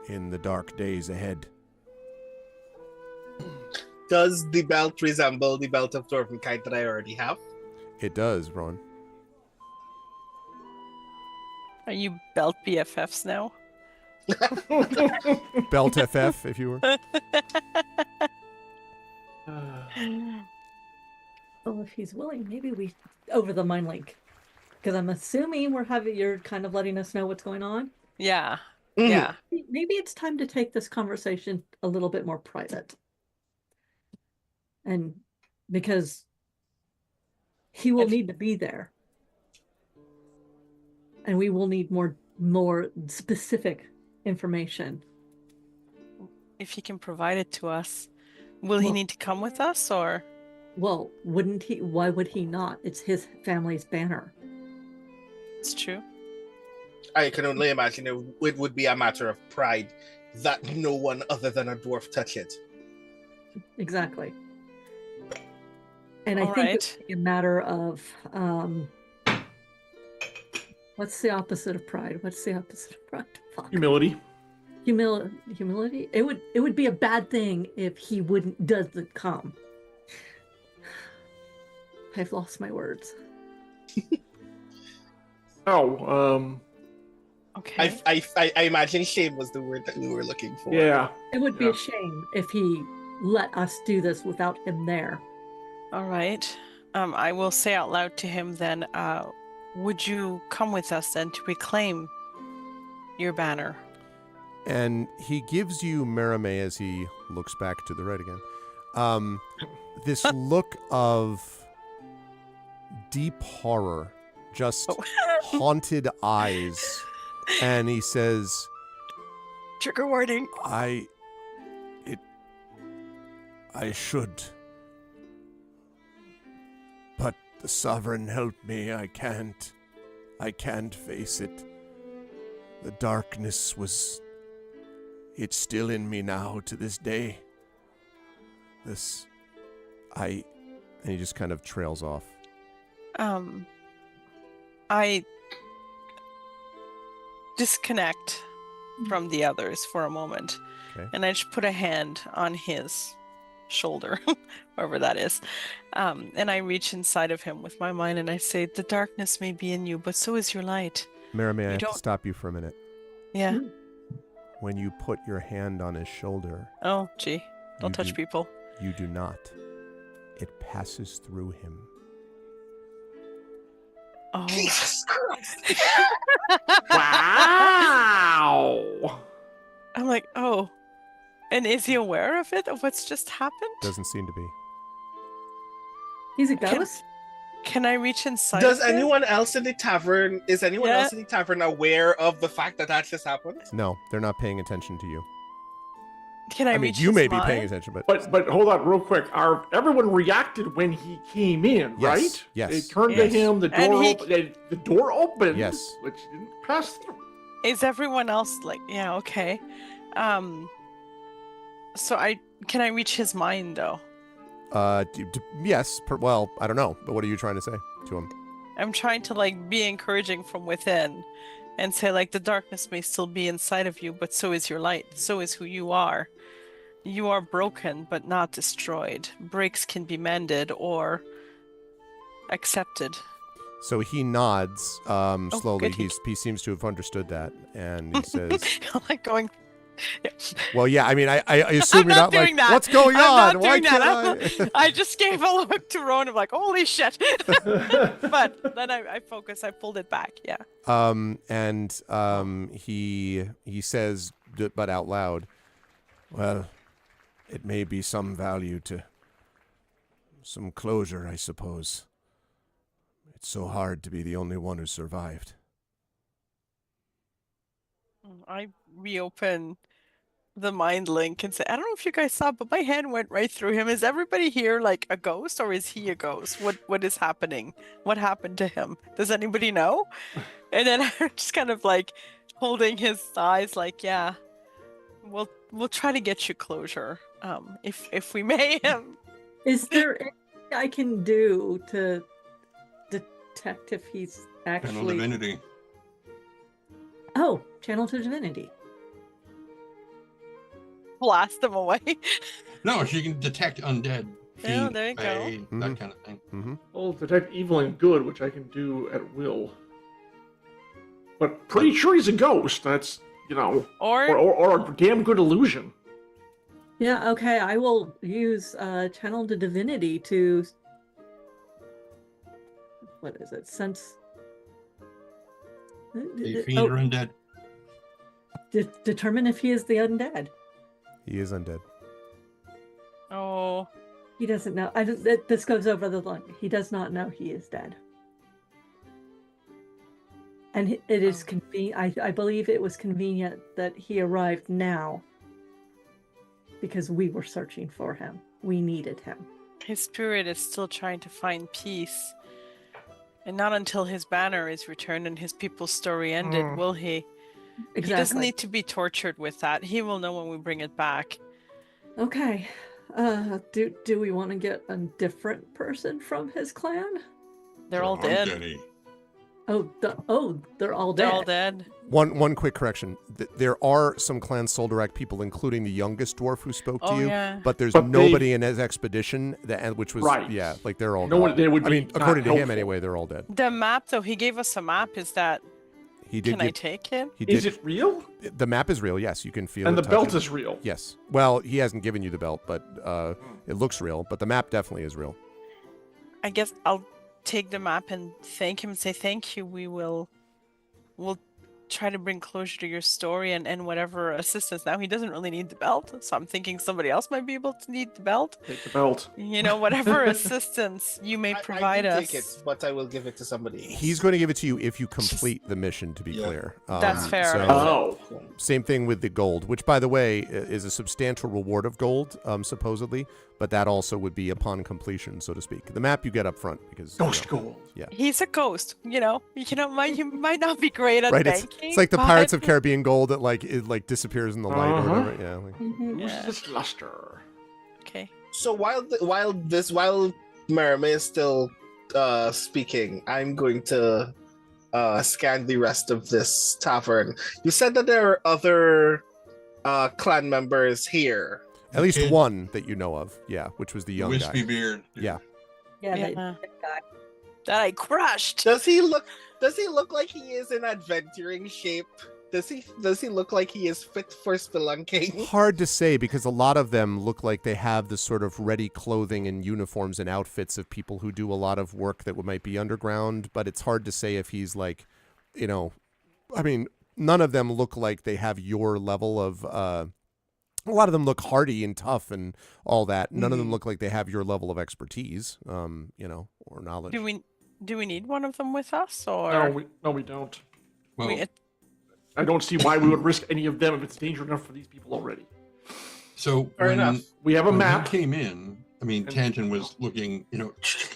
in the dark days ahead. Does the belt resemble the belt of Dwarvenkind that I already have? It does, Ron. Are you belt BFFs now? Belt FF, if you were. Well, if he's willing, maybe we over the mind link, because I'm assuming you're kind of letting us know what's going on. Yeah. Mm. Yeah. Maybe it's time to take this conversation a little bit more private. And because he will need to be there. And we will need more specific information. If he can provide it to us, will he need to come with us, or? Well, wouldn't he? Why would he not? It's his family's banner. It's true. I can only imagine it would be a matter of pride that no one other than a dwarf touch it. Exactly. And I All think right. it's a matter of what's the opposite of pride? What's the opposite of pride? Fuck. Humility. Humility. It would be a bad thing if he doesn't come. I've lost my words. Okay. I imagine shame was the word that we were looking for. Yeah. It would be a shame if he let us do this without him there. All right. I will say out loud to him then, would you come with us then to reclaim your banner? And he gives you, Merame, as he looks back to the right again, this look of deep horror, just haunted eyes. And he says, Trigger warning. I should. But the Sovereign help me, I can't face it. The darkness it's still in me now to this day. And he just kind of trails off. I disconnect from the others for a moment. Okay. And I just put a hand on his shoulder, wherever that is. And I reach inside of him with my mind and I say, the darkness may be in you, but so is your light. Mara, may I have to stop you for a minute? Yeah. When you put your hand on his shoulder... Oh, gee. Don't touch people. You do not. It passes through him. Oh. Jesus Christ. Wow. I'm like, oh. And is he aware of it, of what's just happened? Doesn't seem to be. He's a ghost? Can I reach inside? Does of him? anyone else in the tavern, is anyone Yeah. else in the tavern aware of the fact that just happened? No, they're not paying attention to you. Can I I mean, reach you his may be mind? paying attention, but... But hold on real quick. Everyone reacted when he came in, Yes, right? yes, They turned yes. to him, the And door he- the door opened. Yes. Which didn't pass through. Is everyone else like, yeah, okay. So can I reach his mind though? Yes. Well, I don't know, but what are you trying to say to him? I'm trying to like be encouraging from within and say like the darkness may still be inside of you, but so is your light. So is who you are. You are broken, but not destroyed. Breaks can be mended or accepted. So he nods slowly. good. He seems to have understood that, and he says, I'm like going. "Well, yeah. I mean, I assume I'm you're not not like, doing that. what's going I'm on? not Why doing can't that. I?" I just gave a look to Rowan of like, holy shit. But then I focus. I pulled it back. Yeah. He says, but out loud, Well, it may be some value to some closure, I suppose. It's so hard to be the only one who survived. I reopen the mind link and say, I don't know if you guys saw, but my hand went right through him. Is everybody here like a ghost or is he a ghost? What is happening? What happened to him? Does anybody know? And then I'm just kind of like holding his thighs like, yeah, we'll try to get you closure. If we may. Is there anything I can do to detect if he's Channel actually... divinity. Oh, channel to divinity. Blast them away. No, she can detect undead. Oh, fiend, there you go. fae, Mhm. that kind of thing. Mm-hmm. Well, detect evil and good, which I can do at will. But pretty sure he's a ghost. That's, or a damn good illusion. Yeah, okay, I will use channel to divinity to... What is it? Sense... A fiend or undead. Determine if he is the undead. He is undead. Oh. He doesn't know. This goes over the line. He does not know he is dead. And it is convenient. I believe it was convenient that he arrived now because we were searching for him. We needed him. His spirit is still trying to find peace. And not until his banner is returned and his people's story ended will he. Exactly. He doesn't need to be tortured with that. He will know when we bring it back. Okay. Do we want to get a different person from his clan? They're all dead. Undeady. They're all dead. They're all dead. One quick correction. There are some Clan Soldarak people, including the youngest dwarf who spoke to you, Yeah. but there's But nobody in his expedition, which was, Right. yeah, like they're all No dead. one, they would I be mean, not according to him helpful. anyway, they're all dead. The map, though, he gave us a map. Is that... He did Can I give- take it? He Is did. it real? The map is real, yes. You can feel And it, the touch belt it. is real. Yes. Well, he hasn't given you the belt, but it looks real. But the map definitely is real. I guess I'll take the map and thank him and say thank you. We'll try to bring closure to your story and whatever assistance. Now he doesn't really need the belt, so I'm thinking somebody else might be able to need the belt. Take the belt. You know, whatever assistance you may provide I us. take it, but I will give it to somebody else. He's going to give it to you if you complete the mission, to be clear. That's fair. So same thing with the gold, which, by the way, is a substantial reward of gold, supposedly, but that also would be upon completion, so to speak. The map you get up front because Ghost gold. Yeah, He's a ghost. You might not be great at right. banking. It's like the Pirates of Caribbean gold that it disappears in the light or whatever. Yeah. Loses its luster. Okay. So while Merame is still speaking, I'm going to scan the rest of this tavern. You said that there are other clan members here. At least one that you know of, yeah, which was the young wispy guy. beard. Yeah. Yeah, Yeah. that guy. That I crushed. Does he look like he is in adventuring shape? Does he look like he is fit for spelunking? Hard to say because a lot of them look like they have the sort of ready clothing and uniforms and outfits of people who do a lot of work that might be underground, but it's hard to say if he's like, I mean, none of them look like they have your level of a lot of them look hardy and tough and all that. None of them look like they have your level of expertise, or knowledge. Do we need one of them with us, or No, we don't. Well, I don't see why we would risk any of them if it's dangerous enough for these people already. so Fair when, enough. We have a when map. he came in, I mean, Tangent was looking,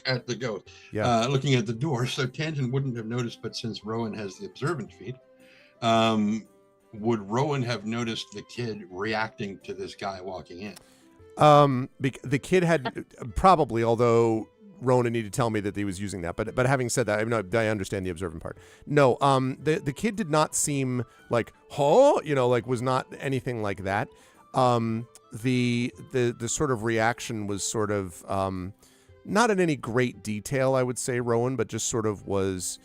at the ghost, Yeah. looking at the door. So Tangent wouldn't have noticed, but since Rowan has the observant feat, would Rowan have noticed the kid reacting to this guy walking in? The kid had probably, although Rona needed to tell me that he was using that. But having said that, I understand the observant part. No, the kid did not seem like, was not anything like that. The sort of reaction was sort of not in any great detail, I would say, Rowan, but just sort of was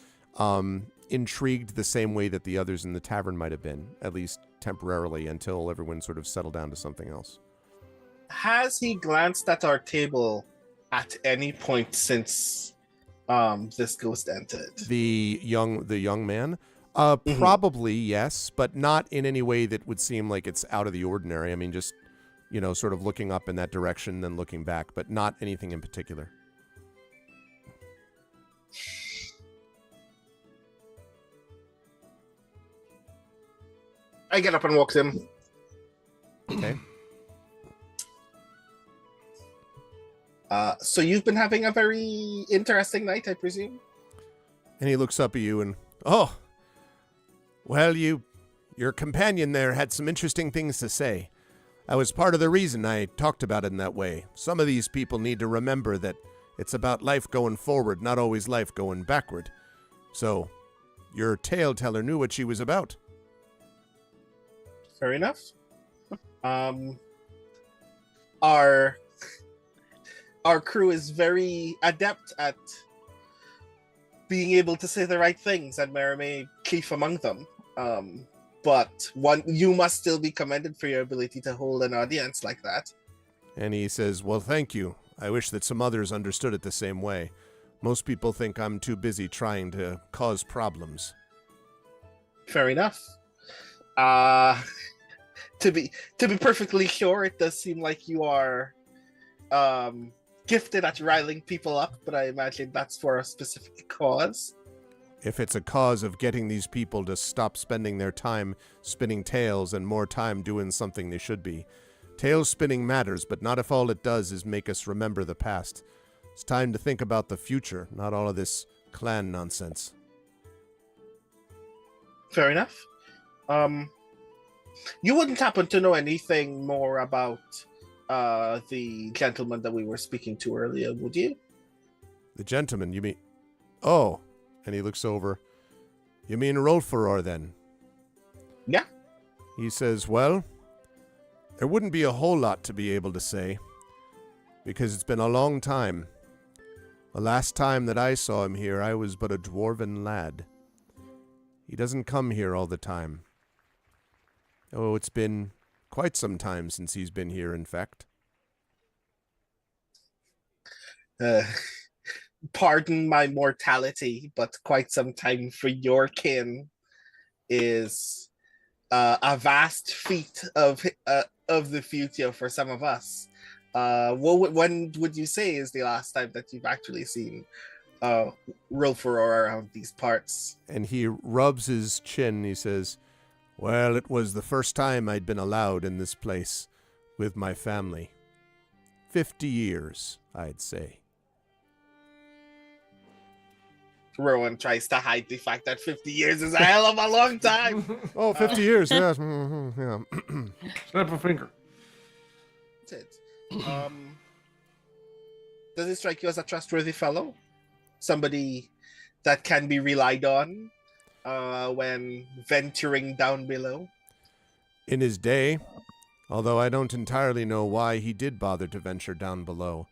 intrigued the same way that the others in the tavern might have been, at least temporarily, until everyone sort of settled down to something else. Has he glanced at our table at any point since this ghost entered? The young man? Probably, yes, but not in any way that would seem like it's out of the ordinary. I mean, just, sort of looking up in that direction, then looking back, but not anything in particular. I get up and walk him. Okay. So you've been having a very interesting night, I presume? And he looks up at you and, oh, well, your companion there had some interesting things to say. That was part of the reason I talked about it in that way. Some of these people need to remember that it's about life going forward, not always life going backward. So, your tale teller knew what she was about. Fair enough. Our crew is very adept at being able to say the right things, and Merame chief among them. But you must still be commended for your ability to hold an audience like that. And he says, well, thank you. I wish that some others understood it the same way. Most people think I'm too busy trying to cause problems. Fair enough. To be perfectly sure, it does seem like you are gifted at riling people up, but I imagine that's for a specific cause. If it's a cause of getting these people to stop spending their time spinning tales and more time doing something they should be. Tale spinning matters, but not if all it does is make us remember the past. It's time to think about the future, not all of this clan nonsense. Fair enough. You wouldn't happen to know anything more about the gentleman that we were speaking to earlier, would you? The gentleman, you mean? Oh, and he looks over. You mean Rolforor, then? Yeah. He says, well, there wouldn't be a whole lot to be able to say, because it's been a long time. The last time that I saw him here, I was but a dwarven lad. He doesn't come here all the time. Oh, it's been quite some time since he's been here, in fact. Pardon my mortality, but quite some time for your kin. is a vast feat of the future for some of us. When would you say is the last time that you've actually seen Rolf Aurora around these parts? And he rubs his chin and he says, well, it was the first time I'd been allowed in this place with my family. 50 years, I'd say. Rowan tries to hide the fact that 50 years is a hell of a long time. 50 years, yes. Mm-hmm, yeah. Snap a finger. Does it strike you as a trustworthy fellow? Somebody that can be relied on when venturing down below? In his day, although I don't entirely know why he did bother to venture down below.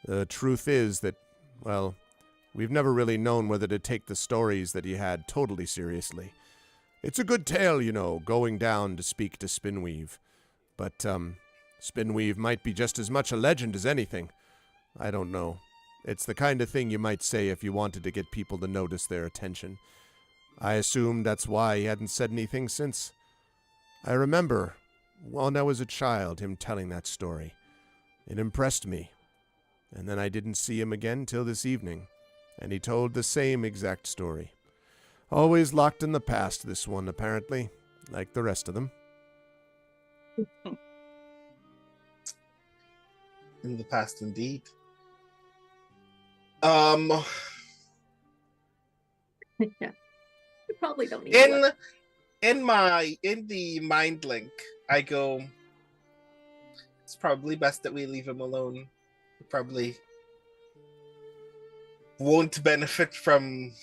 The truth is that, well, we've never really known whether to take the stories that he had totally seriously. It's a good tale, you know, going down to speak to Spinweave. But, Spinweave might be just as much a legend as anything. I don't know. It's the kind of thing you might say if you wanted to get people to notice their attention. I assume that's why he hadn't said anything since. I remember, when I was a child, him telling that story. It impressed me. And then I didn't see him again till this evening, and he told the same exact story. Always locked in the past, this one, apparently, like the rest of them. In the past, indeed. Yeah. You probably don't need in the mind link, I go, it's probably best that we leave him alone. He probably won't benefit from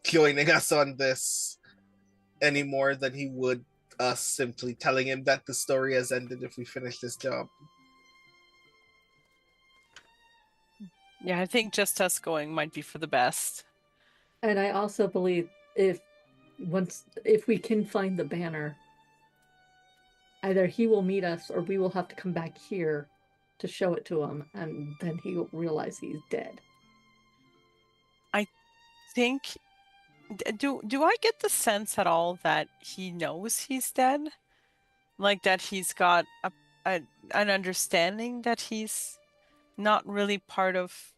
joining us on this any more than he would us simply telling him that the story has ended if we finish this job. Yeah, I think just us going might be for the best. And I also believe if we can find the banner, either he will meet us or we will have to come back here to show it to him, and then he will realize he's dead. I think... Do I get the sense at all that he knows he's dead? Like that he's got an understanding that he's not really part of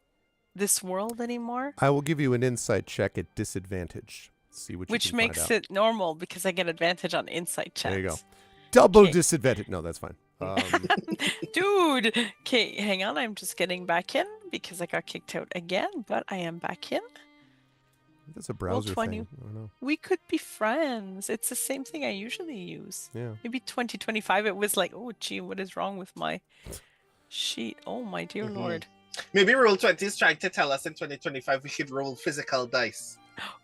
this world anymore? I will give you an insight check at disadvantage. See what you Which can makes find out. it normal because I get advantage on insight checks. There you go. Double disadvantage. No, that's fine. Dude! Okay, hang on. I'm just getting back in because I got kicked out again, but I am back in. That's a browser 20. thing. I don't know. We could be friends. It's the same thing I usually use. Yeah. Maybe 2025 it was like, oh gee, what is wrong with my sheet? Oh my dear lord. Maybe Roll20 is trying to tell us in 2025 we should roll physical dice.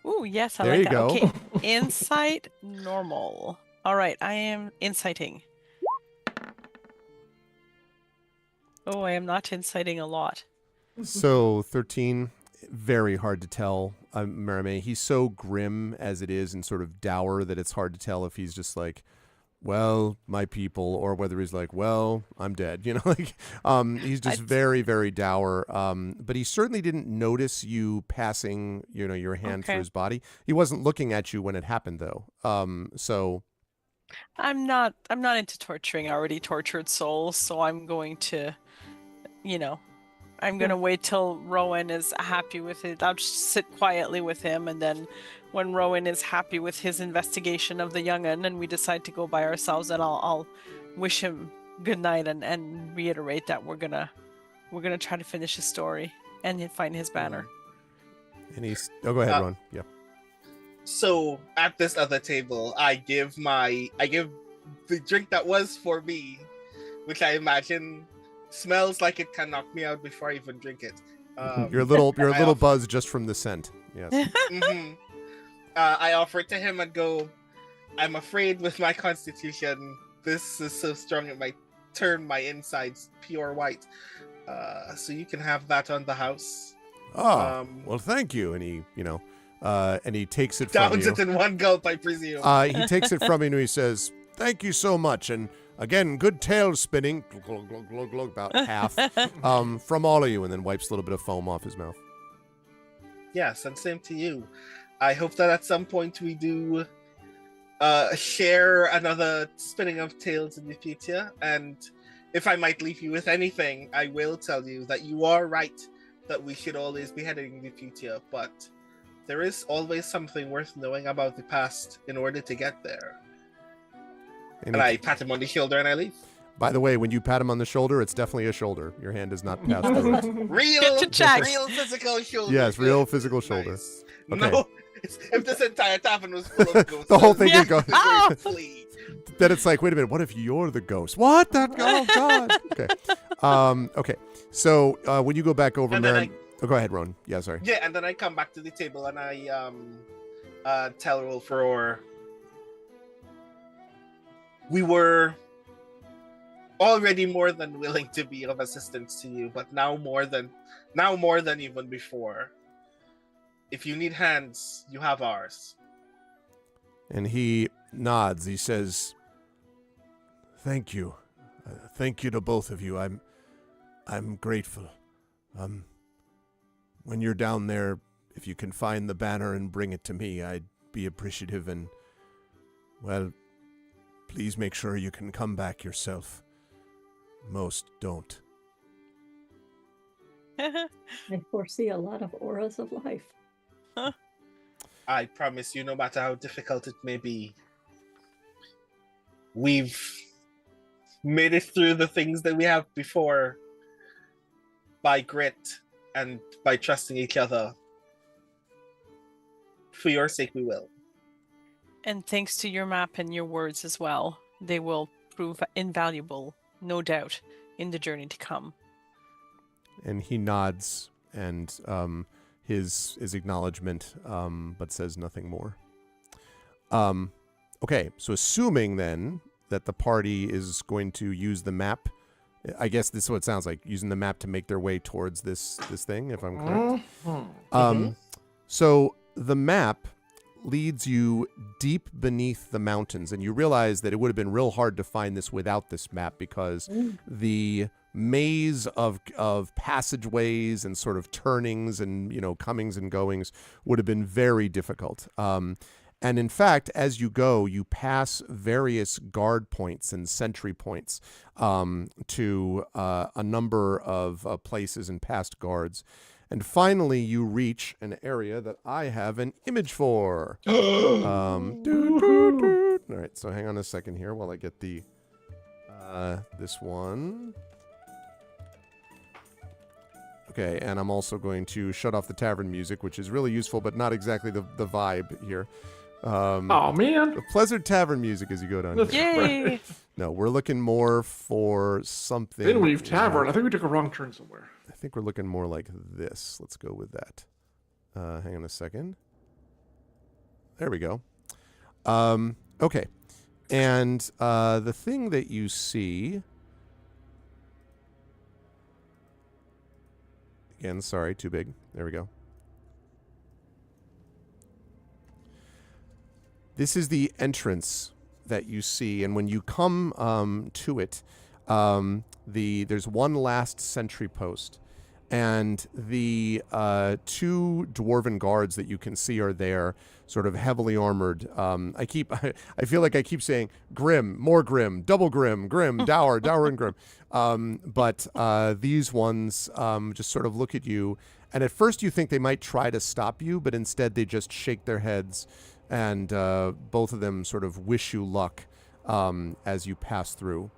Oh yes, I There like you that. go. Okay, insight normal. All right, I am inciting. Oh, I am not inciting a lot. So 13, very hard to tell. Merame, he's so grim as it is and sort of dour that it's hard to tell if he's just like, well, my people, or whether he's like, well, I'm dead. You know, like he's just very, very dour. But he certainly didn't notice you passing, you know, your hand through his body. He wasn't looking at you when it happened, though. So I'm not into torturing already tortured souls, so I'm going to, you know, I'm going to wait till Rowan is happy with it. I'll just sit quietly with him, and then when Rowan is happy with his investigation of the young'un and we decide to go by ourselves, then I'll wish him good night and reiterate that we're gonna try to finish his story and find his banner. And he's go ahead, Ron. Yeah. So at this other table, I give the drink that was for me, which I imagine smells like it can knock me out before I even drink it. You're a little buzzed just from the scent. Yes. Mm-hmm. I offer it to him and go, I'm afraid with my constitution, this is so strong it might turn my insides pure white. So you can have that on the house. Oh, well, thank you. And he, you know, and he takes it from you. Downs it in one gulp, I presume. He takes it from you and he says, thank you so much. And again, good tail spinning, glug, glug, glug, glug, about half, from all of you, and then wipes a little bit of foam off his mouth. Yes, and same to you. I hope that at some point we do share another spinning of tales in the future, and if I might leave you with anything, I will tell you that you are right that we should always be heading in the future, but there is always something worth knowing about the past in order to get there. And I pat him on the shoulder and I leave. By the way, when you pat him on the shoulder, it's definitely a shoulder. Your hand is not passed through. Real physical shoulder. Yes, real physical shoulder. Nice. Okay. No, if this entire tavern was full of ghosts, the whole thing could go. Ah! Then it's like, wait a minute, what if you're the ghost? What? Oh, God. Okay. Okay. So when you go back over, Mary, go ahead, Ron. Yeah, sorry. Yeah, and then I come back to the table and I tell Rolf Roar, we were already more than willing to be of assistance to you, but now more than even before. If you need hands, you have ours. And he nods. He says, "Thank you. Thank you to both of you. I'm grateful. When you're down there, if you can find the banner and bring it to me, I'd be appreciative. And, well, please make sure you can come back yourself. Most don't." I foresee a lot of auras of life. I promise you, no matter how difficult it may be, we've made it through the things that we have before by grit and by trusting each other. For your sake, we will. And thanks to your map and your words as well, they will prove invaluable, no doubt, in the journey to come. And he nods and his acknowledgement, but says nothing more. Okay, so assuming then that the party is going to use the map, I guess this is what it sounds like, using the map to make their way towards this thing, if I'm correct. So the map leads you deep beneath the mountains, and you realize that it would have been real hard to find this without this map, because the maze of passageways and sort of turnings and, you know, comings and goings would have been very difficult. And in fact, as you go, you pass various guard points and sentry points to a number of places and past guards. And finally, you reach an area that I have an image for. All right, so hang on a second here while I get the this one. Okay, and I'm also going to shut off the tavern music, which is really useful, but not exactly the vibe here. Oh, man. The pleasant tavern music as you go down here. Yay! No, we're looking more for something. Didn't leave tavern. I think we took a wrong turn somewhere. I think we're looking more like this. Let's go with that. Hang on a second. There we go. Okay. And the thing that you see... Again, sorry, too big. There we go. This is the entrance that you see, and when you come to it, there's one last sentry post, and the two dwarven guards that you can see are there, sort of heavily armored. I feel like I keep saying grim, more grim, double grim, grim, dour, dour and grim. But these ones just sort of look at you, and at first you think they might try to stop you, but instead they just shake their heads, and both of them sort of wish you luck as you pass through.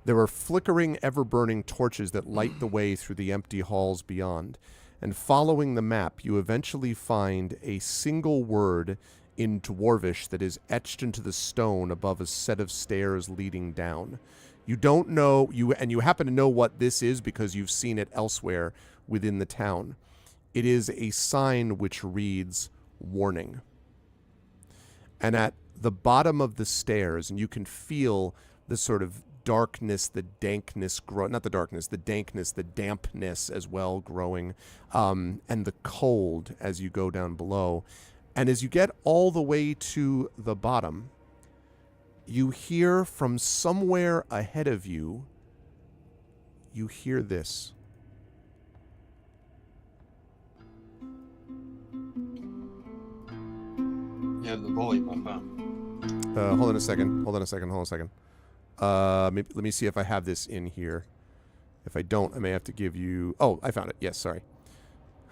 There are flickering, ever-burning torches that light the way through the empty halls beyond. And following the map, you eventually find a single word in Dwarvish that is etched into the stone above a set of stairs leading down. You don't know, you happen to know what this is because you've seen it elsewhere within the town. It is a sign which reads, "Warning." And at the bottom of the stairs, and you can feel the sort of darkness, the dankness, the dankness, the dampness as well growing, and the cold as you go down below. And as you get all the way to the bottom, you hear from somewhere ahead of you, you hear this. Yeah, the volume up, huh? Hold on a second. Let me see if I have this in here. If I don't, I may have to give you... Oh, I found it. Yes, sorry.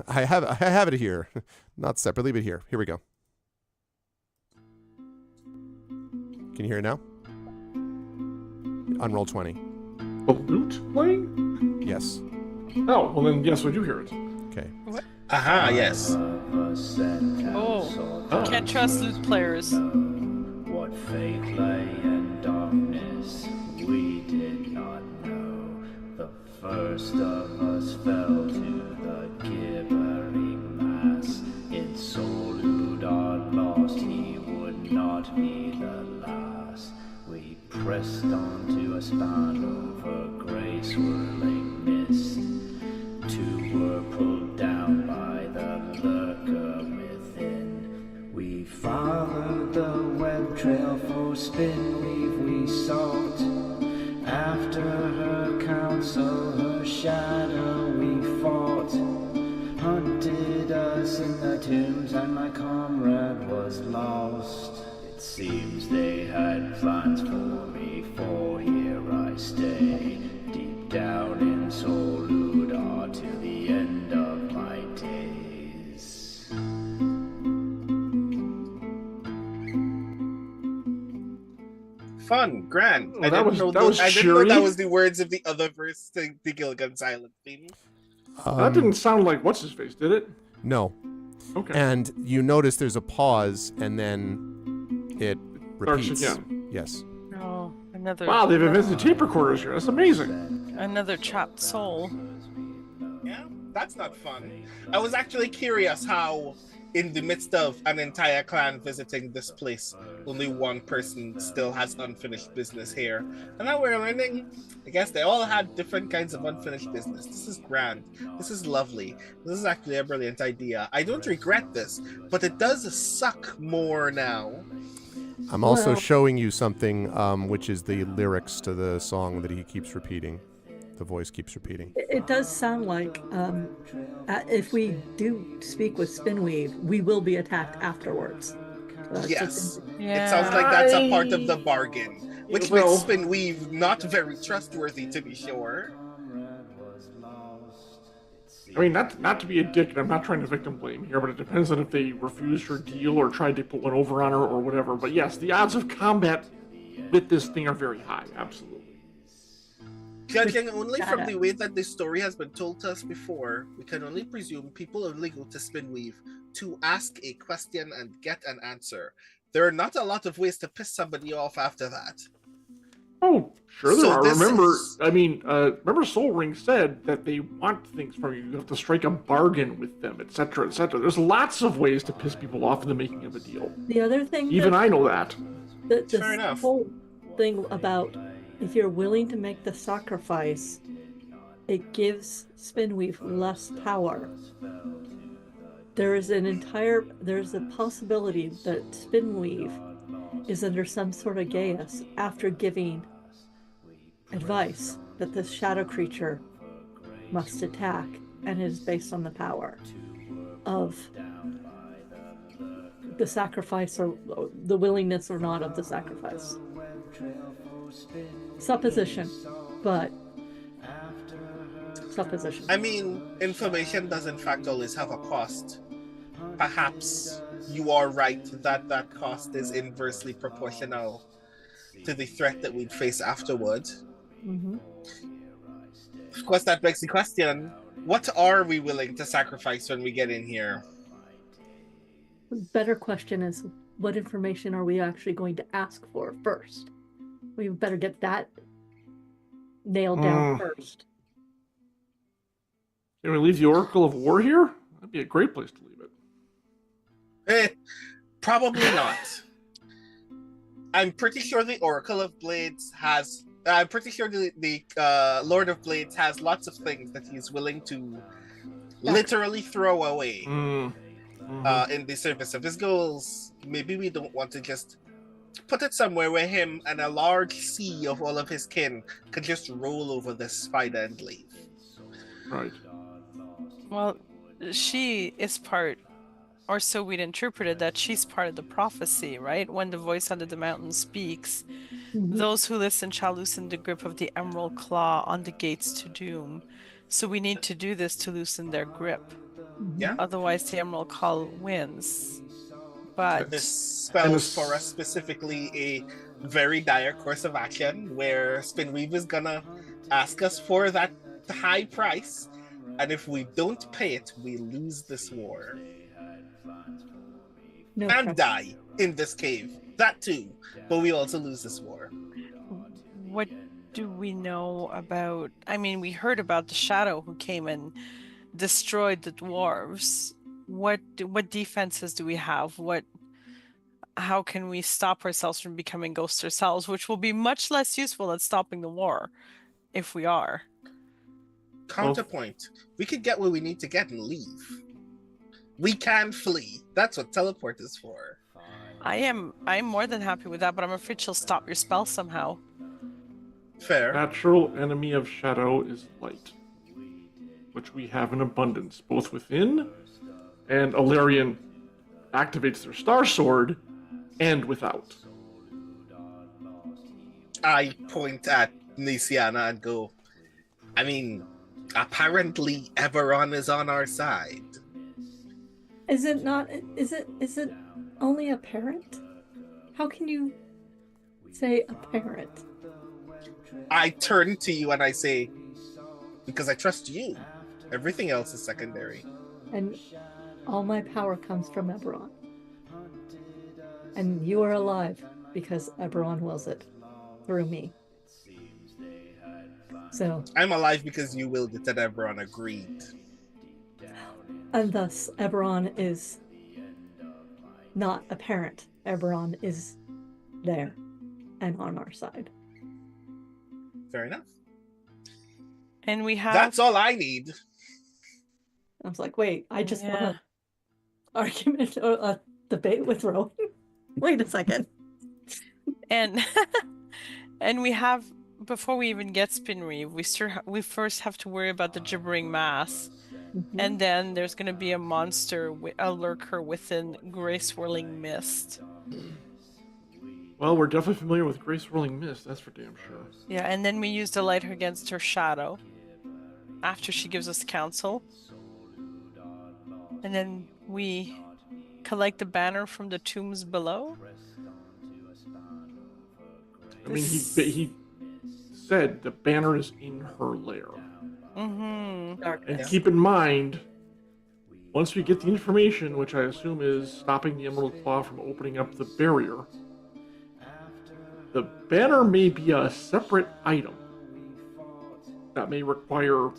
I have it here. Not separately, but here. Here we go. Can you hear it now? On roll 20. The lute playing? Yes. Oh, well then, yes, we do hear it. Okay. What? Aha, yes. Oh, can't trust lute players. What fate lay in darkness we did not know. The first of us fell to the gibbering mass. In Solud our lost, he would not be the last. We pressed on to a span over grey swirling mist. Two were pulled down by the lurker within. We followed the web trail for Spinweave we sought. After her counsel, her shadow we fought. Hunted us in the tombs and my comrade was lost. It seems they had plans for me, for here I stay. Deep down in Soludar till the end of my days. Fun, grand. Oh, I didn't know that was the words of the other verse to the Gilligan Silent theme. That didn't sound like what's his face, did it? No. Okay. And you notice there's a pause, and then it repeats. Starts again. Yes. Oh, another. Wow, they've invented tape recorders here. That's amazing. Another trapped soul. Yeah, that's not fun. I was actually curious how, in the midst of an entire clan visiting this place, only one person still has unfinished business here. And now we're learning, I guess they all had different kinds of unfinished business. This is grand. This is lovely. This is actually a brilliant idea. I don't regret this, but it does suck more now. I'm also showing you something, which is the lyrics to the song that he keeps repeating. The voice keeps repeating. It does sound like if we do speak with Spinweave, we will be attacked afterwards. Yes. Yeah. It sounds like that's a part of the bargain, which makes Spinweave not very trustworthy, to be sure. I mean, not to be a dick, and I'm not trying to victim blame here, but it depends on if they refused her deal or tried to put one over on her or whatever. But yes, the odds of combat with this thing are very high, absolutely. Judging only from the way that this story has been told to us before, we can only presume people only go to Spinweave to ask a question and get an answer. There are not a lot of ways to piss somebody off after that. Oh, sure there are. Remember, remember Soul Ring said that they want things from you. You have to strike a bargain with them, etc., etc. There's lots of ways to piss people off in the making of a deal. The other thing... Even I know that. Fair enough. Whole thing about if you're willing to make the sacrifice, it gives Spinweave less power. There's a possibility that Spinweave is under some sort of geas after giving advice that this shadow creature must attack, and it is based on the power of the sacrifice or the willingness or not of the sacrifice. Supposition, but supposition. I mean, information does in fact always have a cost. Perhaps you are right that that cost is inversely proportional to the threat that we'd face afterward. Mm-hmm. Of course, that begs the question, what are we willing to sacrifice when we get in here? The better question is, what information are we actually going to ask for first? We better get that nailed down first. Can we leave the Oracle of War here? That'd be a great place to leave it. Probably not. I'm pretty sure the Oracle of Blades has... I'm pretty sure the Lord of Blades has lots of things that he's willing to literally throw away in the service of his goals. Maybe we don't want to just put it somewhere where him and a large sea of all of his kin could just roll over this spider and leave. Right. Well, she is part or so we'd interpreted, that she's part of the prophecy, right? When the voice under the mountain speaks, those who listen shall loosen the grip of the emerald claw on the gates to doom. So we need to do this to loosen their grip. Yeah. Otherwise, the emerald claw wins. But this spells for us specifically a very dire course of action where Spinweave is gonna ask us for that high price, and if we don't pay it, we lose this war. No and pressure. die in this cave. That too, but we also lose this war. What do we know about? I mean, we heard about the shadow who came and destroyed the dwarves. What defenses do we have? How can we stop ourselves from becoming ghosts ourselves, which will be much less useful at stopping the war if we are. Counterpoint. We could get what we need to get and leave. We can flee. That's what teleport is for. I'm more than happy with that, but I'm afraid she'll stop your spell somehow. Fair. Natural enemy of shadow is light, which we have in abundance, both within, and Alarian activates their Star Sword, and without. I point at Nisiana and go, I mean, apparently Eberron is on our side. Is it not? Is it only apparent? How can you say apparent? I turn to you and I say, because I trust you. Everything else is secondary. And all my power comes from Eberron. And you are alive because Eberron wills it through me. So I'm alive because you willed it and Eberron agreed. and thus Eberron is not apparent. Eberron is there and on our side. Fair enough. And we have... That's all I need. I was like, wait, I just want an argument or a debate with Rowan. Wait a second. And and we have, before we even get Spinweave, we first have to worry about the gibbering mass. Mm-hmm. And then there's going to be a monster, a lurker within Grey Swirling Mist. Well, we're definitely familiar with Grey Swirling Mist, that's for damn sure. Yeah, and then we use the light against her shadow after she gives us counsel. And then we collect the banner from the tombs below. I mean, he said the banner is in her lair. Mm-hmm. And keep in mind, once we get the information, which I assume is stopping the Emerald Claw from opening up the barrier, the banner may be a separate item that may require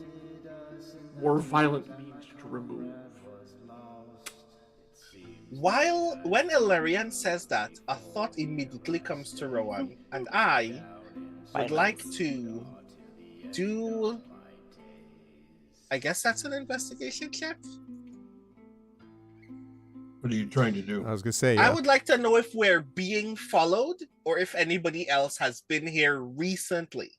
more violent means to remove. When Ilarian says that, a thought immediately comes to Rowan, and I would like to do... I guess that's an investigation check? What are you trying to do? I was going to say, yeah. I would like to know if we're being followed or if anybody else has been here recently.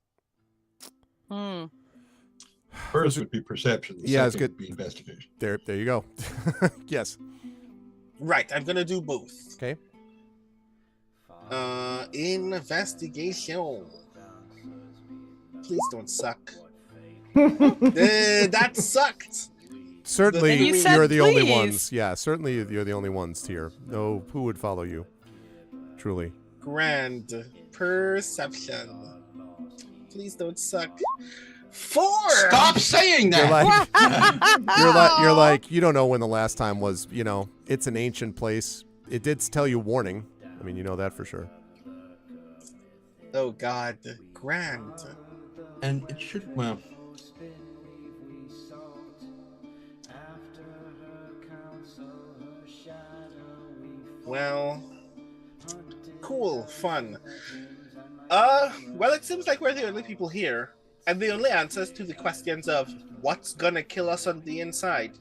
First would be perception. The yeah, it's second good. would be investigation. There you go. Yes. Right, I'm going to do both. Okay. Investigation. Please don't suck. That sucked. Certainly, You said you're the only please. ones. Yeah, certainly you're the only ones here. No, who would follow you? Truly. Grand perception. Please don't suck. 4. Stop saying that. You're like, you don't know when the last time was. You know, it's an ancient place. It did tell you warning. I mean, you know that for sure. Oh God, grand. And it should, well. Well, cool, fun. Well, it seems like we're the only people here, and the only answers to the questions of what's gonna kill us on the inside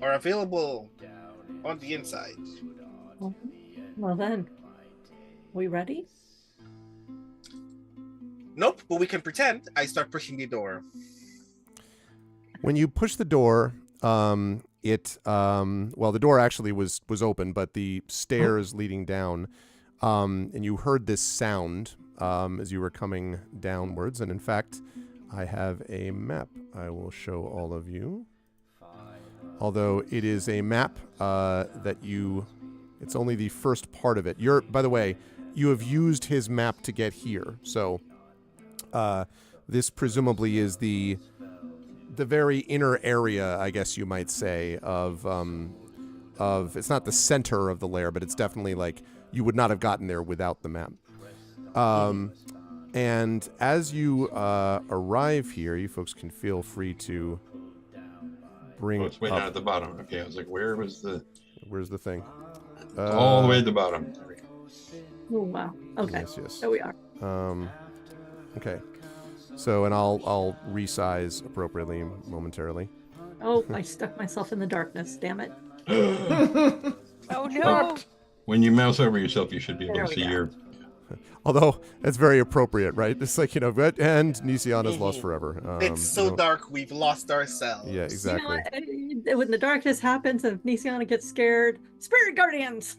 are available on the inside. Well then, we ready? Nope, but we can pretend. I start pushing the door. When you push the door, the door actually was open, but the stairs leading down, and you heard this sound as you were coming downwards. And in fact, I have a map I will show all of you. Although it is a map it's only the first part of it. By the way, you have used his map to get here. So this presumably is the very inner area, I guess you might say, of it's not the center of the lair, but it's definitely like you would not have gotten there without the map. And as you arrive here, you folks can feel free to bring it's way up. down at the bottom. Okay, I was like, where's the thing? All the way at the bottom. There we go. Oh, wow. Okay. Yes. There we are. Okay. So, and I'll resize appropriately momentarily. Oh, I stuck myself in the darkness. Damn it. Oh no! When you mouse over yourself, you should be able There to we see go. your. Although that's very appropriate, right? It's like, and Nisian is lost forever. It's so dark, we've lost ourselves. Yeah, exactly. When the darkness happens and Nisiana gets scared, spirit guardians.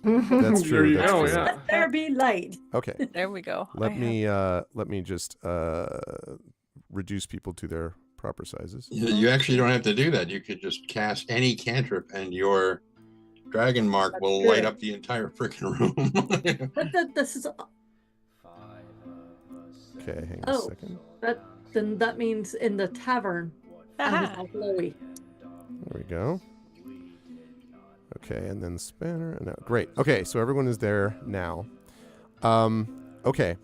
That's true. That's true. Let there be light. Okay. There we go. Let me just reduce people to their proper sizes. You actually don't have to do that. You could just cast any cantrip, and your dragon mark will light up the entire freaking room. But this is. Okay, hang on a second. Then that means in the tavern. All glowy. There we go. Okay, and then spanner. No, great. Okay, so everyone is there now. Okay.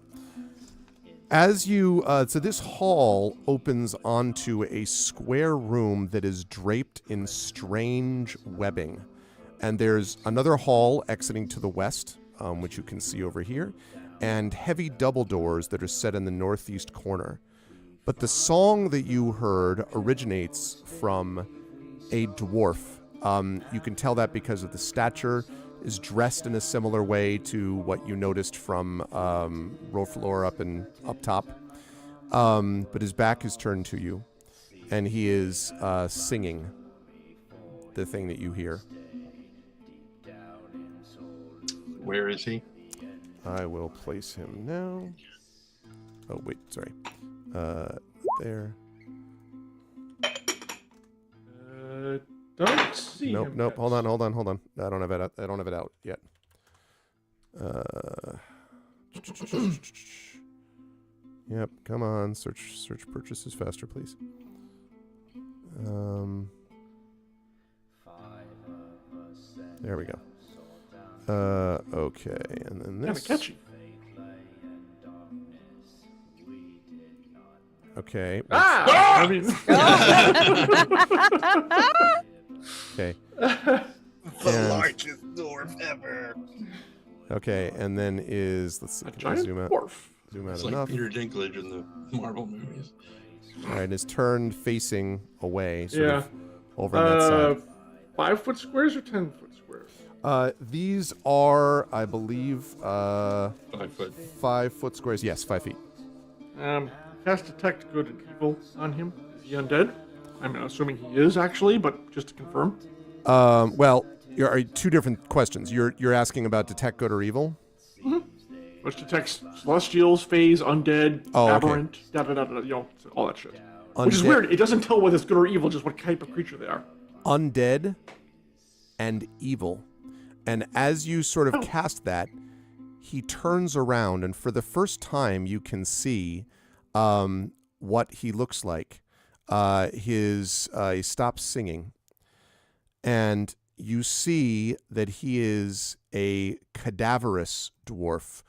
As you, so this hall opens onto a square room that is draped in strange webbing. And there's another hall exiting to the west, which you can see over here, and heavy double doors that are set in the northeast corner. But the song that you heard originates from a dwarf. You can tell that because of the stature, is dressed in a similar way to what you noticed from Rolflor up top. But his back is turned to you, and he is singing the thing that you hear. Where is he? I will place him now. Oh, wait, sorry. There. Don't see him. Nope. Hold on. I don't have it out yet. Yep. Come on. Search purchases faster, please. There we go. Okay, and then this. Kind of catchy. Okay. I mean. Okay. The largest dwarf ever. Okay, and then let's see, A can I giant zoom out? dwarf. Zoom out It's enough. like Peter Dinklage in the Marvel movies. All right, it's turned facing away, sort Yeah. of over on that side. 5 foot squares or 10 foot squares? These are, I believe, 5 foot. 5 foot squares. Yes, 5 feet. Cast detect good and evil on him. Is he undead? I'm assuming he is actually, but just to confirm. Well, are two different questions. You're asking about detect good or evil? Mm-hmm. Which detects celestials, fays, undead, aberrant, all that shit. Which is weird. It doesn't tell whether it's good or evil, just what type of creature they are. Undead and evil. And as you sort of cast that, he turns around, and for the first time you can see what he looks like. He stops singing, and you see that he is a cadaverous dwarf,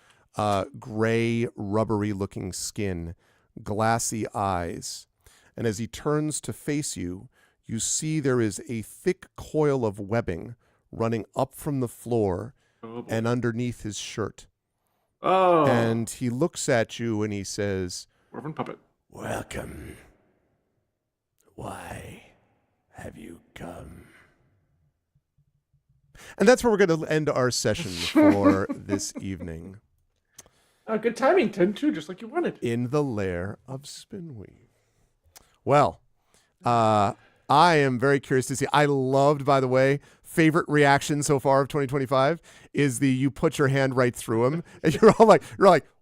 gray, rubbery-looking skin, glassy eyes. And as he turns to face you, you see there is a thick coil of webbing running up from the floor and underneath his shirt. Oh. And he looks at you and he says, Dwarven puppet. Welcome. Why have you come? and that's where we're going to end our session for this evening. Good timing, 10-2, just like you wanted. In the lair of Spinweave. Well, I am very curious to see. I loved, by the way, favorite reaction so far of 2025 is you put your hand right through him and you're like,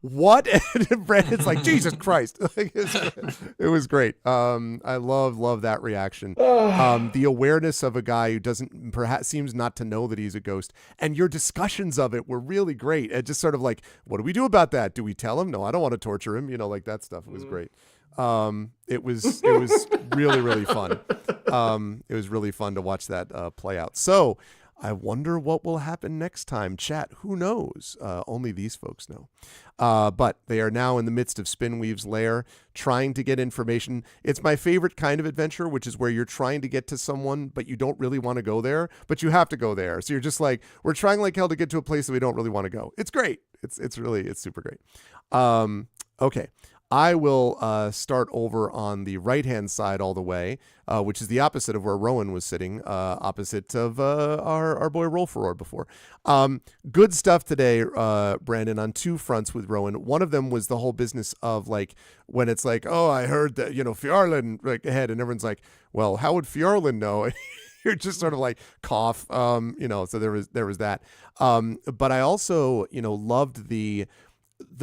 what? And Brandon's like, Jesus Christ. It was great. I love that reaction. The awareness of a guy who doesn't perhaps seems not to know that he's a ghost, and your discussions of it were really great. And just sort of like, what do we do about that? Do we tell him? No, I don't want to torture him. Like that stuff. It was great. It was really, really fun. It was really fun to watch that play out. So I wonder what will happen next time. Chat, who knows? Only these folks know. But they are now in the midst of Spinweave's lair, trying to get information. It's my favorite kind of adventure, which is where you're trying to get to someone, but you don't really want to go there, but you have to go there. So you're just like, we're trying like hell to get to a place that we don't really want to go. It's great. It's super great. Okay. I will start over on the right-hand side all the way, which is the opposite of where Rowan was sitting, opposite of our boy Roll for Roar before. Good stuff today, Brandon, on two fronts with Rowan. One of them was the whole business of like when it's like, oh, I heard that Fjarlin ahead, and everyone's like, well, how would Fjarlin know? You're just sort of like cough, so there was that. But I also loved the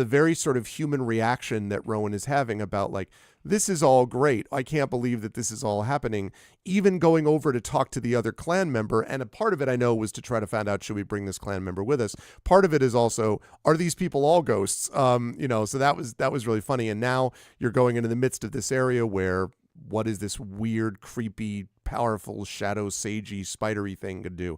very sort of human reaction that Rowan is having about like, this is all great. I can't believe that this is all happening. Even going over to talk to the other clan member. And a part of it I know was to try to find out, should we bring this clan member with us? Part of it is also, are these people all ghosts? So that was really funny. And now you're going into the midst of this area where what is this weird, creepy, powerful, shadow, sagey, spidery thing to do?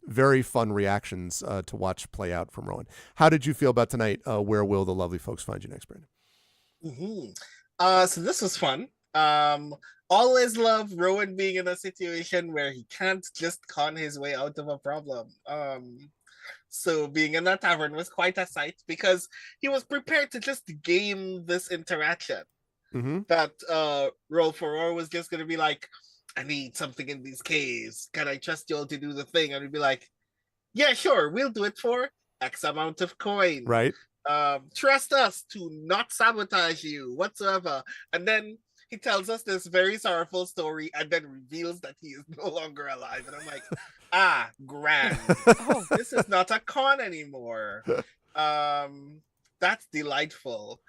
Very fun reactions to watch play out from Rowan. How did you feel about tonight? Where will the lovely folks find you next, Brandon? Mm-hmm. So this was fun. Always love Rowan being in a situation where he can't just con his way out of a problem. So being in that tavern was quite a sight because he was prepared to just game this interaction. Mm-hmm. That Roll for Roar was just going to be like, I need something in these caves. Can I trust you all to do the thing? And he'd be like, yeah, sure, we'll do it for X amount of coin. Right. Trust us to not sabotage you whatsoever. And then he tells us this very sorrowful story and then reveals that he is no longer alive. And I'm like, grand. This is not a con anymore. That's delightful.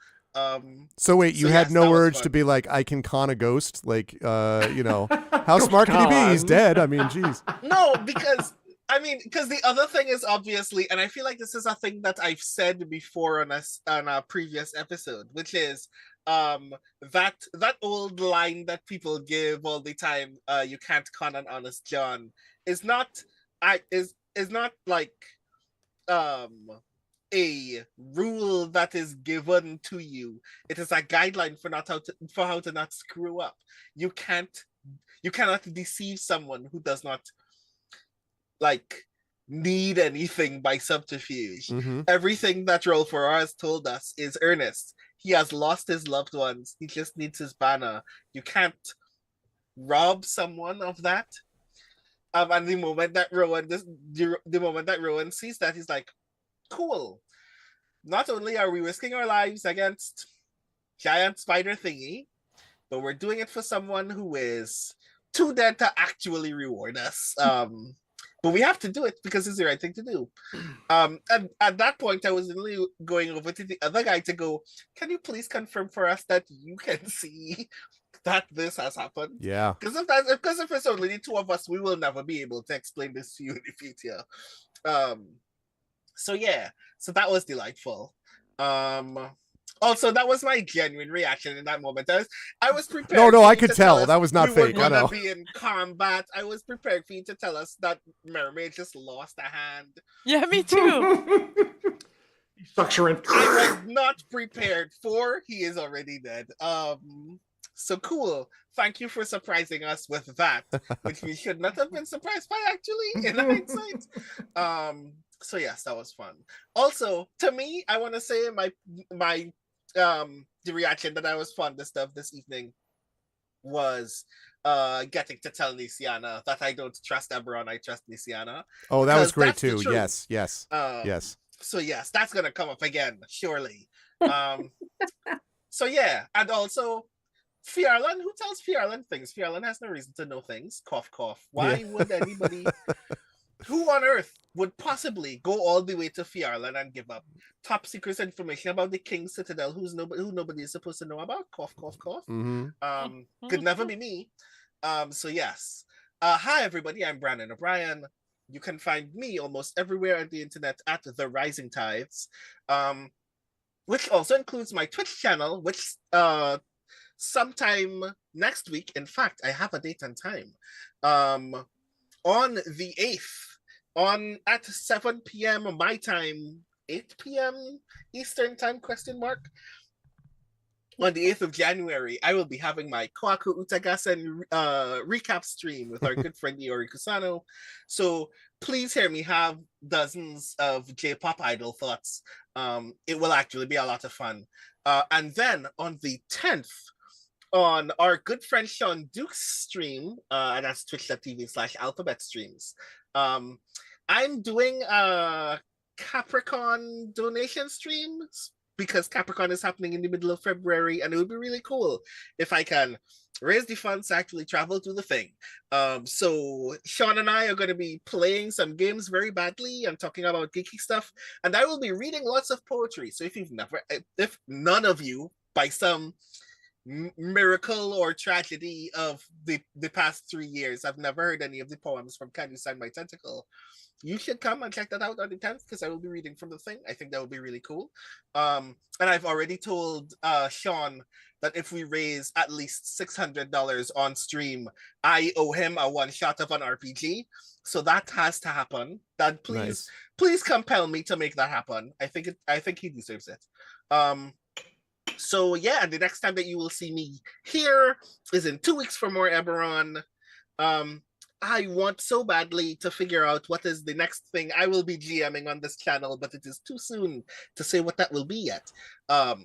So wait, you had no urge to be like, I can con a ghost? Like, how smart can he be? He's dead. I mean, geez. No, because the other thing is obviously, and I feel like this is a thing that I've said before on a previous episode, which is that old line that people give all the time, you can't con an honest John, is not like a rule that is given to you. It is a guideline for how to not screw up. You cannot deceive someone who does not like need anything by subterfuge. Mm-hmm. Everything that Roll for R has told us is earnest. He has lost his loved ones. He just needs his banner. You can't rob someone of that. And the moment that Rowan sees that, he's like, cool. Not only are we risking our lives against giant spider thingy, but we're doing it for someone who is too dead to actually reward us. But we have to do it because it's the right thing to do. And at that point, I was literally going over to the other guy to go, can you please confirm for us that you can see that this has happened? Yeah. Because if it's only the two of us, we will never be able to explain this to you in the future. So that was delightful. Also, that was my genuine reaction in that moment. I was prepared. No, I could tell that was not fake. We were going to be in combat. I was prepared for you to tell us that Mermaid just lost a hand. Yeah, me too. He sucks her in. I was not prepared for he is already dead. So cool. Thank you for surprising us with that, which we should not have been surprised by actually in hindsight. So yes, that was fun. Also, to me, I want to say my the reaction that I was fondest of this evening was getting to tell Nisiana that I don't trust Eberron, I trust Nisiana. Oh, that was great too. Yes. Yes. So yes, that's gonna come up again, surely. So yeah, and also Fierlan, who tells Fierlan things? Fierlan has no reason to know things. Cough, cough. Why would anybody, who on earth would possibly go all the way to Fierlan and give up top secret information about the King's Citadel who nobody is supposed to know about? Cough, cough, cough. Could never be me. So yes. Hi, everybody. I'm Brandon O'Brien. You can find me almost everywhere on the internet at The Rising Tides, which also includes my Twitch channel, which sometime next week, in fact, I have a date and time, on the 8th, at 7 p.m. my time, 8 p.m. Eastern time, ? On the 8th of January, I will be having my Koaku Utagasen recap stream with our good friend Iori Kusano. So please hear me have dozens of J-pop idol thoughts. It will actually be a lot of fun. And then on the 10th, on our good friend Sean Duke's stream, and that's twitch.tv/alphabet streams, I'm doing a Capricorn donation streams because Capricorn is happening in the middle of February, and it would be really cool if I can raise the funds to actually travel to the thing. So Sean and I are going to be playing some games very badly and talking about geeky stuff, and I will be reading lots of poetry. So if none of you, by some miracle or tragedy of the past 3 years, I've never heard any of the poems from Can You Sign My Tentacle, you should come and check that out on the 10th, because I will be reading from the thing. I think that would be really cool. And I've already told Sean that if we raise at least $600 on stream, I owe him a one-shot of an RPG. So that has to happen. That please compel me to make that happen. I think he deserves it. So yeah, and the next time that you will see me here is in 2 weeks for more Eberron. I want so badly to figure out what is the next thing I will be GMing on this channel, but it is too soon to say what that will be yet.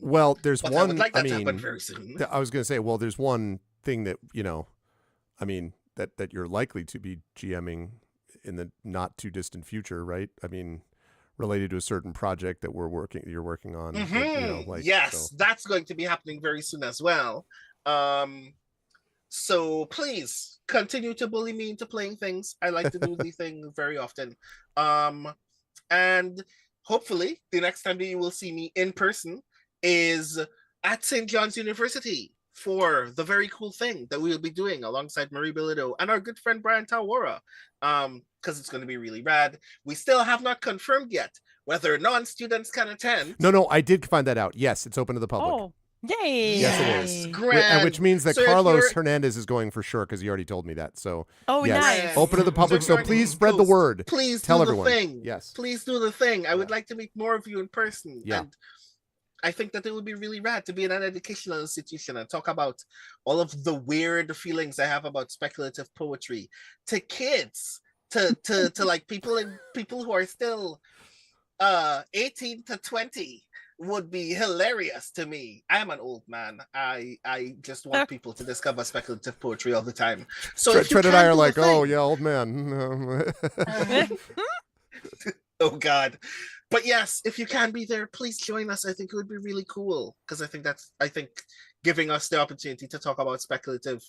Well, there's one. I would like that to happen very soon. I was going to say, well, there's one thing that that you're likely to be GMing in the not too distant future, right? I mean, related to a certain project that you're working on. Yes, that's going to be happening very soon as well. So please continue to bully me into playing things. I like to do the thing very often. And hopefully the next time that you will see me in person is at St. John's University for the very cool thing that we will be doing alongside Marie Bilido and our good friend Brian Tawara. Because it's going to be really rad. We still have not confirmed yet whether non-students can attend. No, I did find that out. Yes, it's open to the public. Oh, yay! Yes, it is. And which means that Carlos Hernandez is going for sure, because he already told me that. So, yes, nice. Open to the public. So please spread the word. Please tell do everyone. The thing. Yes, please do the thing. I would like to meet more of you in person. Yeah. And I think that it would be really rad to be in an educational institution and talk about all of the weird feelings I have about speculative poetry to kids, to like people who are still 18 to 20 would be hilarious to me. I am an old man. I just want people to discover speculative poetry all the time. So Trent and I are like, oh yeah, old man. Oh God. But yes, if you can be there, please join us. I think it would be really cool, because I think giving us the opportunity to talk about speculative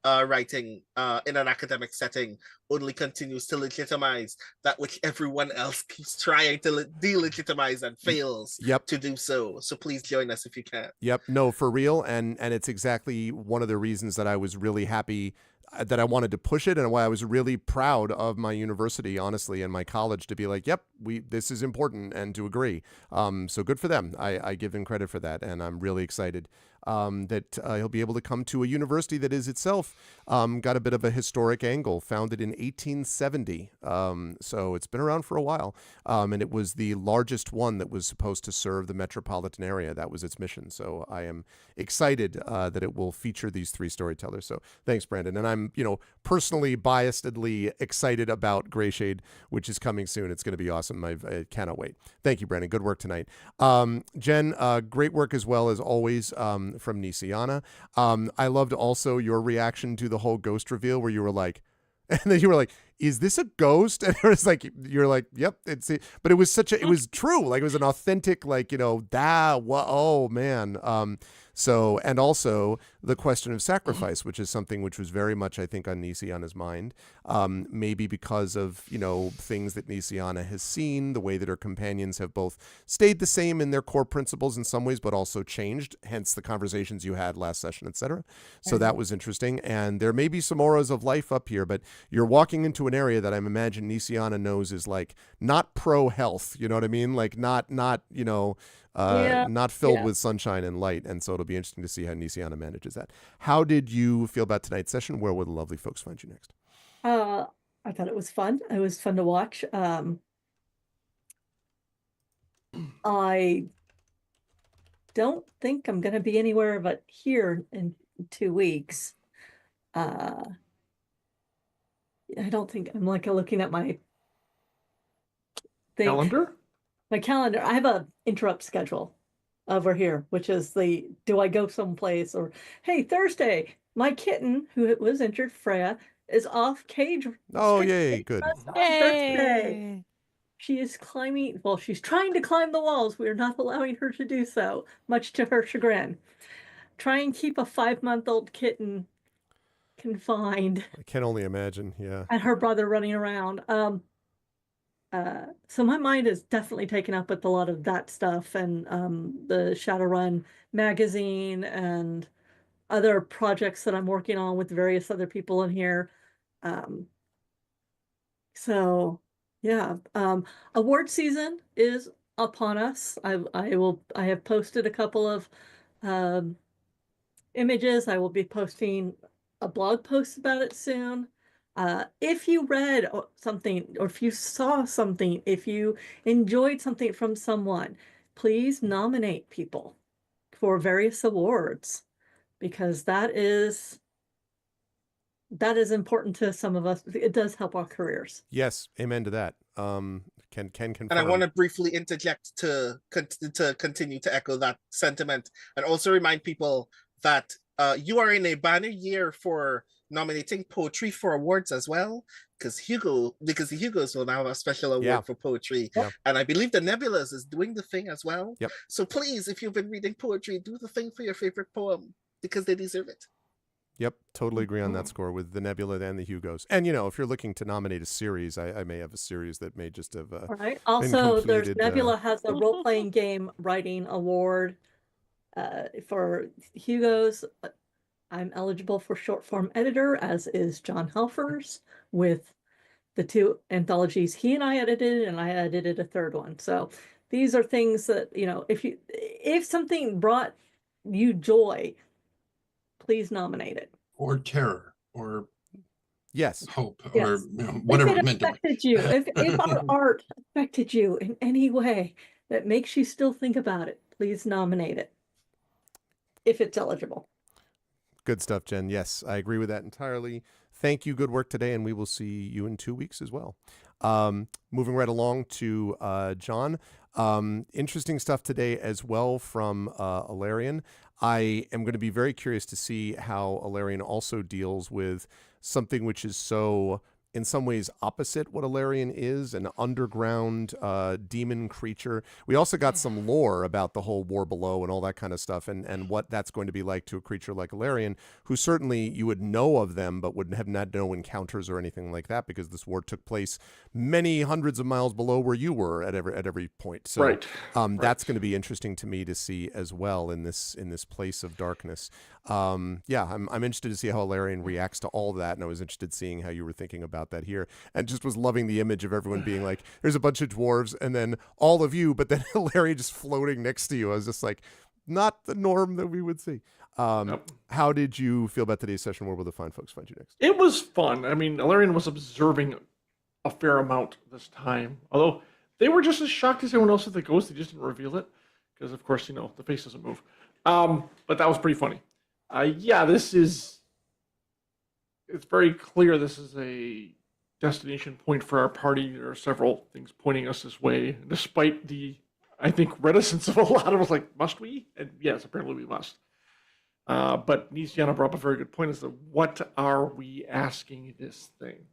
writing in an academic setting only continues to legitimize that which everyone else keeps trying to delegitimize and fails to do so. So please join us if you can. Yep. No, for real. And it's exactly one of the reasons that I was really happy that I wanted to push it, and why I was really proud of my university, honestly, and my college, to be like, yep, this is important, and to agree. So good for them. I give them credit for that, and I'm really excited that he'll be able to come to a university that is itself got a bit of a historic angle, founded in 1870. So it's been around for a while, and it was the largest one that was supposed to serve the metropolitan area. That was its mission. So I am excited that it will feature these three storytellers. So thanks, Brandon. And I'm, personally biasedly excited about Greyshade, which is coming soon. It's going to be awesome. I cannot wait. Thank you, Brandon. Good work tonight. Jen, great work as well as always from Nisiana. I loved also your reaction to the whole ghost reveal, where you were like, and then you were like, is this a ghost? And it was like, you're like, yep, but it was it was true. Like it was an authentic, like, oh man. So, and also the question of sacrifice, which is something which was very much, I think, on Nisiana's mind, maybe because of, things that Nisiana has seen, the way that her companions have both stayed the same in their core principles in some ways, but also changed, hence the conversations you had last session, etc. So that was interesting. And there may be some auras of life up here, but you're walking into an area that I imagine Nisiana knows is like not pro-health, you know what I mean? Like not filled with sunshine and light. And so it'll be interesting to see how Nisiana manages that. How did you feel about tonight's session? Where will the lovely folks find you next? I thought it was fun. It was fun to watch. I don't think I'm going to be anywhere but here in 2 weeks. I don't think I'm looking at my calendar. My calendar. I have a interrupt schedule over here, which is do I go someplace or, hey, Thursday, my kitten who was injured, Freya, is off cage. Oh, yay, good. Thursday. She is climbing. Well, she's trying to climb the walls. We are not allowing her to do so, much to her chagrin. Try and keep a 5-month-old kitten confined. I can only imagine, yeah. And her brother running around. So my mind is definitely taken up with a lot of that stuff and the Shadowrun magazine and other projects that I'm working on with various other people in here. So yeah, award season is upon us. I have posted a couple of images. I will be posting a blog post about it soon. If you read something, or if you saw something, if you enjoyed something from someone, please nominate people for various awards, because that is important to some of us. It does help our careers. Yes, amen to that. Can confirm. And I want to briefly interject to continue to echo that sentiment, and also remind people that you are in a banner year for nominating poetry for awards as well, because the Hugos will now have a special award for poetry. Yep. And I believe the Nebulas is doing the thing as well. Yep. So please, if you've been reading poetry, do the thing for your favorite poem, because they deserve it. Yep, totally agree on that score with the Nebula and the Hugos. And, if you're looking to nominate a series, I may have a series that may just have right. Also, there's Nebula has a role-playing game writing award for Hugos. I'm eligible for short form editor, as is John Helfers, with the 2 anthologies he and I edited, and I edited a 3rd one. So these are things that, if something brought you joy, please nominate it. Or terror, or yes, hope, or whatever it meant to affected you. If our art affected you in any way that makes you still think about it, please nominate it if it's eligible. Good stuff, Jen. Yes, I agree with that entirely. Thank you. Good work today, and we will see you in 2 weeks as well. Moving right along to John. Interesting stuff today as well from Alarian. I am going to be very curious to see how Alarian also deals with something which is so, in some ways, opposite what Alarian is, an underground demon creature. We also got some lore about the whole war below and all that kind of stuff, and what that's going to be like to a creature like Alarian, who certainly you would know of them, but would have had no encounters or anything like that, because this war took place many hundreds of miles below where you were at every point. So right. That's going to be interesting to me to see as well in this place of darkness. I'm interested to see how Alarian reacts to all that, and I was interested in seeing how you were thinking about that here, and just was loving the image of everyone being like, there's a bunch of dwarves and then all of you, but then Larry just floating next to you. I was just like, not the norm that we would see. How did you feel about today's session? Where will the fine folks find you next? It was fun. I mean, Alarian was observing a fair amount this time, although they were just as shocked as everyone else at the ghost. They just didn't reveal it because, of course, the face doesn't move. But that was pretty funny. It's very clear this is a destination point for our party. There are several things pointing us this way, despite the, I think, reticence of a lot of us, like, must we? And yes, apparently we must. But Nisiana brought up a very good point, is that what are we asking this thing?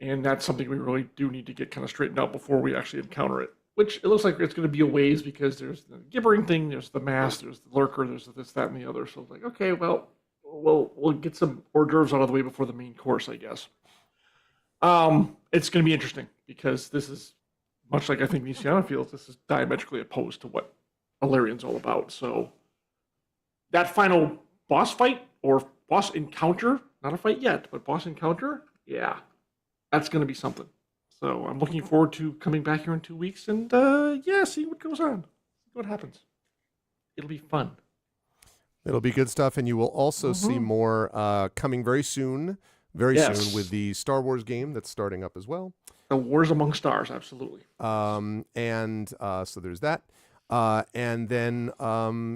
And that's something we really do need to get kind of straightened out before we actually encounter it. Which it looks like it's going to be a ways because there's the gibbering thing, there's the mass, there's the lurker, there's this, that, and the other. So it's like, okay, well, we'll get some hors d'oeuvres out of the way before the main course, I guess. It's going to be interesting because this is much like I think Nisiana feels. This is diametrically opposed to what Alarian's all about. So that final boss fight or boss encounter, not a fight yet, but boss encounter, yeah, that's going to be something. So I'm looking forward to coming back here in 2 weeks and see what goes on, see what happens. It'll be fun. It'll be good stuff, and you will also see more coming very soon. Soon with the Star Wars game that's starting up as well. The Wars Among Stars, absolutely. So there's that. And then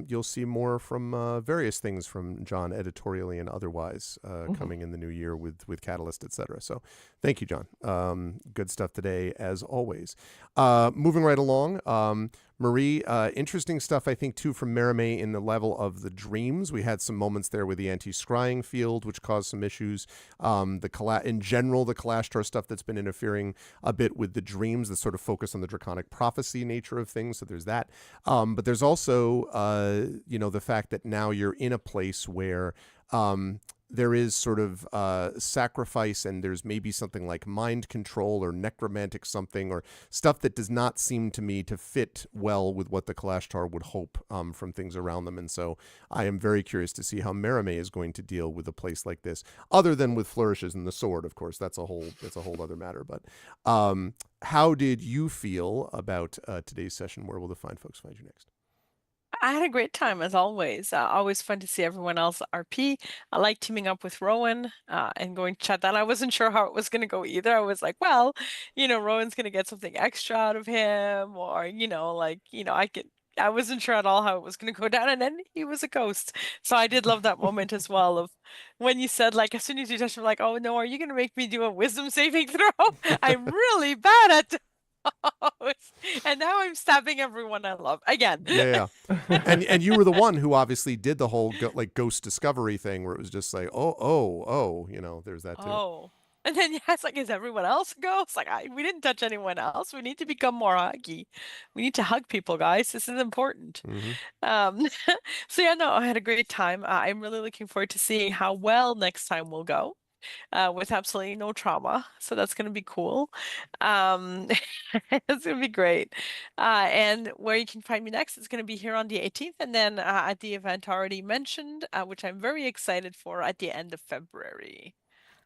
you'll see more from various things from John, editorially and otherwise, coming in the new year with Catalyst, etc. So thank you, John. Good stuff today, as always. Moving right along, Marie, interesting stuff, I think, too, from Merimee in the level of the dreams. We had some moments there with the anti-scrying field, which caused some issues. In general, the Kalashtar stuff that's been interfering a bit with the dreams, the sort of focus on the draconic prophecy nature of things. So there's that. But there's also, the fact that now you're in a place where there is sort of sacrifice, and there's maybe something like mind control or necromantic something or stuff that does not seem to me to fit well with what the Kalashtar would hope from things around them. And so I am very curious to see how Merimee is going to deal with a place like this, other than with flourishes and the sword, of course. That's a whole other matter. But how did you feel about today's session? Where will the fine folks find you next? I had a great time, as always. Always fun to see everyone else RP. I like teaming up with Rowan and going to chat that. I wasn't sure how it was going to go either. I was like, well, Rowan's going to get something extra out of him, or, I wasn't sure at all how it was going to go down, and then he was a ghost. So I did love that moment as well of when you said, like, as soon as you touched him, like, oh no, are you going to make me do a wisdom saving throw? I'm really bad at and now I'm stabbing everyone I love again. Yeah. And you were the one who obviously did the whole ghost discovery thing, where it was just like, there's that too. Oh, and then it's like, is everyone else a ghost? Like, we didn't touch anyone else. We need to become more huggy. We need to hug people, guys. This is important. So yeah, no, I had a great time. I'm really looking forward to seeing how well next time will go. With absolutely no trauma. So that's going to be cool. It's going to be great. And where you can find me next is going to be here on the 18th, and then at the event already mentioned, which I'm very excited for, at the end of February.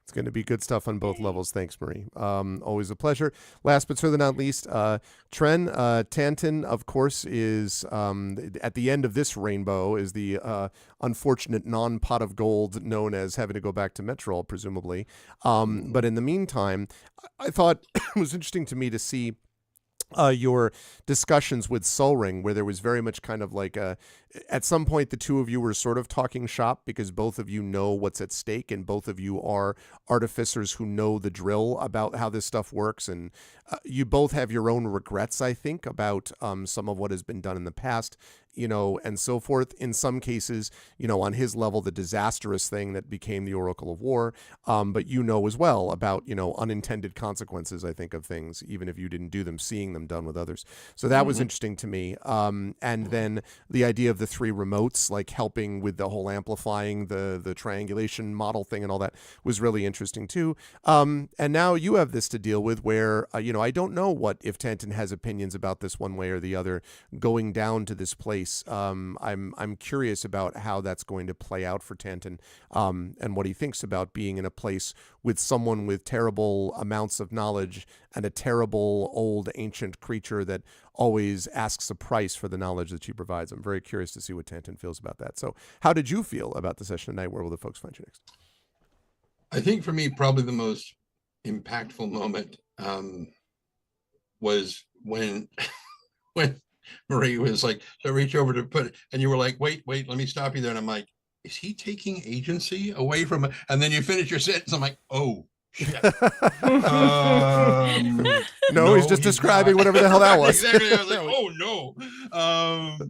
It's going to be good stuff on both levels. Thanks, Marie. Always a pleasure. Last but certainly not least, Tren, Tantin, of course, is at the end of this rainbow is the unfortunate non-pot of gold known as having to go back to Metrol, presumably. But in the meantime, I thought it was interesting to me to see your discussions with Solring, where there was very much kind of like at some point the two of you were sort of talking shop because both of you know what's at stake, and both of you are artificers who know the drill about how this stuff works, and you both have your own regrets, I think, about some of what has been done in the past, and so forth. In some cases, on his level, the disastrous thing that became the Oracle of War, but as well about, unintended consequences, I think, of things, even if you didn't do them, seeing them done with others. So that was interesting to me. And then the idea of the three remotes, like helping with the whole amplifying the triangulation model thing and all that was really interesting too. And now you have this to deal with where, I don't know if Tantin has opinions about this one way or the other, going down to this place. I'm curious about how that's going to play out for Tantin, and what he thinks about being in a place with someone with terrible amounts of knowledge and a terrible old ancient creature that always asks a price for the knowledge that she provides. I'm very curious to see what Tantin feels about that. So how did you feel about the session tonight? Where will the folks find you next? I think for me, probably the most impactful moment was when Marie was like, so reach over to put it, and you were like, wait, let me stop you there. And I'm like, is he taking agency away from it? And then you finish your sentence. I'm like, oh, shit. No, he's just describing whatever the hell that was. Exactly. I was like, oh no.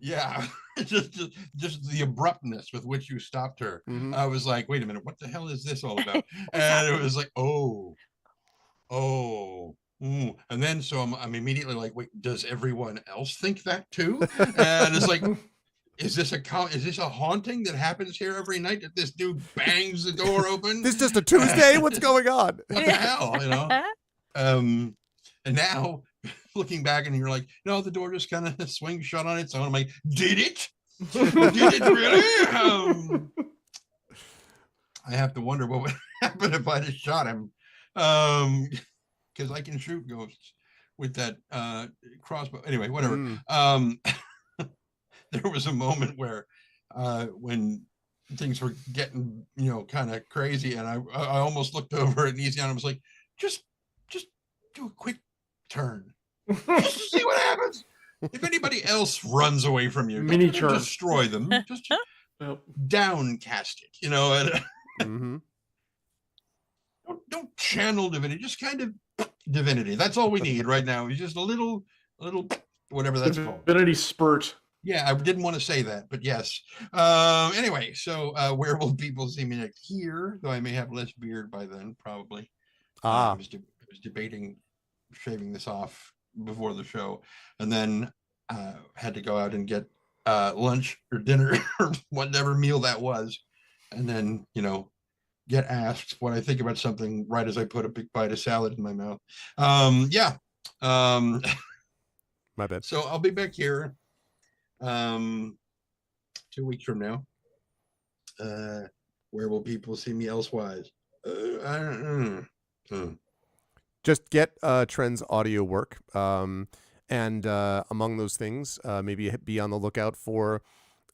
Yeah. just the abruptness with which you stopped her. I was like, wait a minute, what the hell is this all about? And it was like, oh, oh. And then so I'm immediately like, wait, does everyone else think that too? And it's like, is this a haunting that happens here every night that this dude bangs the door open? This just a Tuesday? What's going on? What the hell, you know? And now looking back and you're like, no, the door just kind of swings shut on its own. I'm like, did it? Did it really? I have to wonder what would happen if I just shot him. Because I can shoot ghosts with that crossbow. Anyway, whatever. There was a moment where when things were getting, kind of crazy, and I almost looked over at Easy and I was like, just do a quick turn. Just see what happens. If anybody else runs away from you, mini don't turn. Destroy them. Just downcast it, Mm-hmm. Don't channel divinity, just kind of divinity. That's all we need right now. It's just a little whatever that's called. Divinity spurt. Yeah, I didn't want to say that, but yes. Anyway, so where will people see me next? Here, though I may have less beard by then, probably. I was debating shaving this off before the show, and then had to go out and get lunch or dinner or whatever meal that was, and then get asked what I think about something right as I put a big bite of salad in my mouth. My bad. So I'll be back here 2 weeks from now. Where will people see me elsewise? I don't know. Just get Trent's audio work. And among those things, maybe be on the lookout for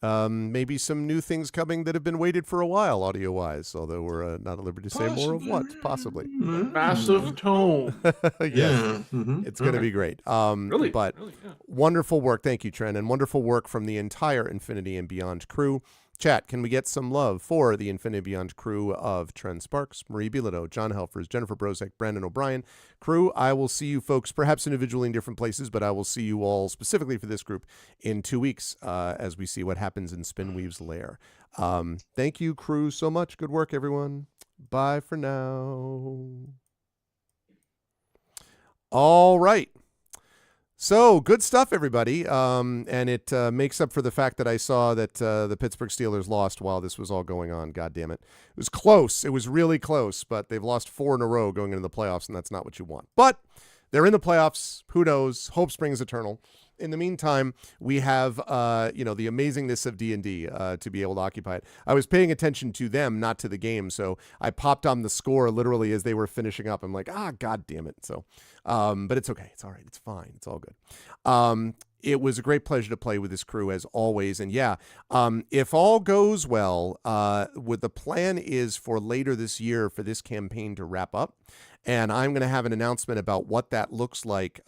maybe some new things coming that have been waited for a while, audio-wise, although we're not at liberty to say more of what, possibly. Massive tone. Yes, it's going to be great. Really? But Really, yeah. wonderful work. Thank you, Trent, and wonderful work from the entire Infinity and Beyond crew. Chat, can we get some love for the Infinity Beyond crew of Trent Sparks, Marie Bilodeau, John Helfers, Jennifer Brozek, Brandon O'Brien? Crew, I will see you folks, perhaps individually in different places, but I will see you all specifically for this group in 2 weeks as we see what happens in Spinweave's lair. Thank you, crew, so much. Good work, everyone. Bye for now. All right. So, good stuff, everybody. And it makes up for the fact that I saw that the Pittsburgh Steelers lost while this was all going on. God damn it. It was close. It was really close, but they've lost 4 in a row going into the playoffs, and that's not what you want. But they're in the playoffs. Who knows? Hope springs eternal. In the meantime, we have, the amazingness of D&D to be able to occupy it. I was paying attention to them, not to the game, so I popped on the score literally as they were finishing up. I'm like, God damn it. So, but it's okay. It's all right. It's fine. It's all good. It was a great pleasure to play with this crew as always. And if all goes well, what the plan is for later this year for this campaign to wrap up. And I'm going to have an announcement about what that looks like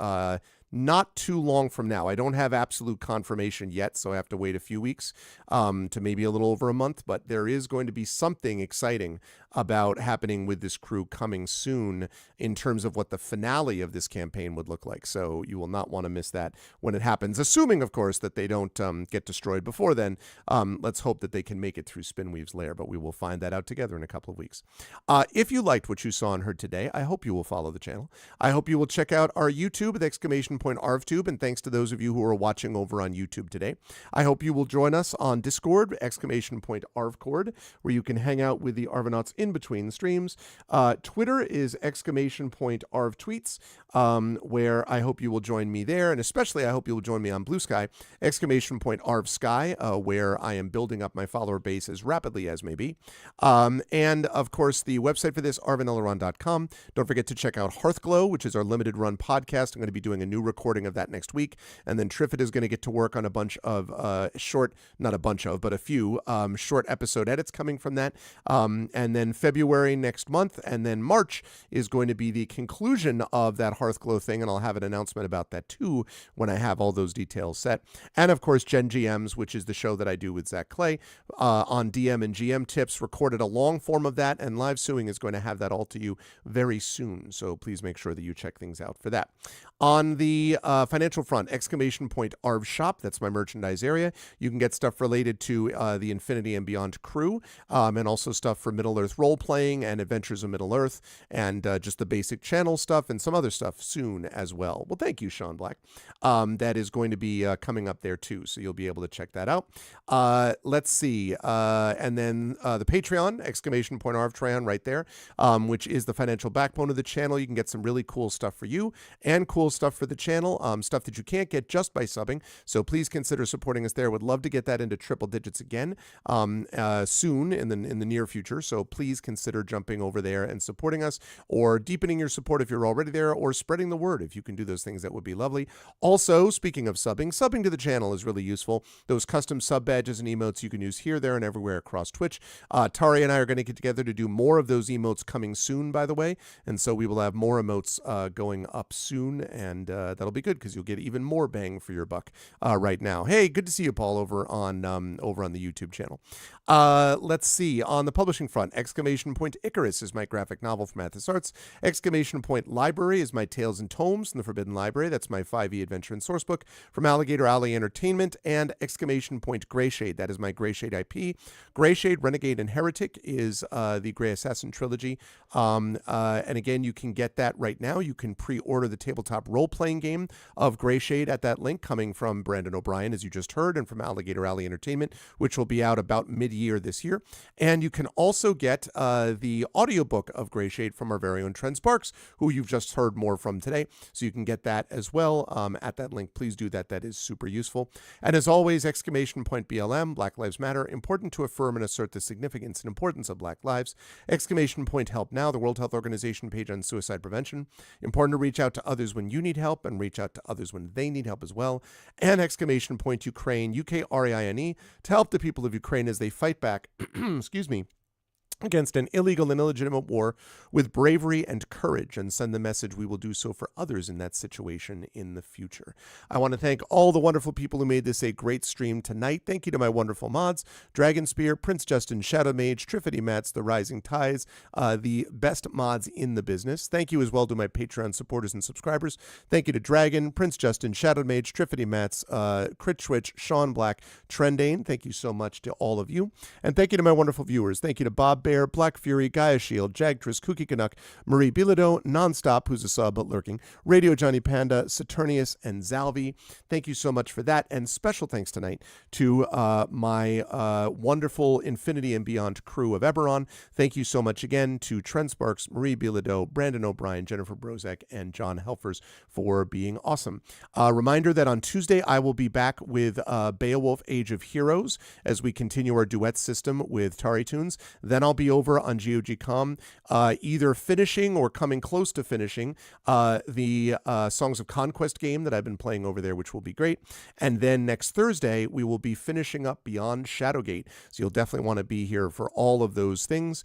not too long from now. I don't have absolute confirmation yet, so I have to wait a few weeks to maybe a little over a month. But there is going to be something exciting about happening with this crew coming soon in terms of what the finale of this campaign would look like. So you will not want to miss that when it happens, assuming, of course, that they don't get destroyed before then. Let's hope that they can make it through Spinweave's lair, but we will find that out together in a couple of weeks. If you liked what you saw and heard today, I hope you will follow the channel. I hope you will check out our YouTube at !ArvTube, and thanks to those of you who are watching over on YouTube today. I hope you will join us on Discord, !ArvCord, where you can hang out with the Arvanauts in between streams. Twitter is !ArvTweets, where I hope you will join me there, and especially I hope you will join me on Blue Sky, !ArvSky, where I am building up my follower base as rapidly as may be. And of course, the website for this, arvanelleron.com. Don't forget to check out Hearthglow, which is our limited run podcast. I'm going to be doing a new recording of that next week. And then Triffid is going to get to work on a bunch of a few short episode edits coming from that. And then February next month, and then March is going to be the conclusion of that Hearthglow thing. And I'll have an announcement about that too when I have all those details set. And of course, Gen GMs, which is the show that I do with Zach Clay on DM and GM tips, recorded a long form of that, and Live Suing is going to have that all to you very soon. So please make sure that you check things out for that. On the the financial front, !ARV shop. That's my merchandise area. You can get stuff related to the Infinity and Beyond crew, and also stuff for Middle-earth role-playing and Adventures of Middle-earth, and just the basic channel stuff and some other stuff soon as well. Well, thank you, Sean Black. That is going to be coming up there too, so you'll be able to check that out. Let's see. And then the Patreon, !ARV Tryon right there, which is the financial backbone of the channel. You can get some really cool stuff for you and cool stuff for the channel, stuff that you can't get just by subbing. So please consider supporting us there. Would love to get that into triple digits again soon in the near future. So please consider jumping over there and supporting us, or deepening your support if you're already there, or spreading the word. If you can do those things, that would be lovely. Also, speaking of subbing to the channel is really useful. Those custom sub badges and emotes you can use here, there, and everywhere across Twitch. Tari and I are going to get together to do more of those emotes coming soon, by the way. And so we will have more emotes going up soon, and that'll be good because you'll get even more bang for your buck right now. Hey, good to see you, Paul, over on the YouTube channel. Let's see. On the publishing front, Icarus is my graphic novel from Athos Arts. Library is my Tales and Tomes from the Forbidden Library. That's my 5e adventure and sourcebook from Alligator Alley Entertainment. And Greyshade. That is my Greyshade IP. Greyshade, Renegade, and Heretic is the Grey Assassin trilogy. And again, you can get that right now. You can pre-order the tabletop role-playing game of Greyshade at that link coming from Brandon O'Brien, as you just heard, and from Alligator Alley Entertainment, which will be out about mid-year this year. And you can also get the audiobook of Greyshade from our very own Trent Sparks, who you've just heard more from today. So you can get that as well at that link. Please do that. That is super useful. And as always, BLM, Black Lives Matter, important to affirm and assert the significance and importance of Black lives. Help Now, the World Health Organization page on suicide prevention. Important to reach out to others when you need help, and reach out to others when they need help as well. And Ukraine, UKRAINE, to help the people of Ukraine as they fight back, excuse me, against an illegal and illegitimate war with bravery and courage, and send the message we will do so for others in that situation in the future. I want to thank all the wonderful people who made this a great stream tonight. Thank you to my wonderful mods, Dragon Spear, Prince Justin, Shadow Mage, Triffity Mats, The Rising Tides, the best mods in the business. Thank you as well to my Patreon supporters and subscribers. Thank you to Dragon, Prince Justin, Shadow Mage, Triffity Mats, Crit Switch, Sean Black, Trendane. Thank you so much to all of you. And thank you to my wonderful viewers. Thank you to Bob Bear, Black Fury, Gaia Shield, Jagtris, Kooky Canuck, Marie Bilodeau, Nonstop, who's a sub but lurking, Radio Johnny Panda, Saturnius, and Zalvi. Thank you so much for that. And special thanks tonight to my wonderful Infinity and Beyond crew of Eberron. Thank you so much again to Trent Sparks, Marie Bilodeau, Brandon O'Brien, Jennifer Brozek, and John Helfers for being awesome. Reminder that on Tuesday I will be back with Beowulf Age of Heroes as we continue our duet system with Tari Tunes. Then I'll be over on GOG.com, either finishing or coming close to finishing the Songs of Conquest game that I've been playing over there, which will be great. And then next Thursday, we will be finishing up Beyond Shadowgate. So you'll definitely want to be here for all of those things.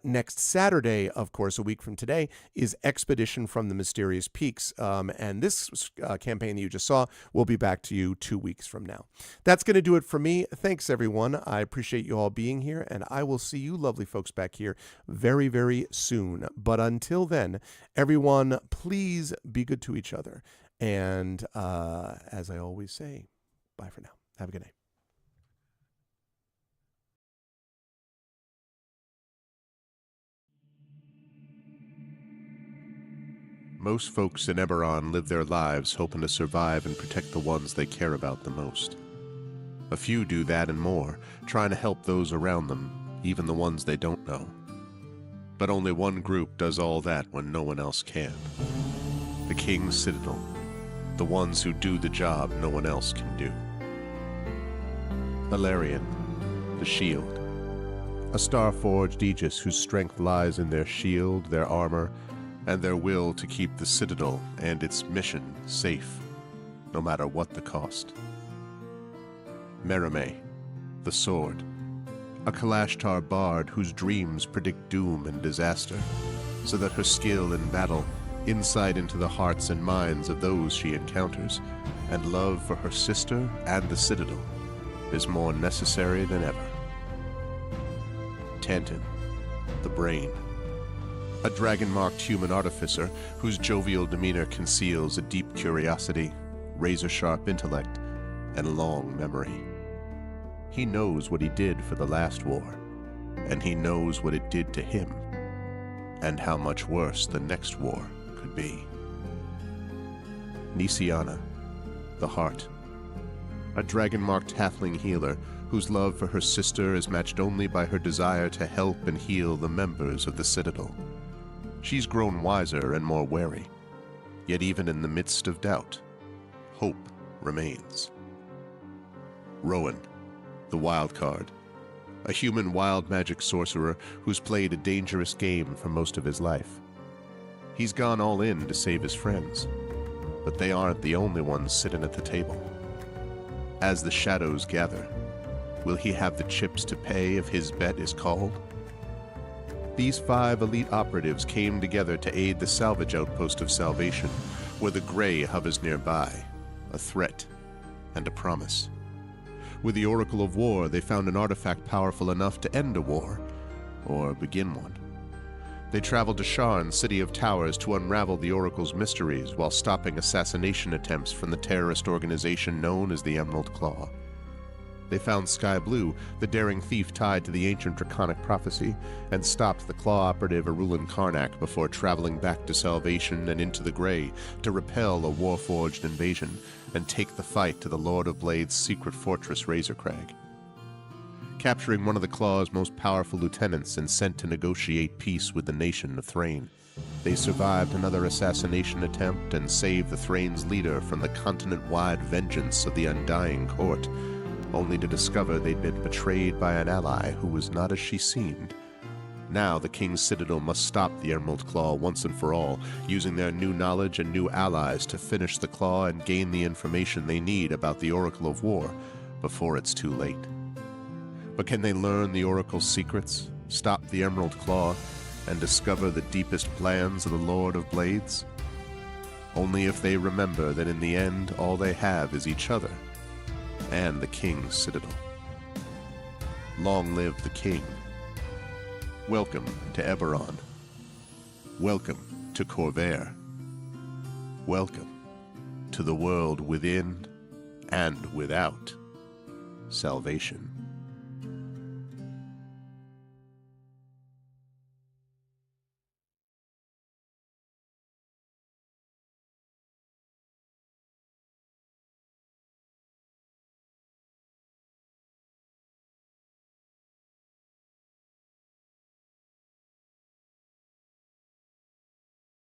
Next Saturday, of course, a week from today, is Expedition from the Mysterious Peaks. And this campaign that you just saw will be back to you 2 weeks from now. That's going to do it for me. Thanks, everyone. I appreciate you all being here, and I will see you lovely folks back here very, very soon. But until then, everyone, please be good to each other. And as I always say, bye for now. Have a good night. Most folks in Eberron live their lives hoping to survive and protect the ones they care about the most. A few do that and more, trying to help those around them, even the ones they don't know. But only one group does all that when no one else can. The King's Citadel, the ones who do the job no one else can do. Valerian, the Shield, a star-forged Aegis whose strength lies in their shield, their armor, and their will to keep the Citadel and its mission safe, no matter what the cost. Merime, the Sword, a Kalashtar bard whose dreams predict doom and disaster, so that her skill in battle, insight into the hearts and minds of those she encounters, and love for her sister and the Citadel is more necessary than ever. Tantin, the Brain, a dragon-marked human artificer whose jovial demeanor conceals a deep curiosity, razor-sharp intellect, and long memory. He knows what he did for the last war, and he knows what it did to him, and how much worse the next war could be. Nisiana, the Heart, a dragon-marked halfling healer whose love for her sister is matched only by her desire to help and heal the members of the Citadel. She's grown wiser and more wary, yet even in the midst of doubt, hope remains. Rowan, the Wild Card, a human wild magic sorcerer who's played a dangerous game for most of his life. He's gone all in to save his friends, but they aren't the only ones sitting at the table. As the shadows gather, will he have the chips to pay if his bet is called? These 5 elite operatives came together to aid the salvage outpost of Salvation, where the Grey hovers nearby, a threat and a promise. With the Oracle of War, they found an artifact powerful enough to end a war, or begin one. They traveled to Sharn, City of Towers, to unravel the Oracle's mysteries while stopping assassination attempts from the terrorist organization known as the Emerald Claw. They found Sky Blue, the daring thief tied to the ancient draconic prophecy, and stopped the Claw operative Arulin Karnak before traveling back to Salvation and into the Grey to repel a war-forged invasion and take the fight to the Lord of Blade's secret fortress Razorcrag. Capturing one of the Claw's most powerful lieutenants and sent to negotiate peace with the nation of Thrain, they survived another assassination attempt and saved the Thrain's leader from the continent-wide vengeance of the Undying Court, only to discover they'd been betrayed by an ally who was not as she seemed. Now the King's Citadel must stop the Emerald Claw once and for all, using their new knowledge and new allies to finish the Claw and gain the information they need about the Oracle of War before it's too late. But can they learn the Oracle's secrets, stop the Emerald Claw, and discover the deepest plans of the Lord of Blades? Only if they remember that in the end all they have is each other and the King's Citadel. Long live the King. Welcome to Eberron. Welcome to Corvair. Welcome to the world within and without Salvation.